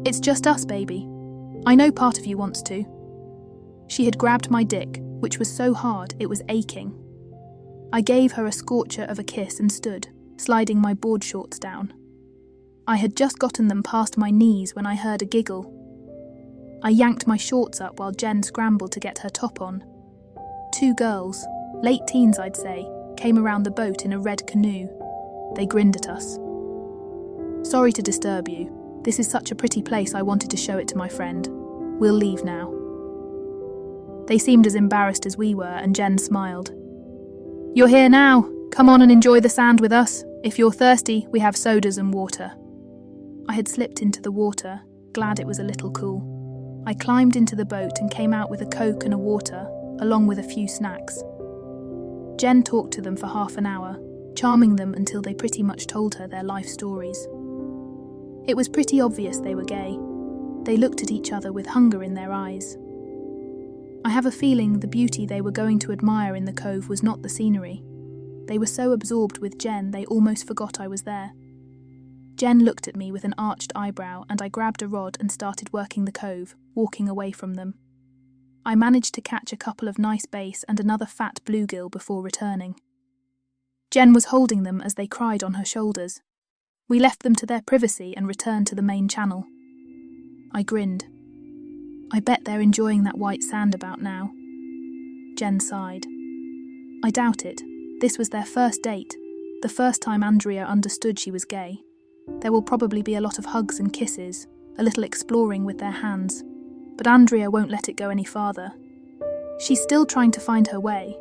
It's just us, baby. I know part of you wants to. She had grabbed my dick, which was so hard it was aching. I gave her a scorcher of a kiss and stood, sliding my board shorts down. I had just gotten them past my knees when I heard a giggle. I yanked my shorts up while Jen scrambled to get her top on. 2 girls, late teens I'd say, came around the boat in a red canoe. They grinned at us. Sorry to disturb you. This is such a pretty place, I wanted to show it to my friend. We'll leave now. They seemed as embarrassed as we were, and Jen smiled. You're here now. Come on and enjoy the sand with us. If you're thirsty, we have sodas and water. I had slipped into the water, glad it was a little cool. I climbed into the boat and came out with a Coke and a water, along with a few snacks. Jen talked to them for half an hour, charming them until they pretty much told her their life stories. It was pretty obvious they were gay. They looked at each other with hunger in their eyes. I have a feeling the beauty they were going to admire in the cove was not the scenery. They were so absorbed with Jen they almost forgot I was there. Jen looked at me with an arched eyebrow, and I grabbed a rod and started working the cove, walking away from them. I managed to catch a couple of nice bass and another fat bluegill before returning. Jen was holding them as they cried on her shoulders. We left them to their privacy and returned to the main channel. I grinned. I bet they're enjoying that white sand about now. Jen sighed. I doubt it. This was their first date, the first time Andrea understood she was gay. There will probably be a lot of hugs and kisses, a little exploring with their hands, but Andrea won't let it go any farther. She's still trying to find her way.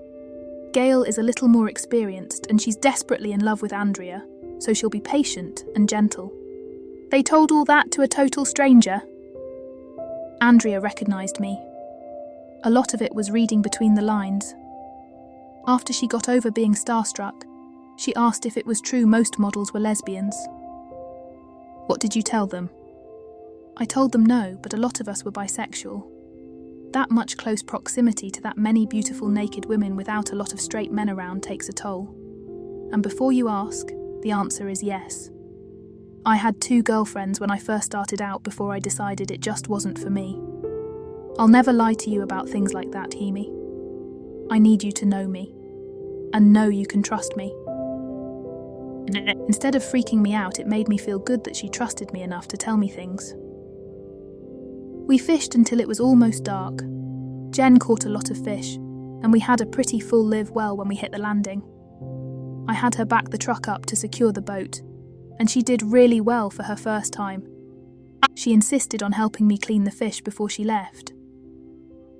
Gail is a little more experienced, and she's desperately in love with Andrea, so she'll be patient and gentle. They told all that to a total stranger? Andrea recognised me. A lot of it was reading between the lines. After she got over being starstruck, she asked if it was true most models were lesbians. What did you tell them? I told them no, but a lot of us were bisexual. That much close proximity to that many beautiful naked women without a lot of straight men around takes a toll. And before you ask, the answer is yes. I had 2 girlfriends when I first started out before I decided it just wasn't for me. I'll never lie to you about things like that, Hemi. I need you to know me, and know you can trust me. Instead of freaking me out, it made me feel good that she trusted me enough to tell me things. We fished until it was almost dark. Jen caught a lot of fish, and we had a pretty full live well when we hit the landing. I had her back the truck up to secure the boat, and she did really well for her first time. She insisted on helping me clean the fish before she left.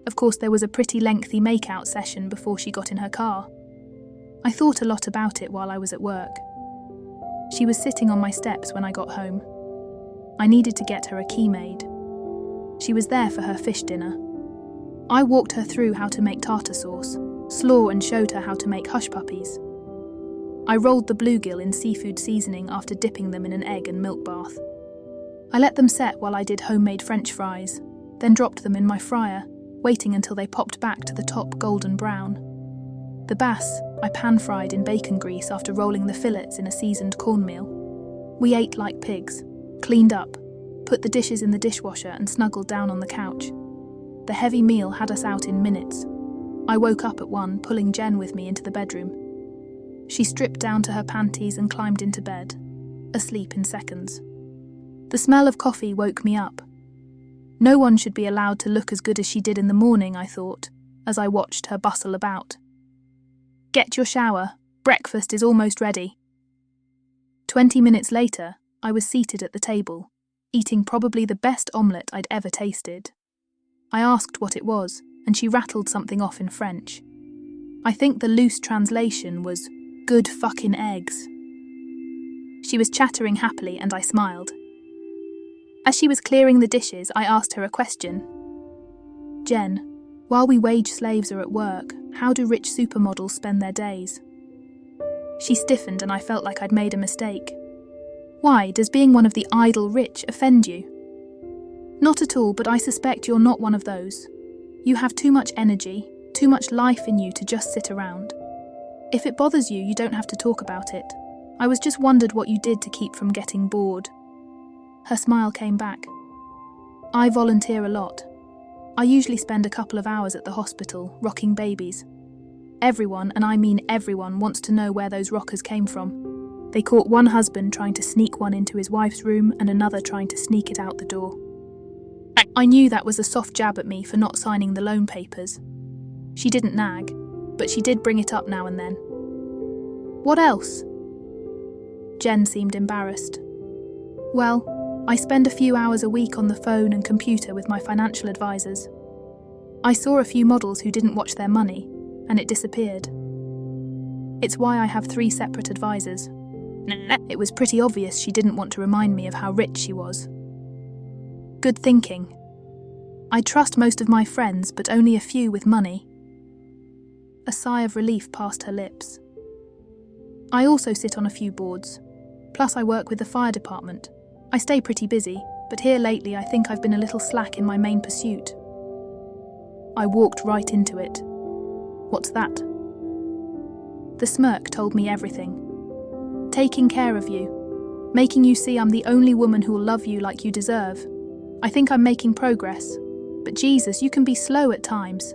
Of course, there was a pretty lengthy make-out session before she got in her car. I thought a lot about it while I was at work. She was sitting on my steps when I got home. I needed to get her a key made. She was there for her fish dinner. I walked her through how to make tartar sauce, slaw, and showed her how to make hush puppies. I rolled the bluegill in seafood seasoning after dipping them in an egg and milk bath. I let them set while I did homemade French fries, then dropped them in my fryer, waiting until they popped back to the top golden brown. The bass I pan-fried in bacon grease after rolling the fillets in a seasoned cornmeal. We ate like pigs, cleaned up, put the dishes in the dishwasher and snuggled down on the couch. The heavy meal had us out in minutes. I woke up at 1, pulling Jen with me into the bedroom. She stripped down to her panties and climbed into bed, asleep in seconds. The smell of coffee woke me up. No one should be allowed to look as good as she did in the morning, I thought, as I watched her bustle about. Get your shower. Breakfast is almost ready. 20 minutes later, I was seated at the table, eating probably the best omelette I'd ever tasted. I asked what it was, and she rattled something off in French. I think the loose translation was, "Good fucking eggs." She was chattering happily, and I smiled. As she was clearing the dishes, I asked her a question. Jen, while we wage slaves are at work, how do rich supermodels spend their days? She stiffened, and I felt like I'd made a mistake. Why, does being one of the idle rich offend you? Not at all, but I suspect you're not one of those. You have too much energy, too much life in you to just sit around. If it bothers you, you don't have to talk about it. I was just wondered what you did to keep from getting bored. Her smile came back. I volunteer a lot. I usually spend a couple of hours at the hospital, rocking babies. Everyone, and I mean everyone, wants to know where those rockers came from. They caught one husband trying to sneak one into his wife's room and another trying to sneak it out the door. I knew that was a soft jab at me for not signing the loan papers. She didn't nag, but she did bring it up now and then. What else? Jen seemed embarrassed. Well, I spend a few hours a week on the phone and computer with my financial advisors. I saw a few models who didn't watch their money, and it disappeared. It's why I have 3 separate advisors. It was pretty obvious she didn't want to remind me of how rich she was. Good thinking. I trust most of my friends, but only a few with money. A sigh of relief passed her lips. I also sit on a few boards. Plus I work with the fire department. I stay pretty busy, but here lately I think I've been a little slack in my main pursuit. I walked right into it. What's that? The smirk told me everything. Taking care of you. Making you see I'm the only woman who'll love you like you deserve. I think I'm making progress. But Jesus, you can be slow at times.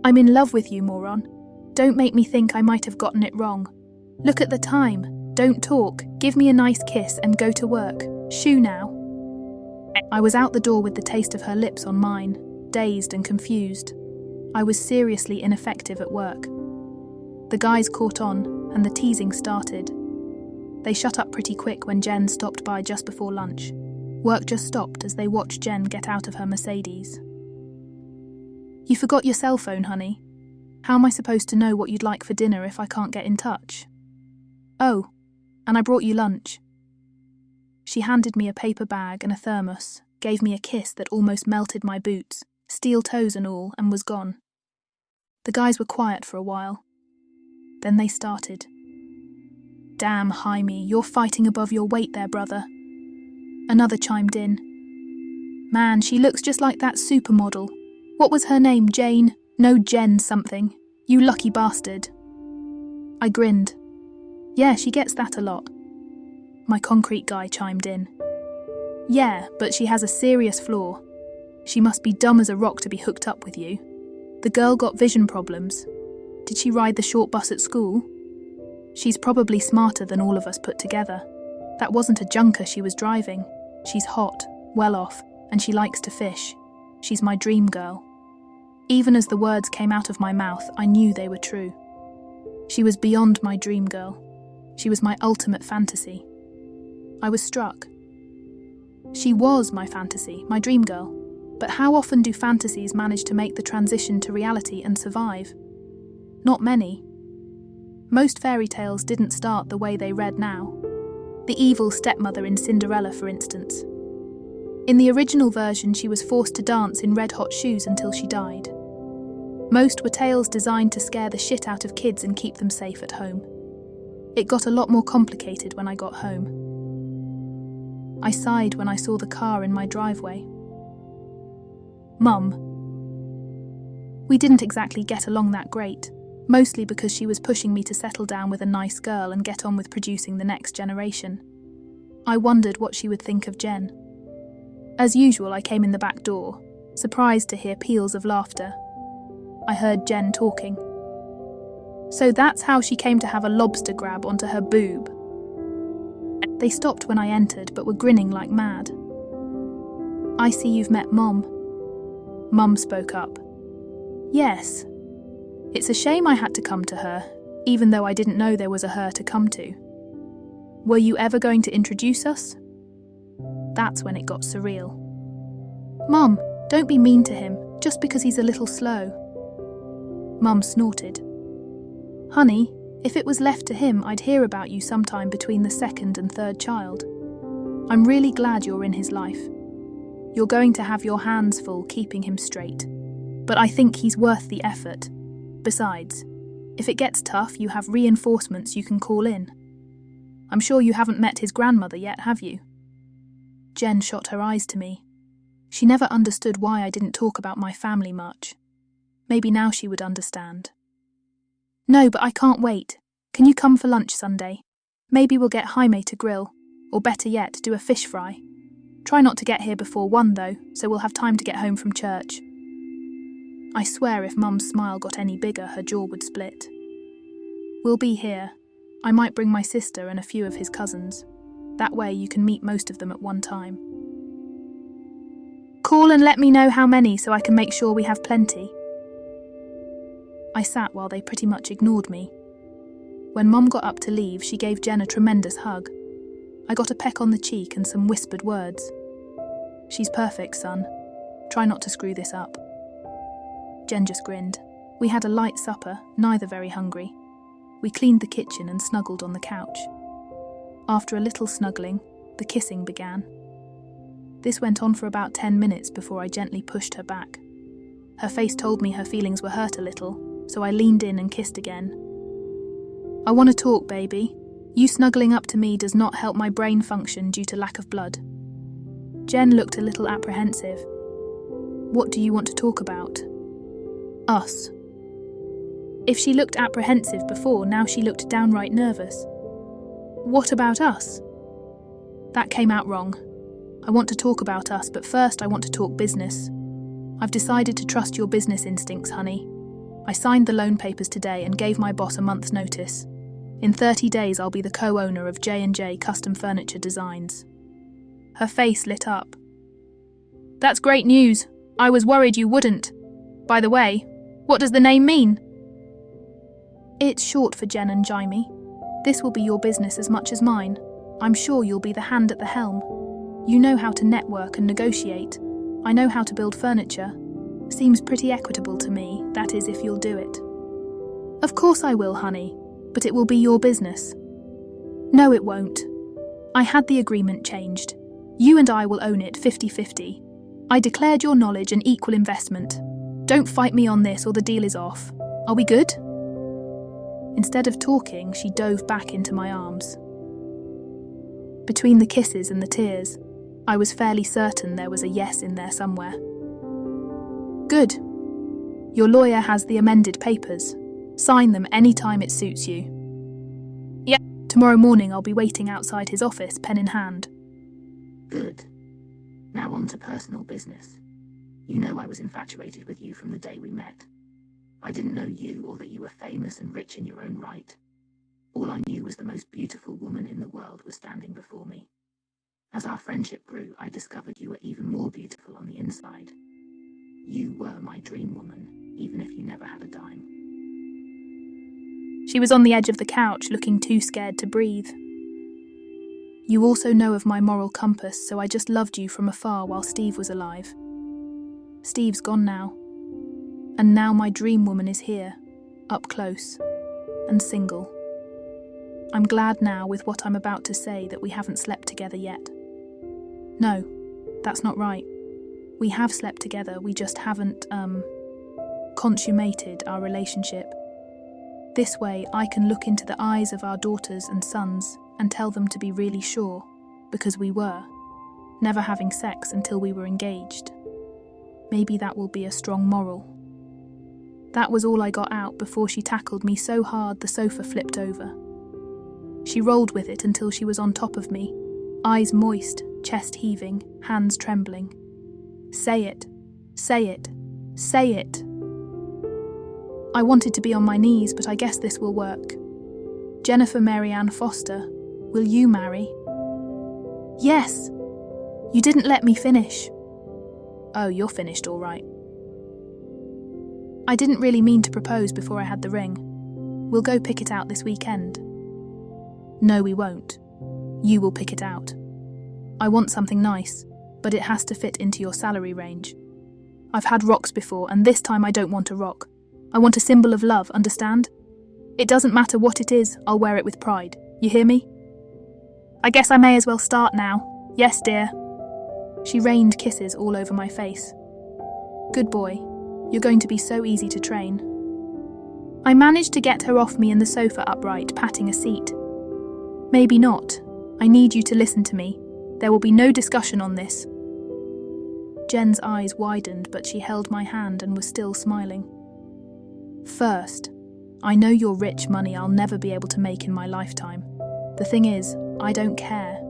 I'm in love with you, moron. Don't make me think I might have gotten it wrong. Look at the time. Don't talk. Give me a nice kiss and go to work. Shoo now. I was out the door with the taste of her lips on mine, dazed and confused. I was seriously ineffective at work. The guys caught on, and the teasing started. They shut up pretty quick when Jen stopped by just before lunch. Work just stopped as they watched Jen get out of her Mercedes. You forgot your cell phone, honey. How am I supposed to know what you'd like for dinner if I can't get in touch? Oh, and I brought you lunch. She handed me a paper bag and a thermos, gave me a kiss that almost melted my boots, steel toes and all, and was gone. The guys were quiet for a while. Then they started. Damn, Jaime, you're fighting above your weight there, brother. Another chimed in. Man, she looks just like that supermodel. What was her name, Jane? No, Jen something. You lucky bastard. I grinned. Yeah, she gets that a lot. My concrete guy chimed in. Yeah, but she has a serious flaw. She must be dumb as a rock to be hooked up with you. The girl got vision problems. Did she ride the short bus at school? She's probably smarter than all of us put together. That wasn't a junker she was driving. She's hot, well off, and she likes to fish. She's my dream girl. Even as the words came out of my mouth, I knew they were true. She was beyond my dream girl. She was my ultimate fantasy. I was struck. She was my fantasy, my dream girl. But how often do fantasies manage to make the transition to reality and survive? Not many. Most fairy tales didn't start the way they read now. The evil stepmother in Cinderella, for instance. In the original version, she was forced to dance in red-hot shoes until she died. Most were tales designed to scare the shit out of kids and keep them safe at home. It got a lot more complicated when I got home. I sighed when I saw the car in my driveway. Mum. We didn't exactly get along that great, mostly because she was pushing me to settle down with a nice girl and get on with producing the next generation. I wondered what she would think of Jen. As usual, I came in the back door, surprised to hear peals of laughter. I heard Jen talking. So that's how she came to have a lobster grab onto her boob. They stopped when I entered, but were grinning like mad. I see you've met Mom. Mum spoke up. Yes. It's a shame I had to come to her, even though I didn't know there was a her to come to. Were you ever going to introduce us? That's when it got surreal. Mum, don't be mean to him, just because he's a little slow. Mum snorted. Honey, if it was left to him, I'd hear about you sometime between the 2nd and 3rd child. I'm really glad you're in his life. You're going to have your hands full keeping him straight. But I think he's worth the effort. Besides, if it gets tough, you have reinforcements you can call in. I'm sure you haven't met his grandmother yet, have you? Jen shot her eyes to me. She never understood why I didn't talk about my family much. Maybe now she would understand. No, but I can't wait. Can you come for lunch Sunday? Maybe we'll get Jaime to grill, or better yet, do a fish fry. Try not to get here before 1 though, so we'll have time to get home from church. I swear if Mum's smile got any bigger, her jaw would split. We'll be here. I might bring my sister and a few of his cousins. That way you can meet most of them at one time. Call and let me know how many so I can make sure we have plenty. I sat while they pretty much ignored me. When Mum got up to leave, she gave Jen a tremendous hug. I got a peck on the cheek and some whispered words. "She's perfect, son. Try not to screw this up." Jen just grinned. We had a light supper, neither very hungry. We cleaned the kitchen and snuggled on the couch. After a little snuggling, the kissing began. This went on for about 10 minutes before I gently pushed her back. Her face told me her feelings were hurt a little, so I leaned in and kissed again. "I want to talk, baby. You snuggling up to me does not help my brain function due to lack of blood." Jen looked a little apprehensive. "What do you want to talk about?" "Us." If she looked apprehensive before, now she looked downright nervous. "What about us?" That came out wrong. I want to talk about us, but first I want to talk business. I've decided to trust your business instincts, honey. I signed the loan papers today and gave my boss a month's notice. In 30 days I'll be the co-owner of J&J Custom Furniture Designs. Her face lit up. "That's great news. I was worried you wouldn't. By the way, what does the name mean?" "It's short for Jen and Jaime. This will be your business as much as mine. I'm sure you'll be the hand at the helm. You know how to network and negotiate. I know how to build furniture. Seems pretty equitable to me, that is if you'll do it." "Of course I will, honey, but it will be your business." "No, it won't. I had the agreement changed. You and I will own it 50-50. I declared your knowledge an equal investment. Don't fight me on this or the deal is off. Are we good?" Instead of talking, she dove back into my arms. Between the kisses and the tears, I was fairly certain there was a yes in there somewhere. "Good. Your lawyer has the amended papers. Sign them any time it suits you." "Yeah, tomorrow morning I'll be waiting outside his office, pen in hand." "Good. Now on to personal business. You know I was infatuated with you from the day we met. I didn't know you or that you were famous and rich in your own right. All I knew was the most beautiful woman in the world was standing before me. As our friendship grew, I discovered you were even more beautiful on the inside. You were my dream woman, even if you never had a dime." She was on the edge of the couch, looking too scared to breathe. "You also know of my moral compass, so I just loved you from afar while Steve was alive. Steve's gone now. And now my dream woman is here, up close, and single. I'm glad now with what I'm about to say that we haven't slept together yet. No, that's not right. We have slept together, we just haven't, consummated our relationship. This way I can look into the eyes of our daughters and sons and tell them to be really sure, because we were, never having sex until we were engaged. Maybe that will be a strong moral." That was all I got out before she tackled me so hard the sofa flipped over. She rolled with it until she was on top of me, eyes moist, chest heaving, hands trembling. "Say it, say it, say it." I wanted to be on my knees, but I guess this will work. "Jennifer Mary Ann Foster, will you marry?" "Yes." "You didn't let me finish." "Oh, you're finished all right." "I didn't really mean to propose before I had the ring. We'll go pick it out this weekend." "No, we won't. You will pick it out. I want something nice, but it has to fit into your salary range. I've had rocks before, and this time I don't want a rock. I want a symbol of love, understand? It doesn't matter what it is, I'll wear it with pride. You hear me?" "I guess I may as well start now. Yes, dear." She rained kisses all over my face. "Good boy. You're going to be so easy to train." I managed to get her off me in the sofa upright, patting a seat. "Maybe not. I need you to listen to me. There will be no discussion on this." Jen's eyes widened, but she held my hand and was still smiling. "First, I know you're rich money I'll never be able to make in my lifetime. The thing is, I don't care.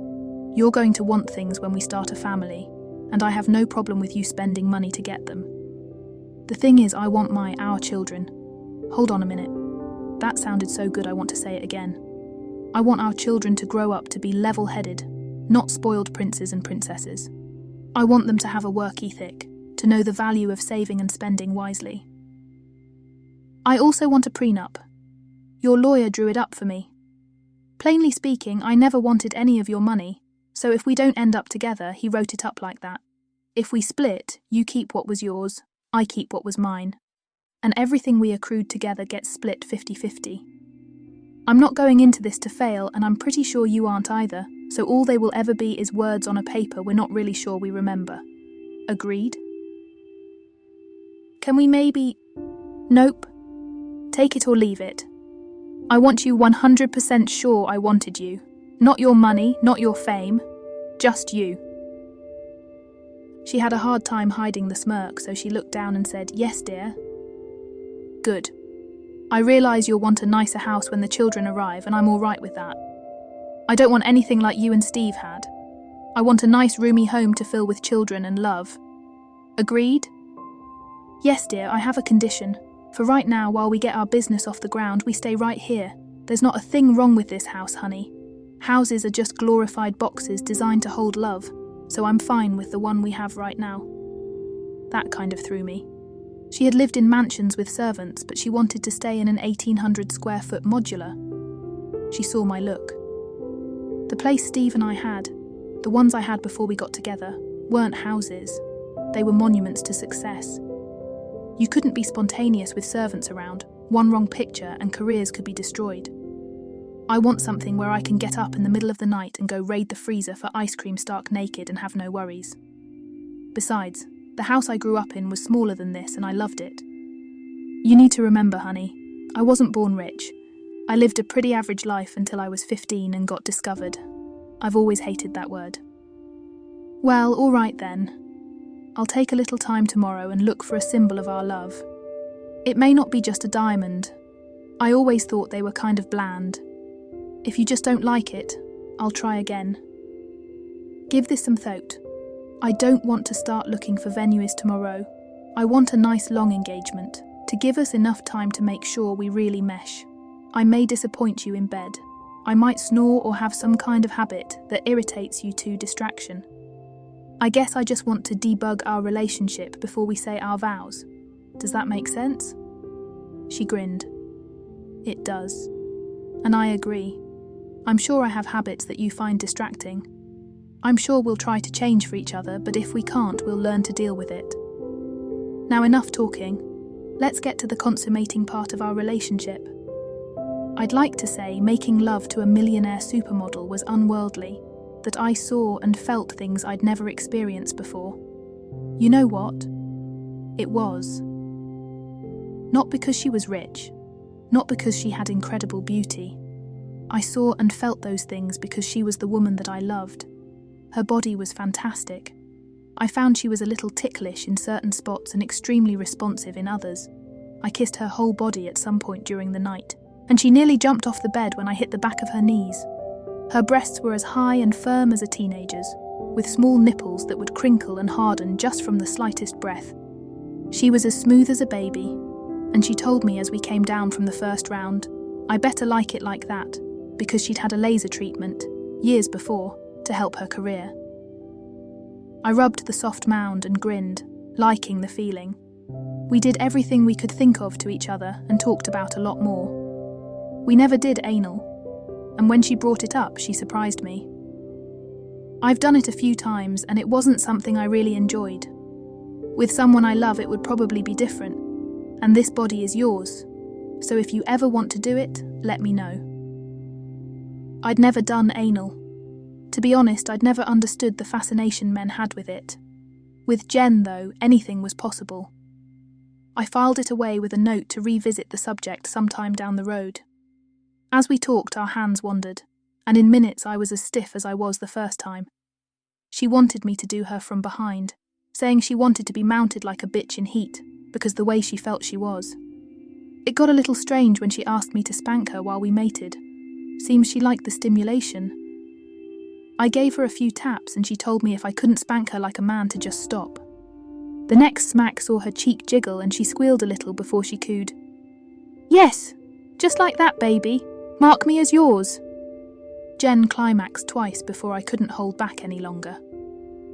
You're going to want things when we start a family, and I have no problem with you spending money to get them. The thing is, I want our children. Hold on a minute. That sounded so good I want to say it again. I want our children to grow up to be level-headed, not spoiled princes and princesses. I want them to have a work ethic, to know the value of saving and spending wisely. I also want a prenup. Your lawyer drew it up for me." Plainly speaking, I never wanted any of your money, so if we don't end up together, he wrote it up like that. If we split, you keep what was yours, I keep what was mine. And everything we accrued together gets split 50-50. I'm not going into this to fail, and I'm pretty sure you aren't either, so all they will ever be is words on a paper we're not really sure we remember. Agreed? Can we maybe... Nope. Take it or leave it. I want you 100% sure I wanted you. Not your money, not your fame. Just you. She had a hard time hiding the smirk, so she looked down and said, "Yes, dear." Good. I realise you'll want a nicer house when the children arrive, and I'm all right with that. I don't want anything like you and Steve had. I want a nice roomy home to fill with children and love. Agreed? Yes, dear, I have a condition. For right now, while we get our business off the ground, we stay right here. There's not a thing wrong with this house, honey. Houses are just glorified boxes designed to hold love, so I'm fine with the one we have right now. That kind of threw me. She had lived in mansions with servants, but she wanted to stay in an 1,800 square foot modular. She saw my look. The place Steve and I had, the ones I had before we got together, weren't houses. They were monuments to success. You couldn't be spontaneous with servants around. One wrong picture and careers could be destroyed. I want something where I can get up in the middle of the night and go raid the freezer for ice cream stark naked and have no worries. Besides, the house I grew up in was smaller than this and I loved it. You need to remember, honey, I wasn't born rich. I lived a pretty average life until I was 15 and got discovered. I've always hated that word. Well, all right then. I'll take a little time tomorrow and look for a symbol of our love. It may not be just a diamond. I always thought they were kind of bland. If you just don't like it, I'll try again. Give this some thought. I don't want to start looking for venues tomorrow. I want a nice long engagement, to give us enough time to make sure we really mesh. I may disappoint you in bed. I might snore or have some kind of habit that irritates you to distraction. I guess I just want to debug our relationship before we say our vows. Does that make sense? She grinned. It does. And I agree. I'm sure I have habits that you find distracting. I'm sure we'll try to change for each other, but if we can't, we'll learn to deal with it. Now enough talking. Let's get to the consummating part of our relationship. I'd like to say making love to a millionaire supermodel was unworldly, that I saw and felt things I'd never experienced before. You know what? It was. Not because she was rich, not because she had incredible beauty. I saw and felt those things because she was the woman that I loved. Her body was fantastic. I found she was a little ticklish in certain spots and extremely responsive in others. I kissed her whole body at some point during the night, and she nearly jumped off the bed when I hit the back of her knees. Her breasts were as high and firm as a teenager's, with small nipples that would crinkle and harden just from the slightest breath. She was as smooth as a baby, and she told me as we came down from the first round, I better like it like that, because she'd had a laser treatment, years before, to help her career. I rubbed the soft mound and grinned, liking the feeling. We did everything we could think of to each other and talked about a lot more. We never did anal, and when she brought it up, she surprised me. I've done it a few times, and it wasn't something I really enjoyed. With someone I love, it would probably be different, and this body is yours, so if you ever want to do it, let me know. I'd never done anal. To be honest, I'd never understood the fascination men had with it. With Jen, though, anything was possible. I filed it away with a note to revisit the subject sometime down the road. As we talked, our hands wandered, and in minutes I was as stiff as I was the first time. She wanted me to do her from behind, saying she wanted to be mounted like a bitch in heat, because the way she felt she was. It got a little strange when she asked me to spank her while we mated. Seems she liked the stimulation. I gave her a few taps and she told me if I couldn't spank her like a man to just stop. The next smack saw her cheek jiggle and she squealed a little before she cooed. Yes, just like that, baby. Mark me as yours. Jen climaxed twice before I couldn't hold back any longer.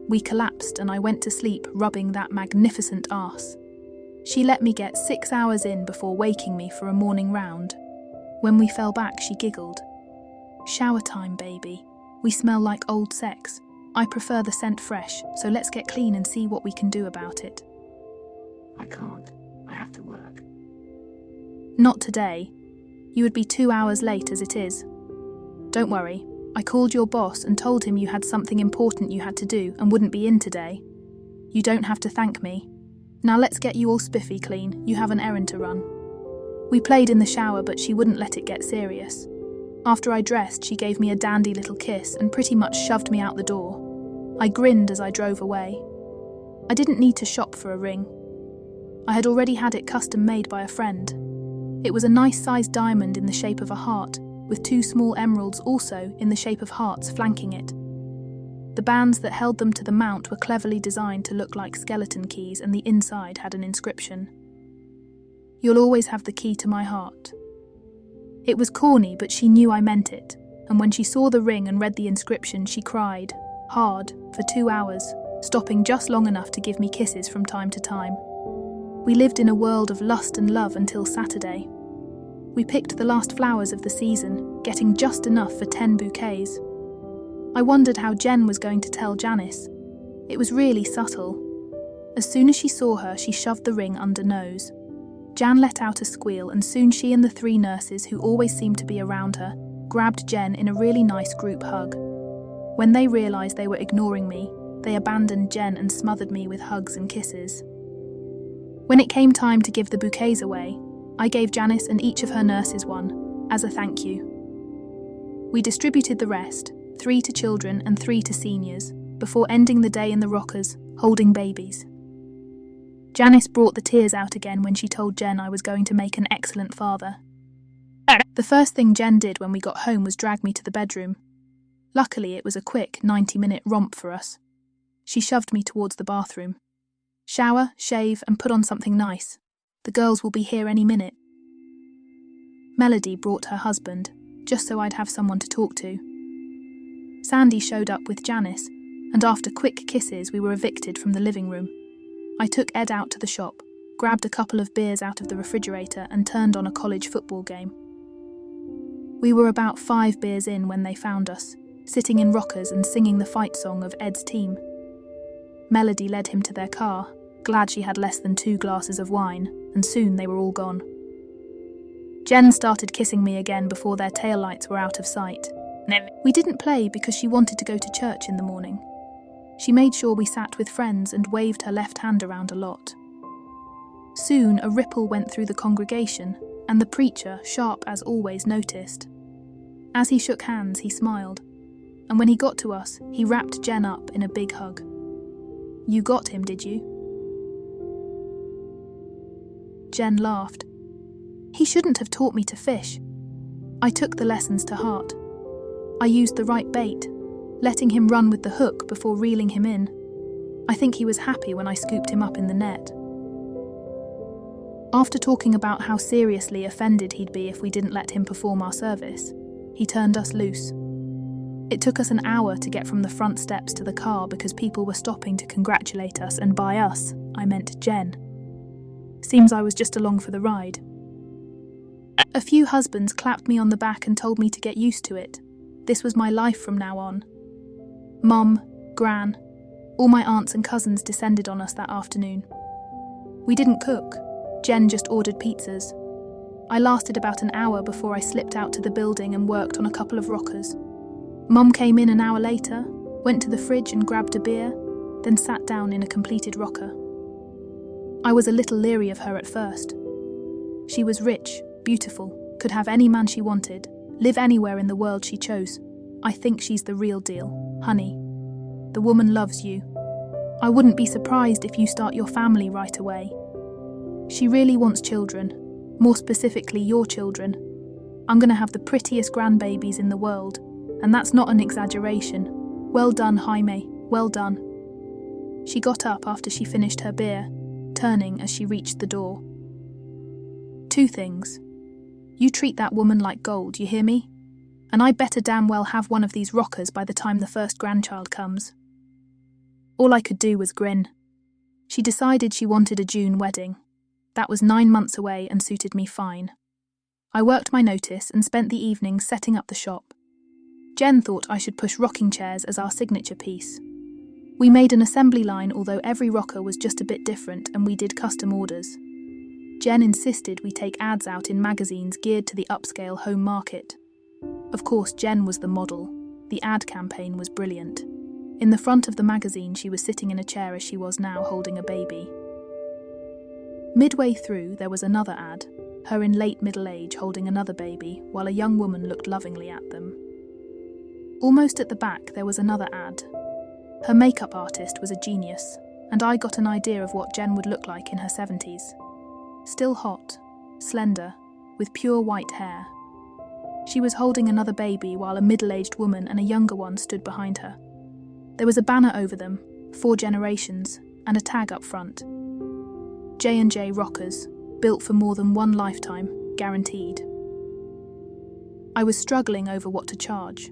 We collapsed and I went to sleep rubbing that magnificent arse. She let me get 6 hours in before waking me for a morning round. When we fell back, she giggled. Shower time, baby. We smell like old sex. I prefer the scent fresh, so let's get clean and see what we can do about it. I can't. I have to work. Not today. You would be 2 hours late as it is. Don't worry. I called your boss and told him you had something important you had to do and wouldn't be in today. You don't have to thank me. Now let's get you all spiffy clean. You have an errand to run. We played in the shower, but she wouldn't let it get serious. After I dressed, she gave me a dandy little kiss and pretty much shoved me out the door. I grinned as I drove away. I didn't need to shop for a ring. I had already had it custom made by a friend. It was a nice-sized diamond in the shape of a heart, with 2 small emeralds also in the shape of hearts flanking it. The bands that held them to the mount were cleverly designed to look like skeleton keys, and the inside had an inscription. "You'll always have the key to my heart." It was corny, but she knew I meant it, and when she saw the ring and read the inscription, she cried, hard, for 2 hours, stopping just long enough to give me kisses from time to time. We lived in a world of lust and love until Saturday. We picked the last flowers of the season, getting just enough for 10 bouquets. I wondered how Jen was going to tell Janice. It was really subtle. As soon as she saw her, she shoved the ring under nose. Jan let out a squeal, and soon she and the 3 nurses, who always seemed to be around her, grabbed Jen in a really nice group hug. When they realised they were ignoring me, they abandoned Jen and smothered me with hugs and kisses. When it came time to give the bouquets away, I gave Janice and each of her nurses one, as a thank you. We distributed the rest, 3 to children and 3 to seniors, before ending the day in the rockers, holding babies. Janice brought the tears out again when she told Jen I was going to make an excellent father. The first thing Jen did when we got home was drag me to the bedroom. Luckily, it was a quick 90-minute romp for us. She shoved me towards the bathroom. "Shower, shave, and put on something nice. The girls will be here any minute." Melody brought her husband, just so I'd have someone to talk to. Sandy showed up with Janice, and after quick kisses we were evicted from the living room. I took Ed out to the shop, grabbed a couple of beers out of the refrigerator and turned on a college football game. We were about 5 beers in when they found us, sitting in rockers and singing the fight song of Ed's team. Melody led him to their car, glad she had less than 2 glasses of wine, and soon they were all gone. Jen started kissing me again before their taillights were out of sight. We didn't play because she wanted to go to church in the morning. She made sure we sat with friends and waved her left hand around a lot. Soon a ripple went through the congregation, and the preacher, sharp as always, noticed. As he shook hands, he smiled, and when he got to us, he wrapped Jen up in a big hug. "You got him, did you?" Jen laughed. "He shouldn't have taught me to fish. I took the lessons to heart. I used the right bait, letting him run with the hook before reeling him in. I think he was happy when I scooped him up in the net." After talking about how seriously offended he'd be if we didn't let him perform our service, he turned us loose. It took us an hour to get from the front steps to the car because people were stopping to congratulate us, and by us, I meant Jen. Seems I was just along for the ride. A few husbands clapped me on the back and told me to get used to it. This was my life from now on. Mum, Gran, all my aunts and cousins descended on us that afternoon. We didn't cook. Jen just ordered pizzas. I lasted about an hour before I slipped out to the building and worked on a couple of rockers. Mum came in an hour later, went to the fridge and grabbed a beer, then sat down in a completed rocker. I was a little leery of her at first. She was rich, beautiful, could have any man she wanted, live anywhere in the world she chose. I think she's the real deal, honey. The woman loves you. I wouldn't be surprised if you start your family right away. She really wants children, more specifically your children. I'm going to have the prettiest grandbabies in the world, and that's not an exaggeration. Well done, Jaime, well done. She got up after she finished her beer, turning as she reached the door. 2 things. You treat that woman like gold, you hear me? And I better damn well have one of these rockers by the time the first grandchild comes. All I could do was grin. She decided she wanted a June wedding. That was 9 months away and suited me fine. I worked my notice and spent the evening setting up the shop. Jen thought I should push rocking chairs as our signature piece. We made an assembly line, although every rocker was just a bit different, and we did custom orders. Jen insisted we take ads out in magazines geared to the upscale home market. Of course, Jen was the model. The ad campaign was brilliant. In the front of the magazine, she was sitting in a chair as she was now, holding a baby. Midway through, there was another ad, her in late middle age holding another baby, while a young woman looked lovingly at them. Almost at the back, there was another ad. Her makeup artist was a genius, and I got an idea of what Jen would look like in her 70s. Still hot, slender, with pure white hair. She was holding another baby while a middle-aged woman and a younger one stood behind her. There was a banner over them, 4 generations, and a tag up front. J&J Rockers, built for more than one lifetime, guaranteed. I was struggling over what to charge.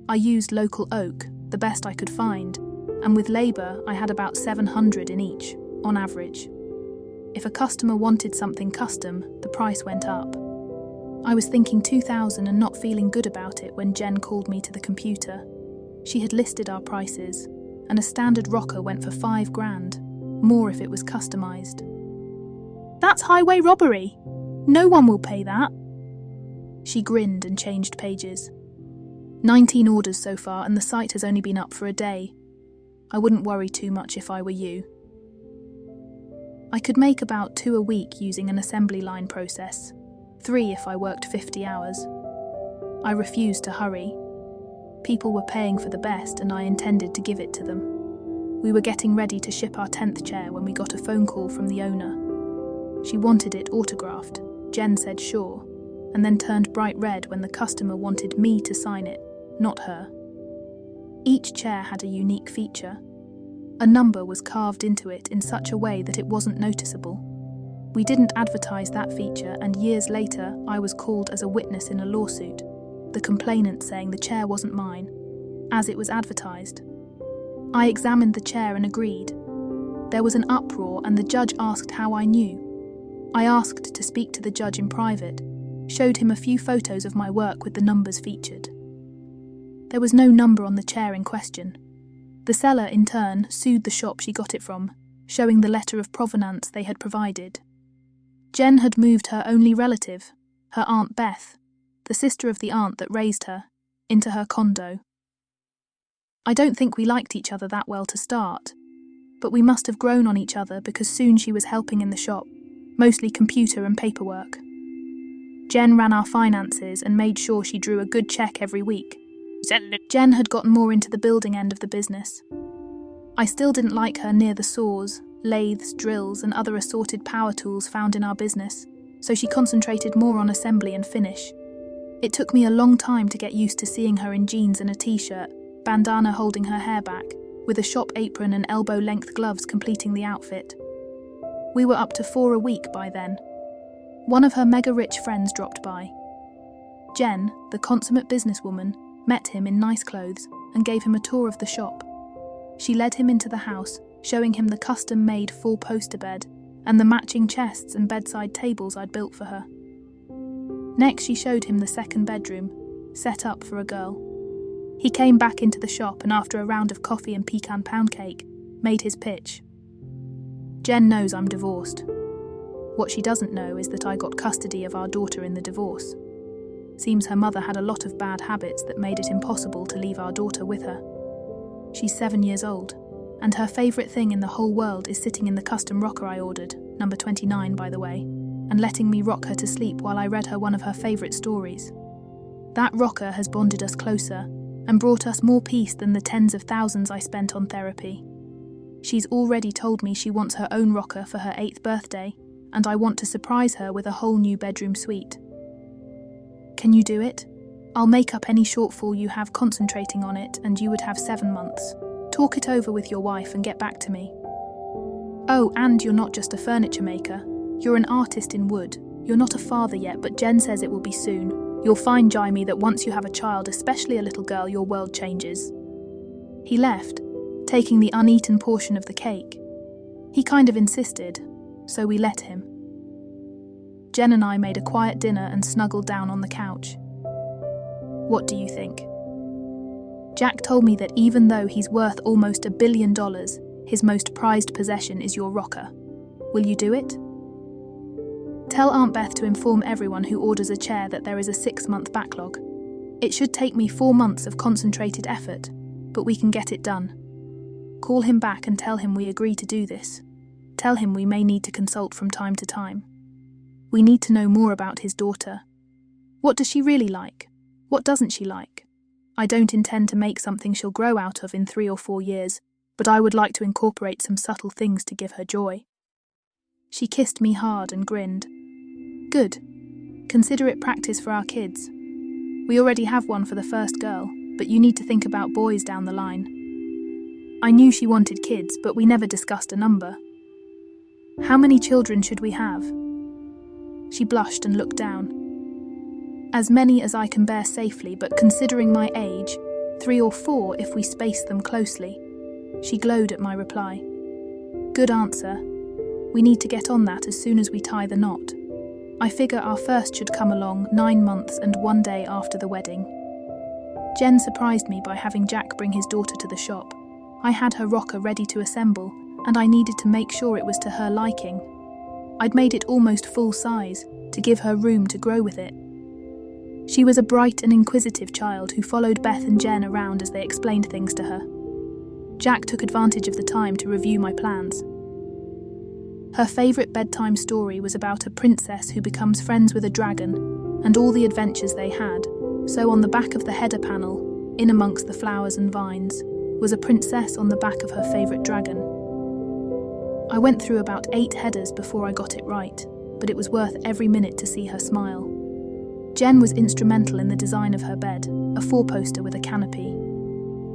I used local oak, the best I could find, and with labour I had about 700 in each, on average. If a customer wanted something custom, the price went up. I was thinking 2,000 and not feeling good about it when Jen called me to the computer. She had listed our prices, and a standard rocker went for $5,000, more if it was customised. That's highway robbery. No one will pay that. She grinned and changed pages. 19 orders so far, and the site has only been up for a day. I wouldn't worry too much if I were you. I could make about 2 a week using an assembly line process, 3 if I worked 50 hours. I refused to hurry. People were paying for the best, and I intended to give it to them. We were getting ready to ship our 10th chair when we got a phone call from the owner. She wanted it autographed. Jen said sure, and then turned bright red when the customer wanted me to sign it, not her. Each chair had a unique feature. A number was carved into it in such a way that it wasn't noticeable. We didn't advertise that feature, and years later I was called as a witness in a lawsuit, the complainant saying the chair wasn't mine, as it was advertised. I examined the chair and agreed. There was an uproar, and the judge asked how I knew. I asked to speak to the judge in private, showed him a few photos of my work with the numbers featured. There was no number on the chair in question. The seller, in turn, sued the shop she got it from, showing the letter of provenance they had provided. Jen had moved her only relative, her Aunt Beth, the sister of the aunt that raised her, into her condo. I don't think we liked each other that well to start, but we must have grown on each other because soon she was helping in the shop, mostly computer and paperwork. Jen ran our finances and made sure she drew a good check every week. Jen had gotten more into the building end of the business. I still didn't like her near the saws, lathes, drills, and other assorted power tools found in our business, so she concentrated more on assembly and finish. It took me a long time to get used to seeing her in jeans and a t-shirt, bandana holding her hair back, with a shop apron and elbow-length gloves completing the outfit. We were up to 4 a week by then. One of her mega-rich friends dropped by. Jen, the consummate businesswoman, met him in nice clothes and gave him a tour of the shop. She led him into the house, showing him the custom-made four-poster bed and the matching chests and bedside tables I'd built for her. Next, she showed him the second bedroom, set up for a girl. He came back into the shop and after a round of coffee and pecan pound cake, made his pitch. Jen knows I'm divorced. What she doesn't know is that I got custody of our daughter in the divorce. Seems her mother had a lot of bad habits that made it impossible to leave our daughter with her. She's 7 years old, and her favourite thing in the whole world is sitting in the custom rocker I ordered, number 29 by the way, and letting me rock her to sleep while I read her one of her favourite stories. That rocker has bonded us closer and brought us more peace than the tens of thousands I spent on therapy. She's already told me she wants her own rocker for her 8th birthday, and I want to surprise her with a whole new bedroom suite. Can you do it? I'll make up any shortfall you have concentrating on it, and you would have 7 months. Talk it over with your wife and get back to me. Oh, and you're not just a furniture maker. You're an artist in wood. You're not a father yet, but Jen says it will be soon. You'll find, Jaime, that once you have a child, especially a little girl, your world changes. He left, taking the uneaten portion of the cake. He kind of insisted, so we let him. Jen and I made a quiet dinner and snuggled down on the couch. What do you think? Jack told me that even though he's worth almost $1 billion, his most prized possession is your rocker. Will you do it? Tell Aunt Beth to inform everyone who orders a chair that there is a 6-month backlog. It should take me 4 months of concentrated effort, but we can get it done. Call him back and tell him we agree to do this. Tell him we may need to consult from time to time. We need to know more about his daughter. What does she really like? What doesn't she like? I don't intend to make something she'll grow out of in 3 or 4 years, but I would like to incorporate some subtle things to give her joy. She kissed me hard and grinned. Good. Consider it practice for our kids. We already have one for the first girl, but you need to think about boys down the line. I knew she wanted kids, but we never discussed a number. How many children should we have? She blushed and looked down. As many as I can bear safely, but considering my age, 3 or 4 if we space them closely. She glowed at my reply. Good answer. We need to get on that as soon as we tie the knot. I figure our first should come along 9 months and 1 day after the wedding. Jen surprised me by having Jack bring his daughter to the shop. I had her rocker ready to assemble, and I needed to make sure it was to her liking. I'd made it almost full size, to give her room to grow with it. She was a bright and inquisitive child who followed Beth and Jen around as they explained things to her. Jack took advantage of the time to review my plans. Her favourite bedtime story was about a princess who becomes friends with a dragon, and all the adventures they had. So on the back of the header panel, in amongst the flowers and vines, was a princess on the back of her favourite dragon. I went through about 8 headers before I got it right, but it was worth every minute to see her smile. Jen was instrumental in the design of her bed, a 4-poster with a canopy.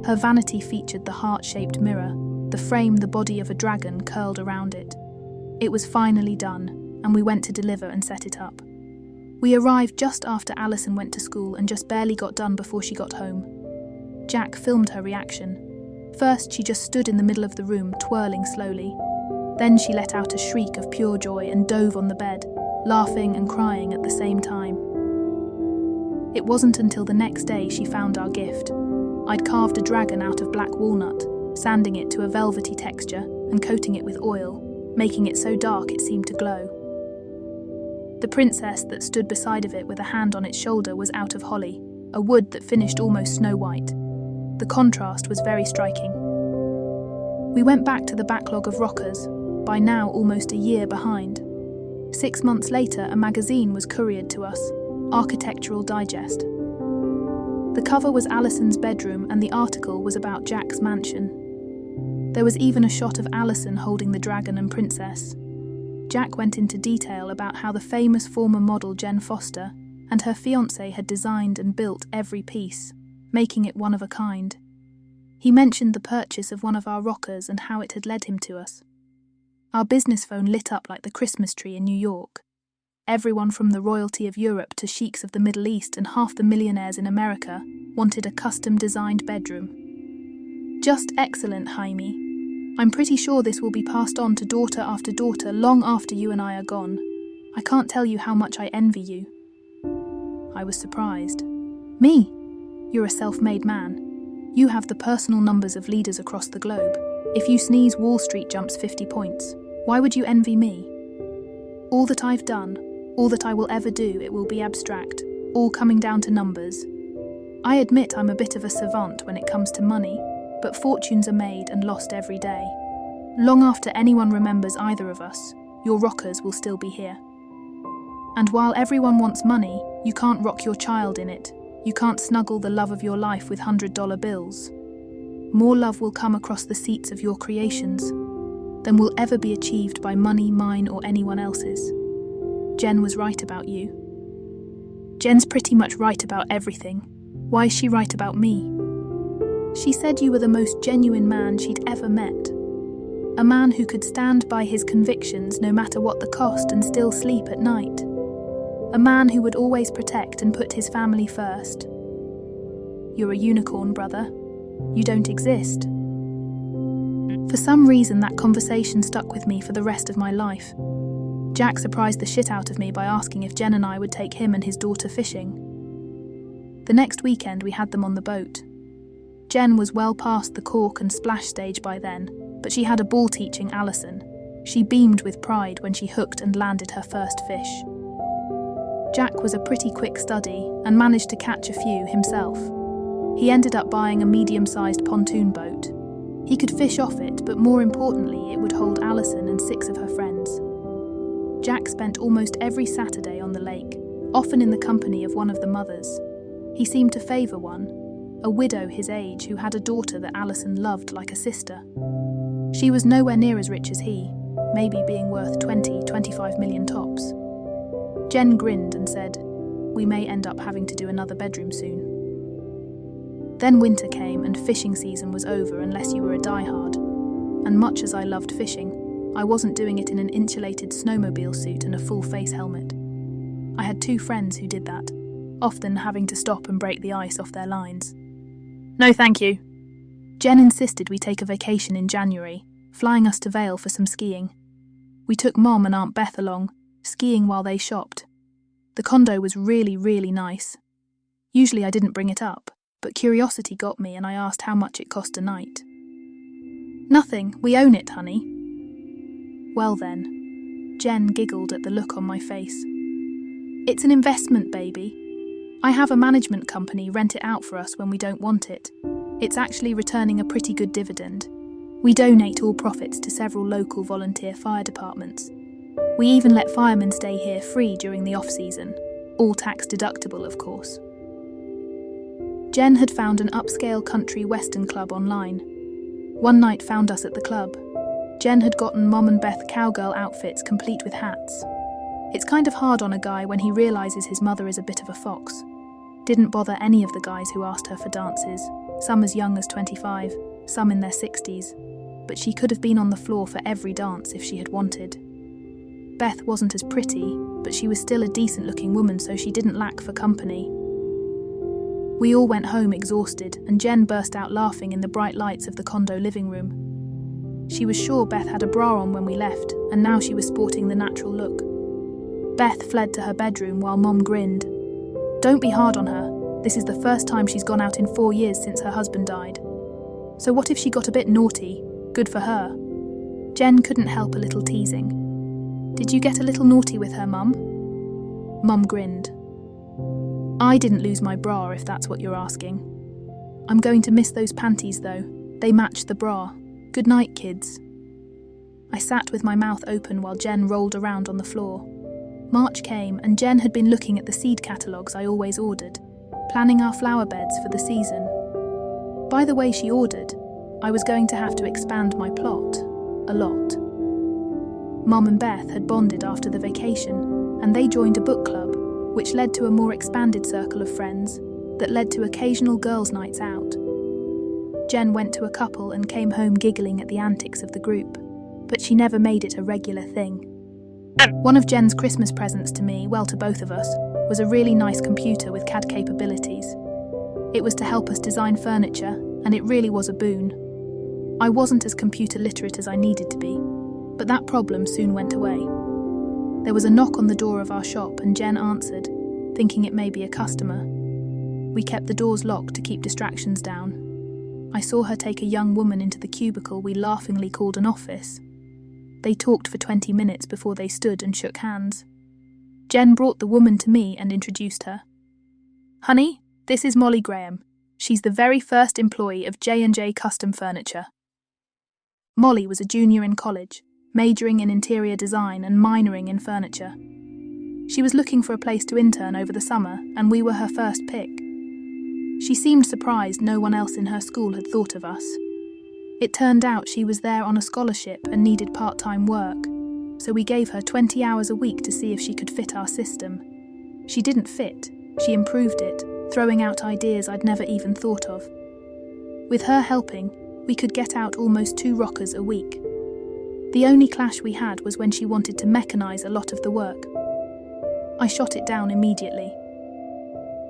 Her vanity featured the heart-shaped mirror, the frame the body of a dragon curled around it. It was finally done, and we went to deliver and set it up. We arrived just after Alison went to school and just barely got done before she got home. Jack filmed her reaction. First, she just stood in the middle of the room, twirling slowly. Then she let out a shriek of pure joy and dove on the bed, laughing and crying at the same time. It wasn't until the next day she found our gift. I'd carved a dragon out of black walnut, sanding it to a velvety texture and coating it with oil, making it so dark it seemed to glow. The princess that stood beside of it with a hand on its shoulder was out of holly, a wood that finished almost snow-white. The contrast was very striking. We went back to the backlog of rockers, by now almost a year behind. 6 months later, a magazine was couriered to us, Architectural Digest. The cover was Alison's bedroom and the article was about Jack's mansion. There was even a shot of Alison holding the dragon and princess. Jack went into detail about how the famous former model Jen Foster and her fiancé had designed and built every piece, making it one of a kind. He mentioned the purchase of one of our rockers and how it had led him to us. Our business phone lit up like the Christmas tree in New York. Everyone from the royalty of Europe to sheiks of the Middle East and half the millionaires in America wanted a custom-designed bedroom. Just excellent, Jaime. I'm pretty sure this will be passed on to daughter after daughter long after you and I are gone. I can't tell you how much I envy you. I was surprised. Me? You're a self-made man. You have the personal numbers of leaders across the globe. If you sneeze, Wall Street jumps 50 points. Why would you envy me? All that I've done, all that I will ever do, it will be abstract, all coming down to numbers. I admit I'm a bit of a savant when it comes to money, but fortunes are made and lost every day. Long after anyone remembers either of us, your rockers will still be here. And while everyone wants money, you can't rock your child in it. You can't snuggle the love of your life with $100 bills. More love will come across the seats of your creations than will ever be achieved by money, mine, or anyone else's. Jen was right about you. Jen's pretty much right about everything. Why is she right about me? She said you were the most genuine man she'd ever met. A man who could stand by his convictions no matter what the cost and still sleep at night. A man who would always protect and put his family first. You're a unicorn, brother. You don't exist. For some reason, that conversation stuck with me for the rest of my life. Jack surprised the shit out of me by asking if Jen and I would take him and his daughter fishing. The next weekend, we had them on the boat. Jen was well past the cork and splash stage by then, but she had a ball teaching Alison. She beamed with pride when she hooked and landed her first fish. Jack was a pretty quick study and managed to catch a few himself. He ended up buying a medium-sized pontoon boat. He could fish off it, but more importantly, it would hold Alison and 6 of her friends. Jack spent almost every Saturday on the lake, often in the company of one of the mothers. He seemed to favour one, a widow his age who had a daughter that Alison loved like a sister. She was nowhere near as rich as he, maybe being worth 25 million tops. Jen grinned and said, "We may end up having to do another bedroom soon." Then winter came and fishing season was over unless you were a diehard. And much as I loved fishing, I wasn't doing it in an insulated snowmobile suit and a full face helmet. I had 2 friends who did that, often having to stop and break the ice off their lines. "No thank you." Jen insisted we take a vacation in January, flying us to Vale for some skiing. We took Mom and Aunt Beth along, skiing while they shopped. The condo was really, really nice. Usually I didn't bring it up, but curiosity got me and I asked how much it cost a night. "Nothing, we own it, honey." "Well then," Jen giggled at the look on my face. "It's an investment, baby. I have a management company rent it out for us when we don't want it. It's actually returning a pretty good dividend. We donate all profits to several local volunteer fire departments. We even let firemen stay here free during the off-season, all tax deductible, of course." Jen had found an upscale country western club online. One night found us at the club. Jen had gotten Mom and Beth cowgirl outfits complete with hats. It's kind of hard on a guy when he realises his mother is a bit of a fox. Didn't bother any of the guys who asked her for dances, some as young as 25, some in their 60s, but she could have been on the floor for every dance if she had wanted. Beth wasn't as pretty, but she was still a decent-looking woman, so she didn't lack for company. We all went home exhausted, and Jen burst out laughing in the bright lights of the condo living room. She was sure Beth had a bra on when we left, and now she was sporting the natural look. Beth fled to her bedroom while Mom grinned. "Don't be hard on her. This is the first time she's gone out in 4 years since her husband died. So what if she got a bit naughty? Good for her." Jen couldn't help a little teasing. "Did you get a little naughty with her, Mum?" Mum grinned. "I didn't lose my bra, if that's what you're asking. I'm going to miss those panties, though. They match the bra. Good night, kids." I sat with my mouth open while Jen rolled around on the floor. March came, and Jen had been looking at the seed catalogues I always ordered, planning our flower beds for the season. By the way she ordered, I was going to have to expand my plot a lot. Mom and Beth had bonded after the vacation, and they joined a book club, which led to a more expanded circle of friends that led to occasional girls' nights out. Jen went to a couple and came home giggling at the antics of the group, but she never made it a regular thing. One of Jen's Christmas presents to me, well, to both of us, was a really nice computer with CAD capabilities. It was to help us design furniture, and it really was a boon. I wasn't as computer literate as I needed to be, but that problem soon went away. There was a knock on the door of our shop and Jen answered, thinking it may be a customer. We kept the doors locked to keep distractions down. I saw her take a young woman into the cubicle we laughingly called an office. They talked for 20 minutes before they stood and shook hands. Jen brought the woman to me and introduced her. "Honey, this is Molly Graham. She's the very first employee of J&J Custom Furniture." Molly was a junior in college, majoring in interior design and minoring in furniture. She was looking for a place to intern over the summer, and we were her first pick. She seemed surprised no one else in her school had thought of us. It turned out she was there on a scholarship and needed part-time work, so we gave her 20 hours a week to see if she could fit our system. She didn't fit, she improved it, throwing out ideas I'd never even thought of. With her helping, we could get out almost 2 rockers a week. The only clash we had was when she wanted to mechanize a lot of the work. I shot it down immediately.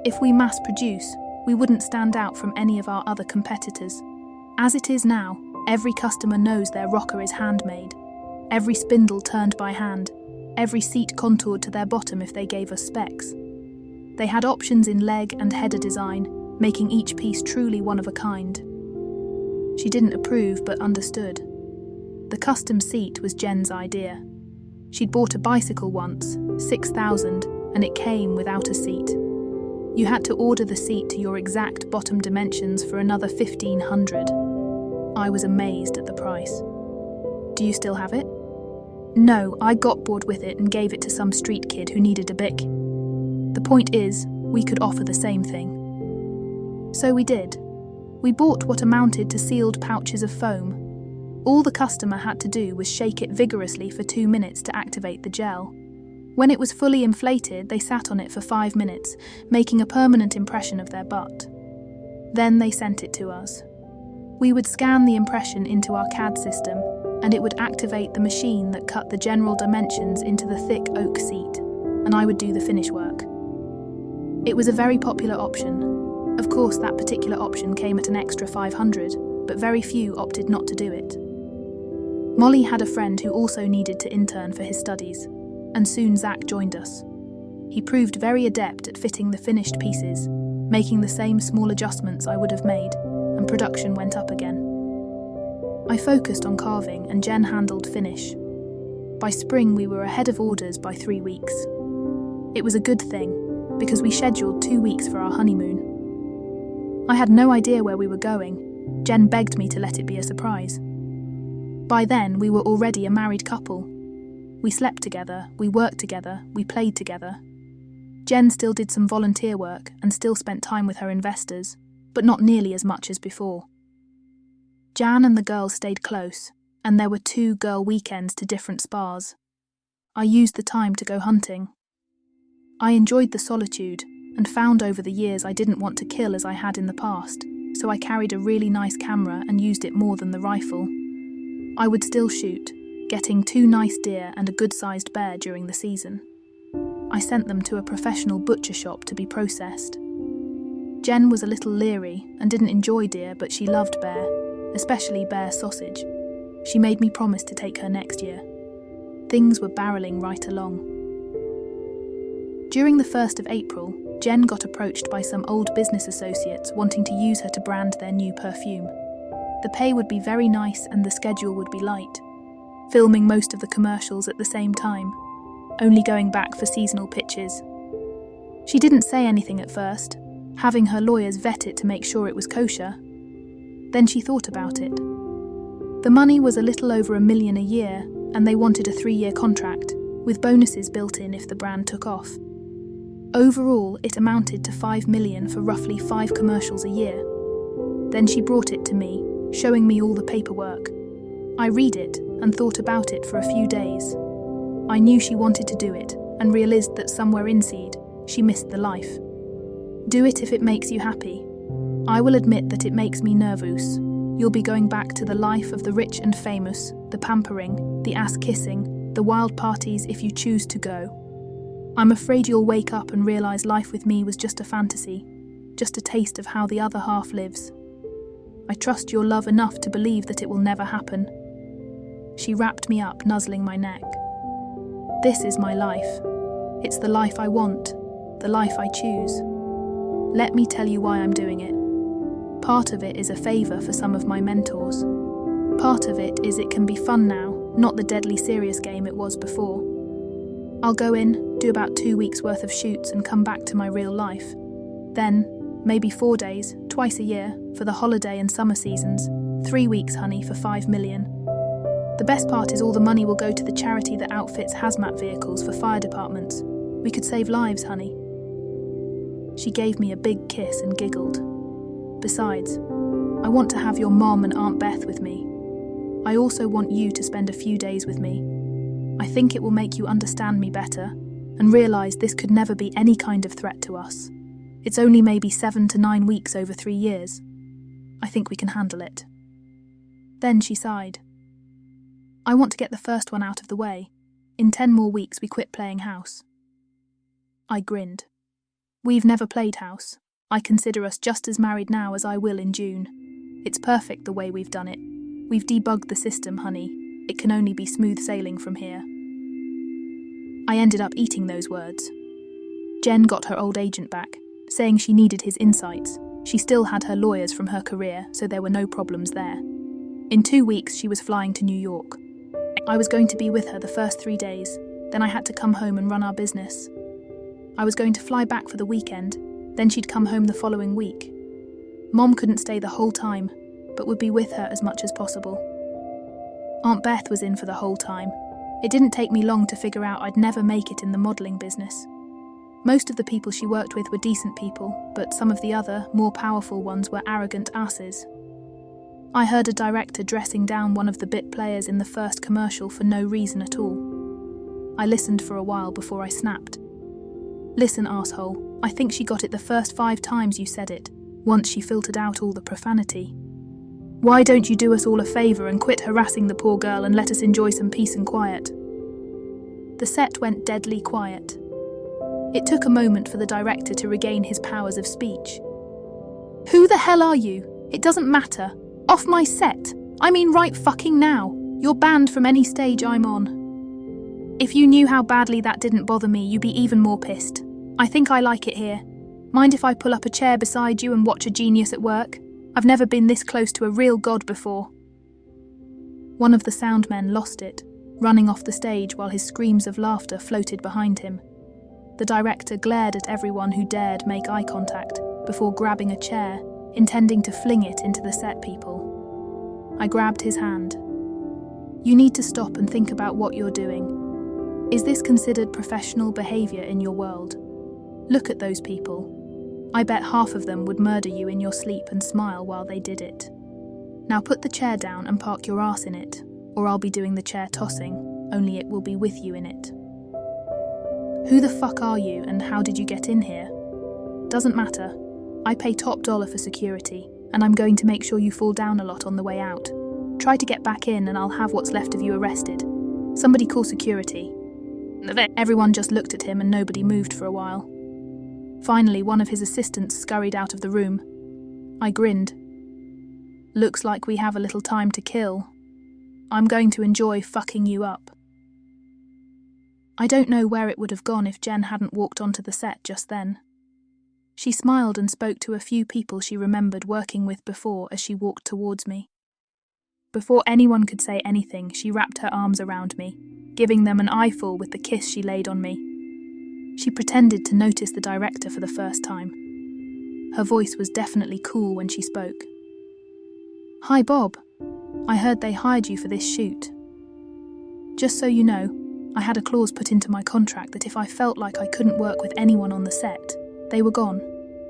If we mass produce, we wouldn't stand out from any of our other competitors. As it is now, every customer knows their rocker is handmade, every spindle turned by hand, every seat contoured to their bottom if they gave us specs. They had options in leg and header design, making each piece truly one of a kind. She didn't approve but understood. The custom seat was Jen's idea. She'd bought a bicycle once, 6,000, and it came without a seat. You had to order the seat to your exact bottom dimensions for another 1,500. I was amazed at the price. Do you still have it? No, I got bored with it and gave it to some street kid who needed a bic. The point is, we could offer the same thing. So we did. We bought what amounted to sealed pouches of foam. All the customer had to do was shake it vigorously for 2 minutes to activate the gel. When it was fully inflated, they sat on it for 5 minutes, making a permanent impression of their butt. Then they sent it to us. We would scan the impression into our CAD system, and it would activate the machine that cut the general dimensions into the thick oak seat, and I would do the finish work. It was a very popular option. Of course, that particular option came at an extra 500, but very few opted not to do it. Molly had a friend who also needed to intern for his studies, and soon Zach joined us. He proved very adept at fitting the finished pieces, making the same small adjustments I would have made, and production went up again. I focused on carving and Jen handled finish. By spring we were ahead of orders by 3 weeks. It was a good thing, because we scheduled 2 weeks for our honeymoon. I had no idea where we were going. Jen begged me to let it be a surprise. By then we were already a married couple. We slept together, we worked together, we played together. Jen still did some volunteer work and still spent time with her investors, but not nearly as much as before. Jan and the girls stayed close, and there were 2 girl weekends to different spas. I used the time to go hunting. I enjoyed the solitude, and found over the years I didn't want to kill as I had in the past, so I carried a really nice camera and used it more than the rifle. I would still shoot, getting 2 nice deer and a good-sized bear during the season. I sent them to a professional butcher shop to be processed. Jen was a little leery and didn't enjoy deer, but she loved bear, especially bear sausage. She made me promise to take her next year. Things were barreling right along. During the 1st of April, Jen got approached by some old business associates wanting to use her to brand their new perfume. The pay would be very nice and the schedule would be light, filming most of the commercials at the same time, only going back for seasonal pitches. She didn't say anything at first, having her lawyers vet it to make sure it was kosher. Then she thought about it. The money was a little over $1 million a year, and they wanted a 3-year contract, with bonuses built in if the brand took off. Overall, it amounted to $5 million for roughly 5 commercials a year. Then she brought it to me, showing me all the paperwork. I read it and thought about it for a few days. I knew she wanted to do it, and realized that somewhere inside, she missed the life. Do it if it makes you happy. I will admit that it makes me nervous. You'll be going back to the life of the rich and famous, the pampering, the ass-kissing, the wild parties if you choose to go. I'm afraid you'll wake up and realize life with me was just a fantasy, just a taste of how the other half lives. I trust your love enough to believe that it will never happen. She wrapped me up, nuzzling my neck. This is my life. It's the life I want, the life I choose. Let me tell you why I'm doing it. Part of it is a favor for some of my mentors. Part of it is it can be fun now, not the deadly serious game it was before. I'll go in, do about 2 weeks worth of shoots and come back to my real life. Then, maybe 4 days, twice a year, for the holiday and summer seasons. 3 weeks, honey, for $5 million. The best part is all the money will go to the charity that outfits hazmat vehicles for fire departments. We could save lives, honey. She gave me a big kiss and giggled. Besides, I want to have your mom and Aunt Beth with me. I also want you to spend a few days with me. I think it will make you understand me better and realize this could never be any kind of threat to us. It's only maybe 7 to 9 weeks over 3 years. I think we can handle it. Then she sighed. I want to get the first one out of the way. In 10 more weeks we quit playing house. I grinned. We've never played house. I consider us just as married now as I will in June. It's perfect the way we've done it. We've debugged the system, honey. It can only be smooth sailing from here. I ended up eating those words. Jen got her old agent back, saying she needed his insights, She still had her lawyers from her career, so there were no problems there. In 2 weeks, she was flying to New York. I was going to be with her the first 3 days, then I had to come home and run our business. I was going to fly back for the weekend, then she'd come home the following week. Mom couldn't stay the whole time, but would be with her as much as possible. Aunt Beth was in for the whole time. It didn't take me long to figure out I'd never make it in the modelling business. Most of the people she worked with were decent people, but some of the other, more powerful ones were arrogant asses. I heard a director dressing down one of the bit players in the first commercial for no reason at all. I listened for a while before I snapped. Listen, asshole, I think she got it the first 5 times you said it, once she filtered out all the profanity. Why don't you do us all a favour and quit harassing the poor girl and let us enjoy some peace and quiet? The set went deadly quiet. It took a moment for the director to regain his powers of speech. Who the hell are you? It doesn't matter. Off my set. I mean right fucking now. You're banned from any stage I'm on. If you knew how badly that didn't bother me, you'd be even more pissed. I think I like it here. Mind if I pull up a chair beside you and watch a genius at work? I've never been this close to a real god before. One of the sound men lost it, running off the stage while his screams of laughter floated behind him. The director glared at everyone who dared make eye contact before grabbing a chair, intending to fling it into the set people. I grabbed his hand. You need to stop and think about what you're doing. Is this considered professional behaviour in your world? Look at those people. I bet half of them would murder you in your sleep and smile while they did it. Now put the chair down and park your ass in it, or I'll be doing the chair tossing, only it will be with you in it. Who the fuck are you and how did you get in here? Doesn't matter. I pay top dollar for security, and I'm going to make sure you fall down a lot on the way out. Try to get back in and I'll have what's left of you arrested. Somebody call security. Everyone just looked at him and nobody moved for a while. Finally, one of his assistants scurried out of the room. I grinned. Looks like we have a little time to kill. I'm going to enjoy fucking you up. I don't know where it would have gone if Jen hadn't walked onto the set just then. She smiled and spoke to a few people she remembered working with before as she walked towards me. Before anyone could say anything, she wrapped her arms around me, giving them an eyeful with the kiss she laid on me. She pretended to notice the director for the first time. Her voice was definitely cool when she spoke. Hi, Bob. I heard they hired you for this shoot. Just so you know, I had a clause put into my contract that if I felt like I couldn't work with anyone on the set, they were gone,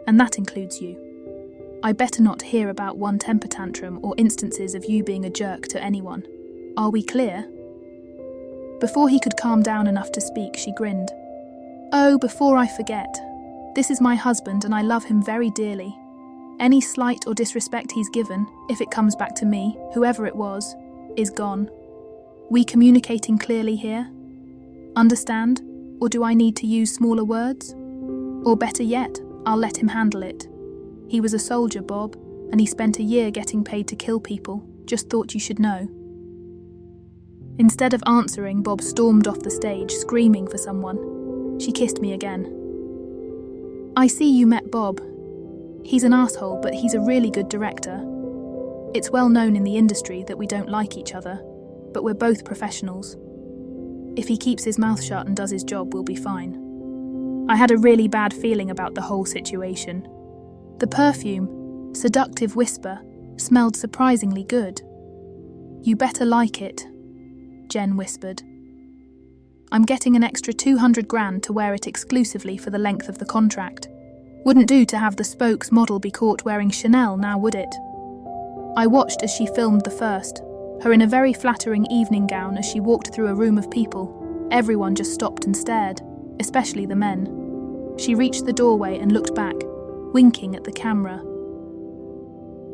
and that includes you. I better not hear about one temper tantrum or instances of you being a jerk to anyone. Are we clear? Before he could calm down enough to speak, she grinned. Oh, before I forget, this is my husband and I love him very dearly. Any slight or disrespect he's given, if it comes back to me, whoever it was, is gone. We communicating clearly here? Understand? Or do I need to use smaller words? Or better yet, I'll let him handle it. He was a soldier, Bob, and he spent a year getting paid to kill people. Just thought you should know. Instead of answering, Bob stormed off the stage, screaming for someone. She kissed me again. I see you met Bob. He's an asshole, but he's a really good director. It's well known in the industry that we don't like each other, but we're both professionals. If he keeps his mouth shut and does his job, we'll be fine. I had a really bad feeling about the whole situation. The perfume, Seductive Whisper, smelled surprisingly good. You better like it, Jen whispered. I'm getting an extra 200 grand to wear it exclusively for the length of the contract. Wouldn't do to have the spokes model be caught wearing Chanel now, would it? I watched as she filmed the first, her in a very flattering evening gown as she walked through a room of people. Everyone just stopped and stared, especially the men. She reached the doorway and looked back, winking at the camera.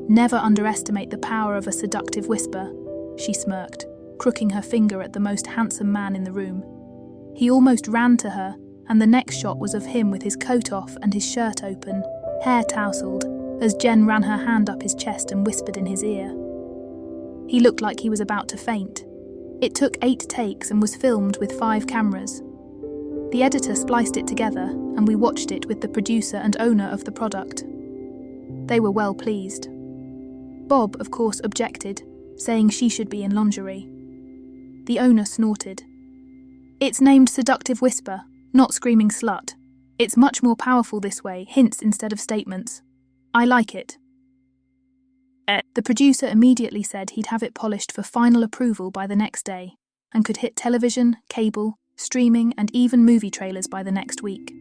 Never underestimate the power of a seductive whisper, she smirked, crooking her finger at the most handsome man in the room. He almost ran to her, and the next shot was of him with his coat off and his shirt open, hair tousled, as Jen ran her hand up his chest and whispered in his ear. He looked like he was about to faint. It took 8 takes and was filmed with 5 cameras. The editor spliced it together, and we watched it with the producer and owner of the product. They were well pleased. Bob, of course, objected, saying she should be in lingerie. The owner snorted. "It's named Seductive Whisper, not Screaming Slut. It's much more powerful this way, hints instead of statements. I like it." The producer immediately said he'd have it polished for final approval by the next day, and could hit television, cable, streaming, and even movie trailers by the next week.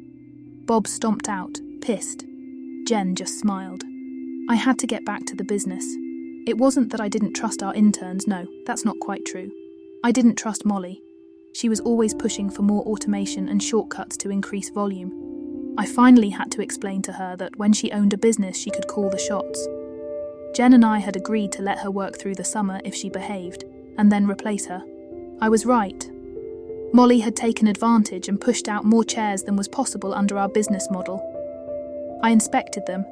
Bob stomped out, pissed. Jen just smiled. I had to get back to the business. It wasn't that I didn't trust our interns, no, that's not quite true. I didn't trust Molly. She was always pushing for more automation and shortcuts to increase volume. I finally had to explain to her that when she owned a business, she could call the shots. Jen and I had agreed to let her work through the summer if she behaved, and then replace her. I was right. Molly had taken advantage and pushed out more chairs than was possible under our business model. I inspected them,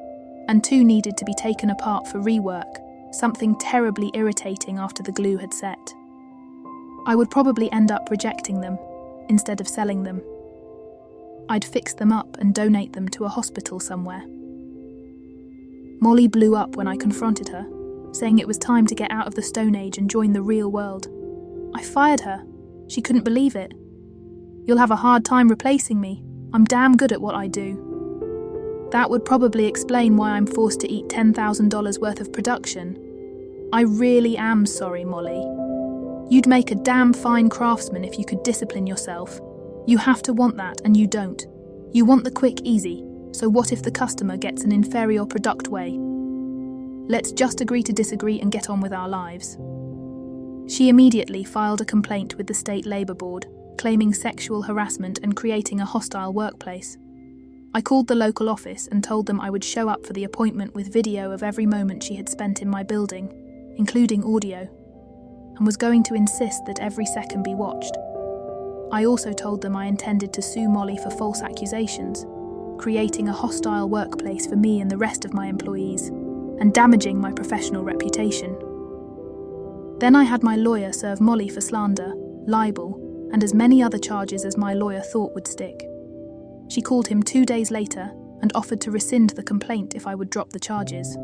and 2 needed to be taken apart for rework, something terribly irritating after the glue had set. I would probably end up rejecting them, instead of selling them. I'd fix them up and donate them to a hospital somewhere. Molly blew up when I confronted her, saying it was time to get out of the Stone Age and join the real world. I fired her. She couldn't believe it. "You'll have a hard time replacing me. I'm damn good at what I do." That would probably explain why I'm forced to eat $10,000 worth of production. I really am sorry, Molly. You'd make a damn fine craftsman if you could discipline yourself. You have to want that, and you don't. You want the quick, easy. So what if the customer gets an inferior product way? Let's just agree to disagree and get on with our lives. She immediately filed a complaint with the State Labour Board, claiming sexual harassment and creating a hostile workplace. I called the local office and told them I would show up for the appointment with video of every moment she had spent in my building, including audio, and was going to insist that every second be watched. I also told them I intended to sue Molly for false accusations, creating a hostile workplace for me and the rest of my employees, and damaging my professional reputation. Then I had my lawyer serve Molly for slander, libel, and as many other charges as my lawyer thought would stick. She called him 2 days later and offered to rescind the complaint if I would drop the charges.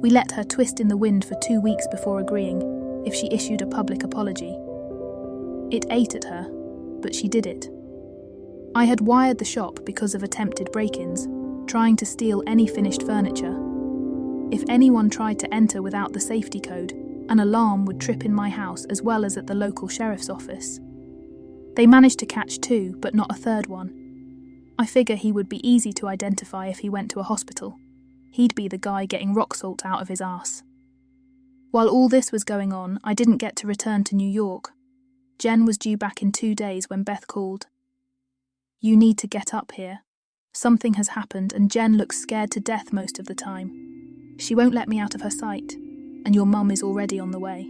We let her twist in the wind for 2 weeks before agreeing, if she issued a public apology. It ate at her, but she did it. I had wired the shop because of attempted break-ins, trying to steal any finished furniture. If anyone tried to enter without the safety code, an alarm would trip in my house as well as at the local sheriff's office. They managed to catch 2, but not a third one. I figure he would be easy to identify if he went to a hospital. He'd be the guy getting rock salt out of his ass. While all this was going on, I didn't get to return to New York. Jen was due back in 2 days when Beth called. "You need to get up here. Something has happened and Jen looks scared to death most of the time. She won't let me out of her sight, and your mum is already on the way."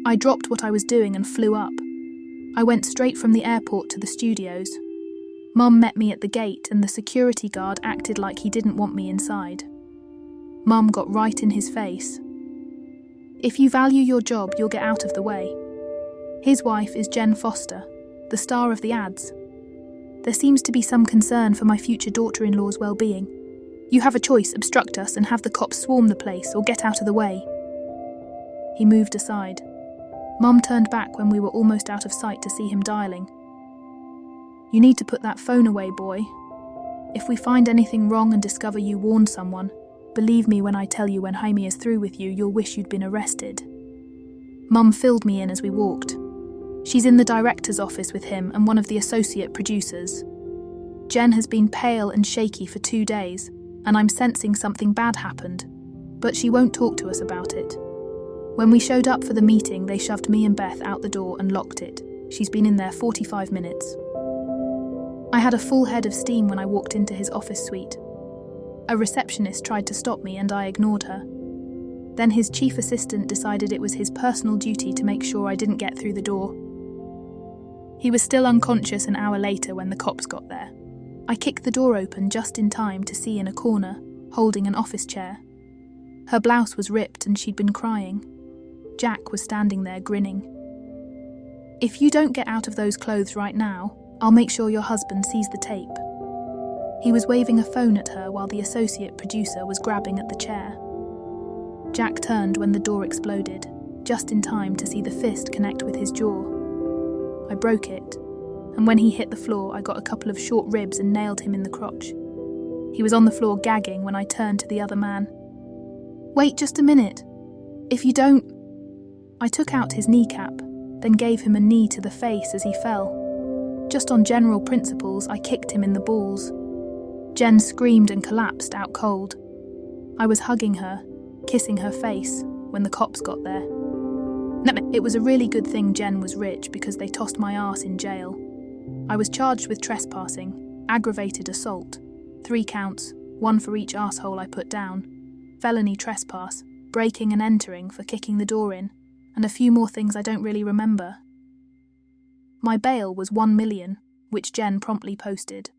I dropped what I was doing and flew up. I went straight from the airport to the studios. Mum met me at the gate and the security guard acted like he didn't want me inside. Mum got right in his face. "If you value your job, you'll get out of the way. His wife is Jen Foster, the star of the ads. There seems to be some concern for my future daughter-in-law's well-being. You have a choice, obstruct us and have the cops swarm the place or get out of the way." He moved aside. Mum turned back when we were almost out of sight to see him dialing. "You need to put that phone away, boy. If we find anything wrong and discover you warned someone, believe me when I tell you when Jaime is through with you, you'll wish you'd been arrested." Mum filled me in as we walked. She's in the director's office with him and one of the associate producers. Jen has been pale and shaky for 2 days, and I'm sensing something bad happened, but she won't talk to us about it. When we showed up for the meeting, they shoved me and Beth out the door and locked it. She's been in there 45 minutes. I had a full head of steam when I walked into his office suite. A receptionist tried to stop me and I ignored her. Then his chief assistant decided it was his personal duty to make sure I didn't get through the door. He was still unconscious an hour later when the cops got there. I kicked the door open just in time to see in a corner, holding an office chair. Her blouse was ripped and she'd been crying. Jack was standing there grinning. "If you don't get out of those clothes right now, I'll make sure your husband sees the tape." He was waving a phone at her while the associate producer was grabbing at the chair. Jack turned when the door exploded, just in time to see the fist connect with his jaw. I broke it, and when he hit the floor, I got a couple of short ribs and nailed him in the crotch. He was on the floor gagging when I turned to the other man. "Wait just a minute. If you don't..." I took out his kneecap, then gave him a knee to the face as he fell. Just on general principles, I kicked him in the balls. Jen screamed and collapsed out cold. I was hugging her, kissing her face, when the cops got there. It was a really good thing Jen was rich because they tossed my ass in jail. I was charged with trespassing, aggravated assault, 3 counts, 1 for each asshole I put down, felony trespass, breaking and entering for kicking the door in, and a few more things I don't really remember. My bail was $1 million, which Jen promptly posted.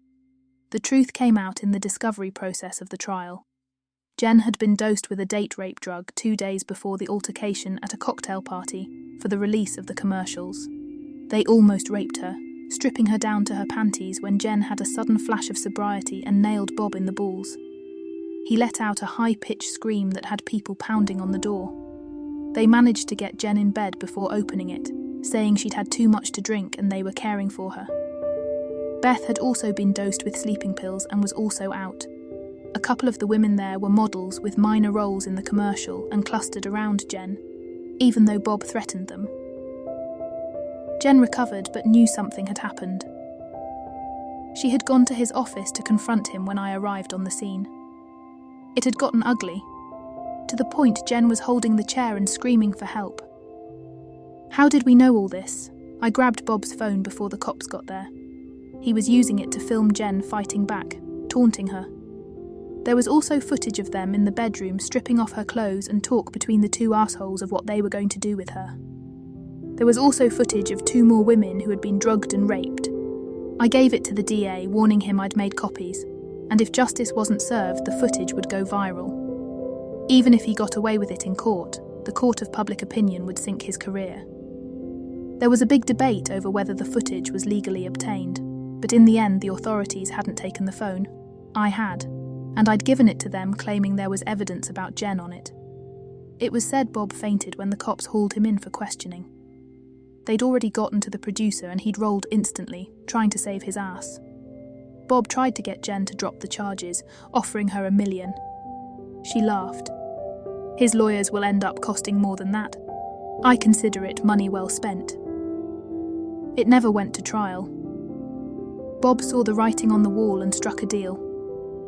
The truth came out in the discovery process of the trial. Jen had been dosed with a date rape drug 2 days before the altercation at a cocktail party for the release of the commercials. They almost raped her, stripping her down to her panties when Jen had a sudden flash of sobriety and nailed Bob in the balls. He let out a high-pitched scream that had people pounding on the door. They managed to get Jen in bed before opening it, saying she'd had too much to drink and they were caring for her. Beth had also been dosed with sleeping pills and was also out. A couple of the women there were models with minor roles in the commercial and clustered around Jen, even though Bob threatened them. Jen recovered but knew something had happened. She had gone to his office to confront him when I arrived on the scene. It had gotten ugly, to the point Jen was holding the chair and screaming for help. How did we know all this? I grabbed Bob's phone before the cops got there. He was using it to film Jen fighting back, taunting her. There was also footage of them in the bedroom stripping off her clothes and talk between the 2 assholes of what they were going to do with her. There was also footage of 2 more women who had been drugged and raped. I gave it to the DA, warning him I'd made copies, and if justice wasn't served, the footage would go viral. Even if he got away with it in court, the court of public opinion would sink his career. There was a big debate over whether the footage was legally obtained, but in the end the authorities hadn't taken the phone. I had, and I'd given it to them claiming there was evidence about Jen on it. It was said Bob fainted when the cops hauled him in for questioning. They'd already gotten to the producer and he'd rolled instantly, trying to save his ass. Bob tried to get Jen to drop the charges, offering her $1 million. She laughed. His lawyers will end up costing more than that. I consider it money well spent. It never went to trial. Bob saw the writing on the wall and struck a deal.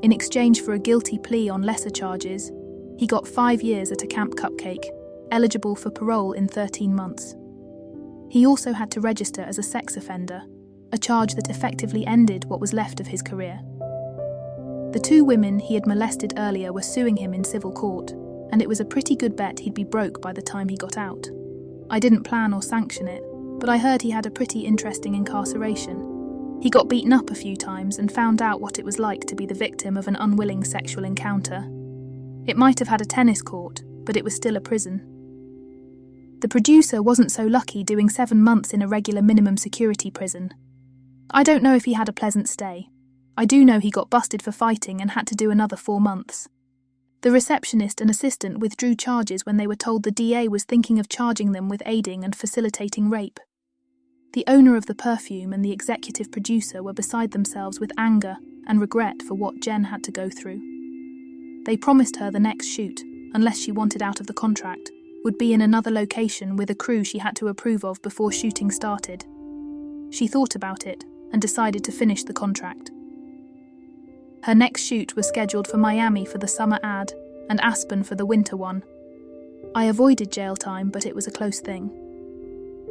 In exchange for a guilty plea on lesser charges, he got 5 years at a Camp Cupcake, eligible for parole in 13 months. He also had to register as a sex offender, a charge that effectively ended what was left of his career. The 2 women he had molested earlier were suing him in civil court, and it was a pretty good bet he'd be broke by the time he got out. I didn't plan or sanction it, but I heard he had a pretty interesting incarceration. He got beaten up a few times and found out what it was like to be the victim of an unwilling sexual encounter. It might have had a tennis court, but it was still a prison. The producer wasn't so lucky doing 7 months in a regular minimum security prison. I don't know if he had a pleasant stay. I do know he got busted for fighting and had to do another 4 months. The receptionist and assistant withdrew charges when they were told the DA was thinking of charging them with aiding and facilitating rape. The owner of the perfume and the executive producer were beside themselves with anger and regret for what Jen had to go through. They promised her the next shoot, unless she wanted out of the contract, would be in another location with a crew she had to approve of before shooting started. She thought about it and decided to finish the contract. Her next shoot was scheduled for Miami for the summer ad and Aspen for the winter one. I avoided jail time, but it was a close thing.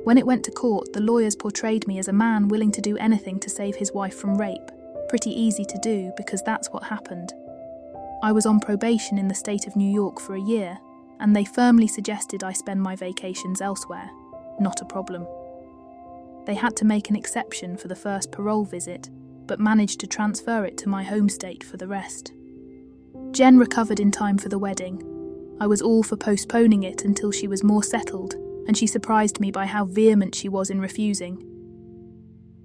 When it went to court, the lawyers portrayed me as a man willing to do anything to save his wife from rape. Pretty easy to do because that's what happened. I was on probation in the state of New York for a year, and they firmly suggested I spend my vacations elsewhere. Not a problem. They had to make an exception for the first parole visit, but managed to transfer it to my home state for the rest. Jen recovered in time for the wedding. I was all for postponing it until she was more settled, and she surprised me by how vehement she was in refusing.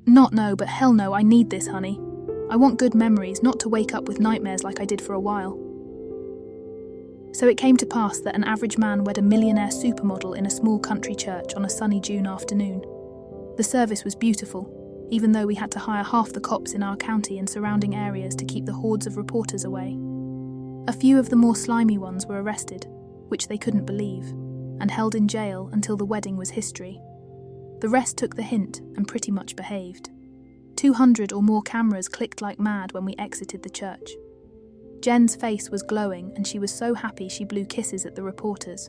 Not no, but hell no, I need this, honey. I want good memories, not to wake up with nightmares like I did for a while. So it came to pass that an average man wed a millionaire supermodel in a small country church on a sunny June afternoon. The service was beautiful, even though we had to hire half the cops in our county and surrounding areas to keep the hordes of reporters away. A few of the more slimy ones were arrested, which they couldn't believe, and held in jail until the wedding was history. The rest took the hint and pretty much behaved. 200 or more cameras clicked like mad when we exited the church. Jen's face was glowing and she was so happy she blew kisses at the reporters.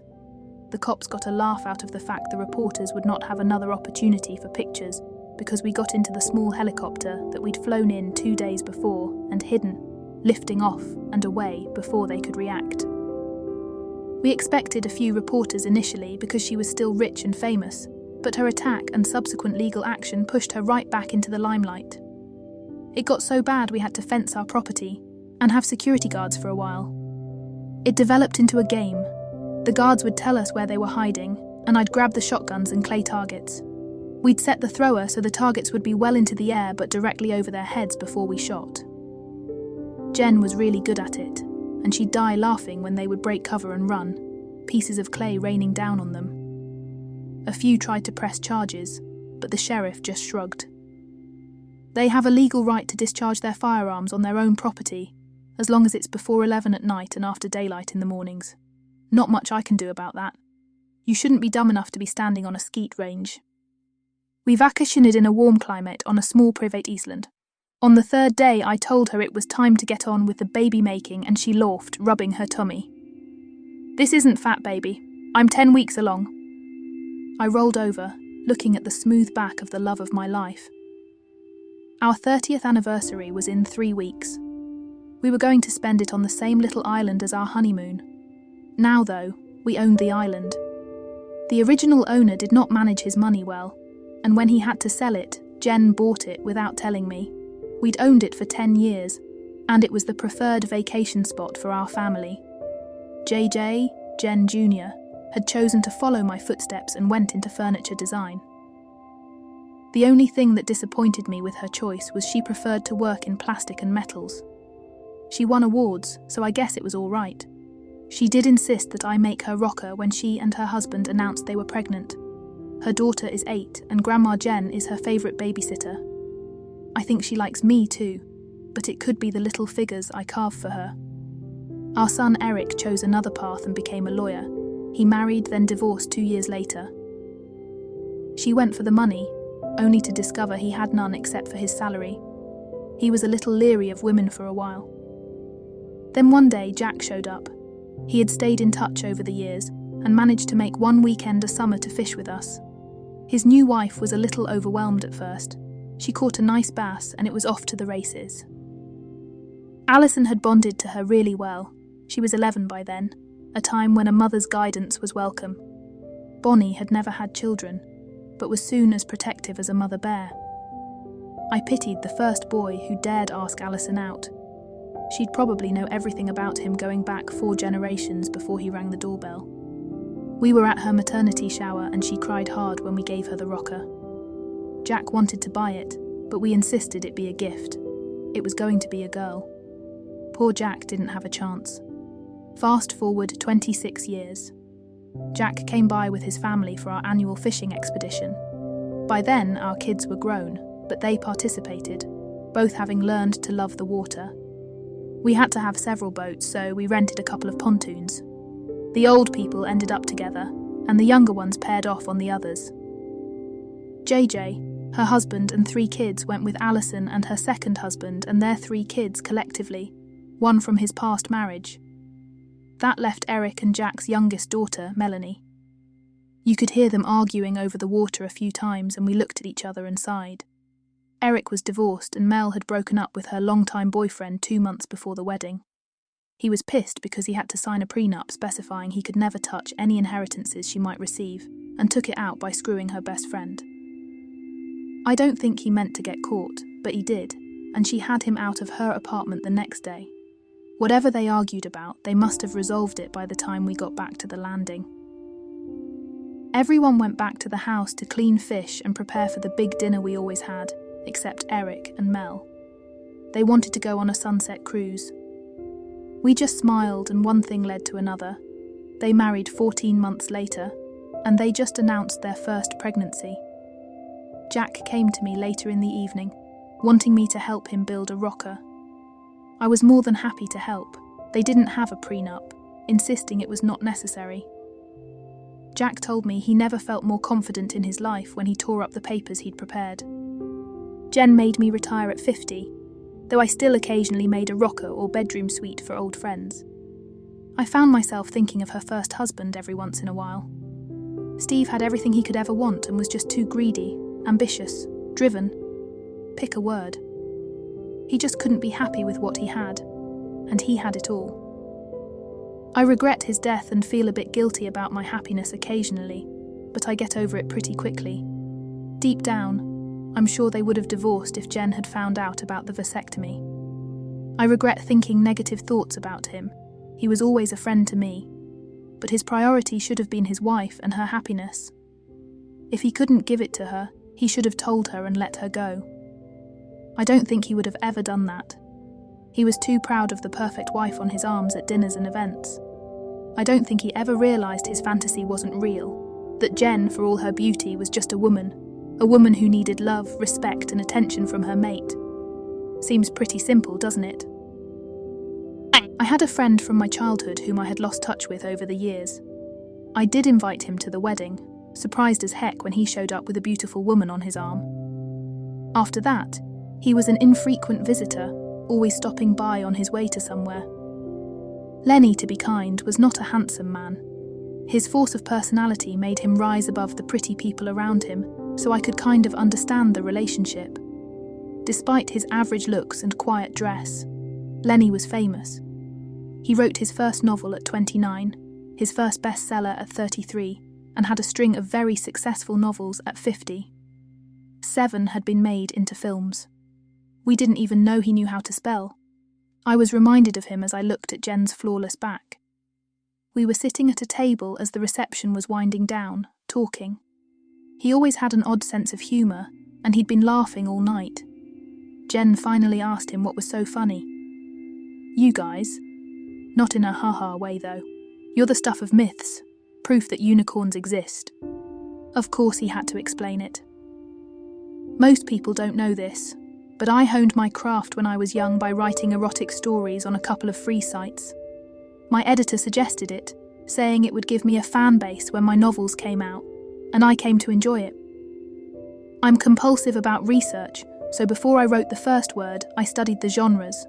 The cops got a laugh out of the fact the reporters would not have another opportunity for pictures because we got into the small helicopter that we'd flown in 2 days before and hidden, lifting off and away before they could react. We expected a few reporters initially because she was still rich and famous, but her attack and subsequent legal action pushed her right back into the limelight. It got so bad we had to fence our property and have security guards for a while. It developed into a game. The guards would tell us where they were hiding, and I'd grab the shotguns and clay targets. We'd set the thrower so the targets would be well into the air but directly over their heads before we shot. Jen was really good at it, and she'd die laughing when they would break cover and run, pieces of clay raining down on them. A few tried to press charges, but the sheriff just shrugged. They have a legal right to discharge their firearms on their own property, as long as it's before 11 at night and after daylight in the mornings. Not much I can do about that. You shouldn't be dumb enough to be standing on a skeet range. We vacationed in a warm climate on a small private island. On the third day I told her it was time to get on with the baby making and she laughed, rubbing her tummy. "This isn't fat, baby. I'm 10 weeks along." I rolled over, looking at the smooth back of the love of my life. Our 30th anniversary was in 3 weeks. We were going to spend it on the same little island as our honeymoon. Now, though, we owned the island. The original owner did not manage his money well, and when he had to sell it, Jen bought it without telling me. We'd owned it for 10 years, and it was the preferred vacation spot for our family. JJ, Jen Jr., had chosen to follow my footsteps and went into furniture design. The only thing that disappointed me with her choice was she preferred to work in plastic and metals. She won awards, so I guess it was all right. She did insist that I make her rocker when she and her husband announced they were pregnant. Her daughter is 8 and Grandma Jen is her favourite babysitter. I think she likes me too, but it could be the little figures I carve for her. Our son Eric chose another path and became a lawyer. He married, then divorced 2 years later. She went for the money, only to discover he had none except for his salary. He was a little leery of women for a while. Then one day Jack showed up. He had stayed in touch over the years and managed to make one weekend a summer to fish with us. His new wife was a little overwhelmed at first. She caught a nice bass and it was off to the races. Alison had bonded to her really well. She was 11 by then, a time when a mother's guidance was welcome. Bonnie had never had children, but was soon as protective as a mother bear. I pitied the first boy who dared ask Alison out. She'd probably know everything about him going back 4 generations before he rang the doorbell. We were at her maternity shower and she cried hard when we gave her the rocker. Jack wanted to buy it, but we insisted it be a gift. It was going to be a girl. Poor Jack didn't have a chance. Fast forward 26 years. Jack came by with his family for our annual fishing expedition. By then, our kids were grown, but they participated, both having learned to love the water. We had to have several boats, so we rented a couple of pontoons. The old people ended up together, and the younger ones paired off on the others. JJ, her husband and 3 kids went with Alison and her second husband and their 3 kids collectively, one from his past marriage. That left Eric and Jack's youngest daughter, Melanie. You could hear them arguing over the water a few times and we looked at each other and sighed. Eric was divorced and Mel had broken up with her longtime boyfriend 2 months before the wedding. He was pissed because he had to sign a prenup specifying he could never touch any inheritances she might receive and took it out by screwing her best friend. I don't think he meant to get caught, but he did, and she had him out of her apartment the next day. Whatever they argued about, they must have resolved it by the time we got back to the landing. Everyone went back to the house to clean fish and prepare for the big dinner we always had, except Eric and Mel. They wanted to go on a sunset cruise. We just smiled and one thing led to another. They married 14 months later, and they just announced their first pregnancy. Jack came to me later in the evening, wanting me to help him build a rocker. I was more than happy to help. They didn't have a prenup, insisting it was not necessary. Jack told me he never felt more confident in his life when he tore up the papers he'd prepared. Jen made me retire at 50, though I still occasionally made a rocker or bedroom suite for old friends. I found myself thinking of her first husband every once in a while. Steve had everything he could ever want and was just too greedy, ambitious, driven. Pick a word. He just couldn't be happy with what he had, and he had it all. I regret his death and feel a bit guilty about my happiness occasionally, but I get over it pretty quickly. Deep down, I'm sure they would have divorced if Jen had found out about the vasectomy. I regret thinking negative thoughts about him. He was always a friend to me, but his priority should have been his wife and her happiness. If he couldn't give it to her, he should have told her and let her go. I don't think he would have ever done that. He was too proud of the perfect wife on his arms at dinners and events. I don't think he ever realised his fantasy wasn't real, that Jen, for all her beauty, was just a woman who needed love, respect and attention from her mate. Seems pretty simple, doesn't it? I had a friend from my childhood whom I had lost touch with over the years. I did invite him to the wedding, surprised as heck when he showed up with a beautiful woman on his arm. After that, he was an infrequent visitor, always stopping by on his way to somewhere. Lenny, to be kind, was not a handsome man. His force of personality made him rise above the pretty people around him, so I could kind of understand the relationship. Despite his average looks and quiet dress, Lenny was famous. He wrote his first novel at 29, his first bestseller at 33, and had a string of very successful novels at 50. 7 had been made into films. We didn't even know he knew how to spell. I was reminded of him as I looked at Jen's flawless back. We were sitting at a table as the reception was winding down, talking. He always had an odd sense of humour, and he'd been laughing all night. Jen finally asked him what was so funny. "You guys." Not in a ha-ha way, though. "You're the stuff of myths, proof that unicorns exist." Of course he had to explain it. Most people don't know this, but I honed my craft when I was young by writing erotic stories on a couple of free sites. My editor suggested it, saying it would give me a fan base when my novels came out, and I came to enjoy it. I'm compulsive about research, so before I wrote the first word, I studied the genres.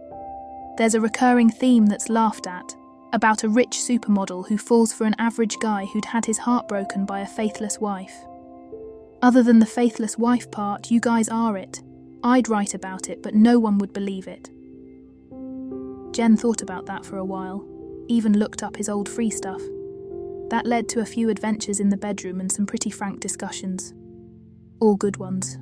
There's a recurring theme that's laughed at, about a rich supermodel who falls for an average guy who'd had his heart broken by a faithless wife. Other than the faithless wife part, you guys are it. I'd write about it, but no one would believe it. Jen thought about that for a while, even looked up his old free stuff. That led to a few adventures in the bedroom and some pretty frank discussions. All good ones.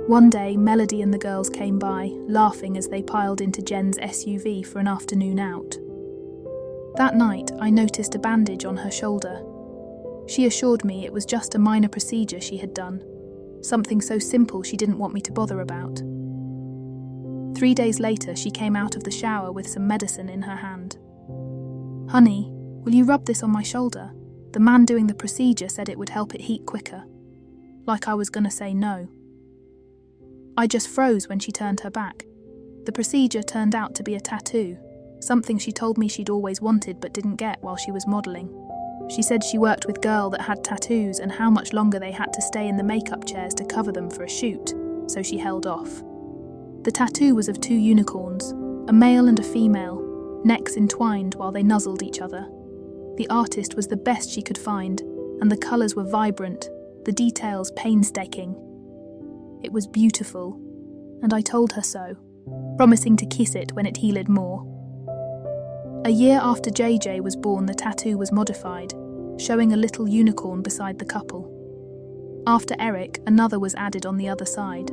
One day, Melody and the girls came by, laughing as they piled into Jen's SUV for an afternoon out. That night, I noticed a bandage on her shoulder. She assured me it was just a minor procedure she had done, something so simple she didn't want me to bother about. 3 days later, she came out of the shower with some medicine in her hand. "Honey, will you rub this on my shoulder? The man doing the procedure said it would help it heat quicker." Like I was gonna say no. I just froze when she turned her back. The procedure turned out to be a tattoo, something she told me she'd always wanted but didn't get while she was modelling. She said she worked with girls that had tattoos and how much longer they had to stay in the makeup chairs to cover them for a shoot, so she held off. The tattoo was of 2 unicorns, a male and a female, necks entwined while they nuzzled each other. The artist was the best she could find, and the colours were vibrant, the details painstaking. It was beautiful, and I told her so, promising to kiss it when it healed more. A year after JJ was born, the tattoo was modified, showing a little unicorn beside the couple. After Eric, another was added on the other side.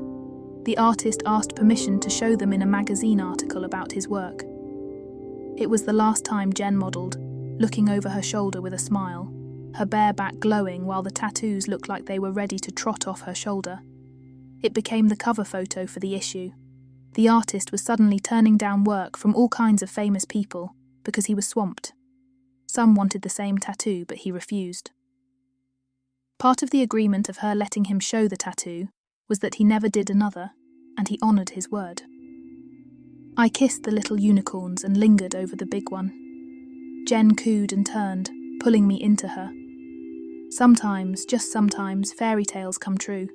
The artist asked permission to show them in a magazine article about his work. It was the last time Jen modelled, looking over her shoulder with a smile, her bare back glowing while the tattoos looked like they were ready to trot off her shoulder. It became the cover photo for the issue. The artist was suddenly turning down work from all kinds of famous people because he was swamped. Some wanted the same tattoo, but he refused. Part of the agreement of her letting him show the tattoo was that he never did another, and he honoured his word. I kissed the little unicorns and lingered over the big one. Jen cooed and turned, pulling me into her. Sometimes, just sometimes, fairy tales come true.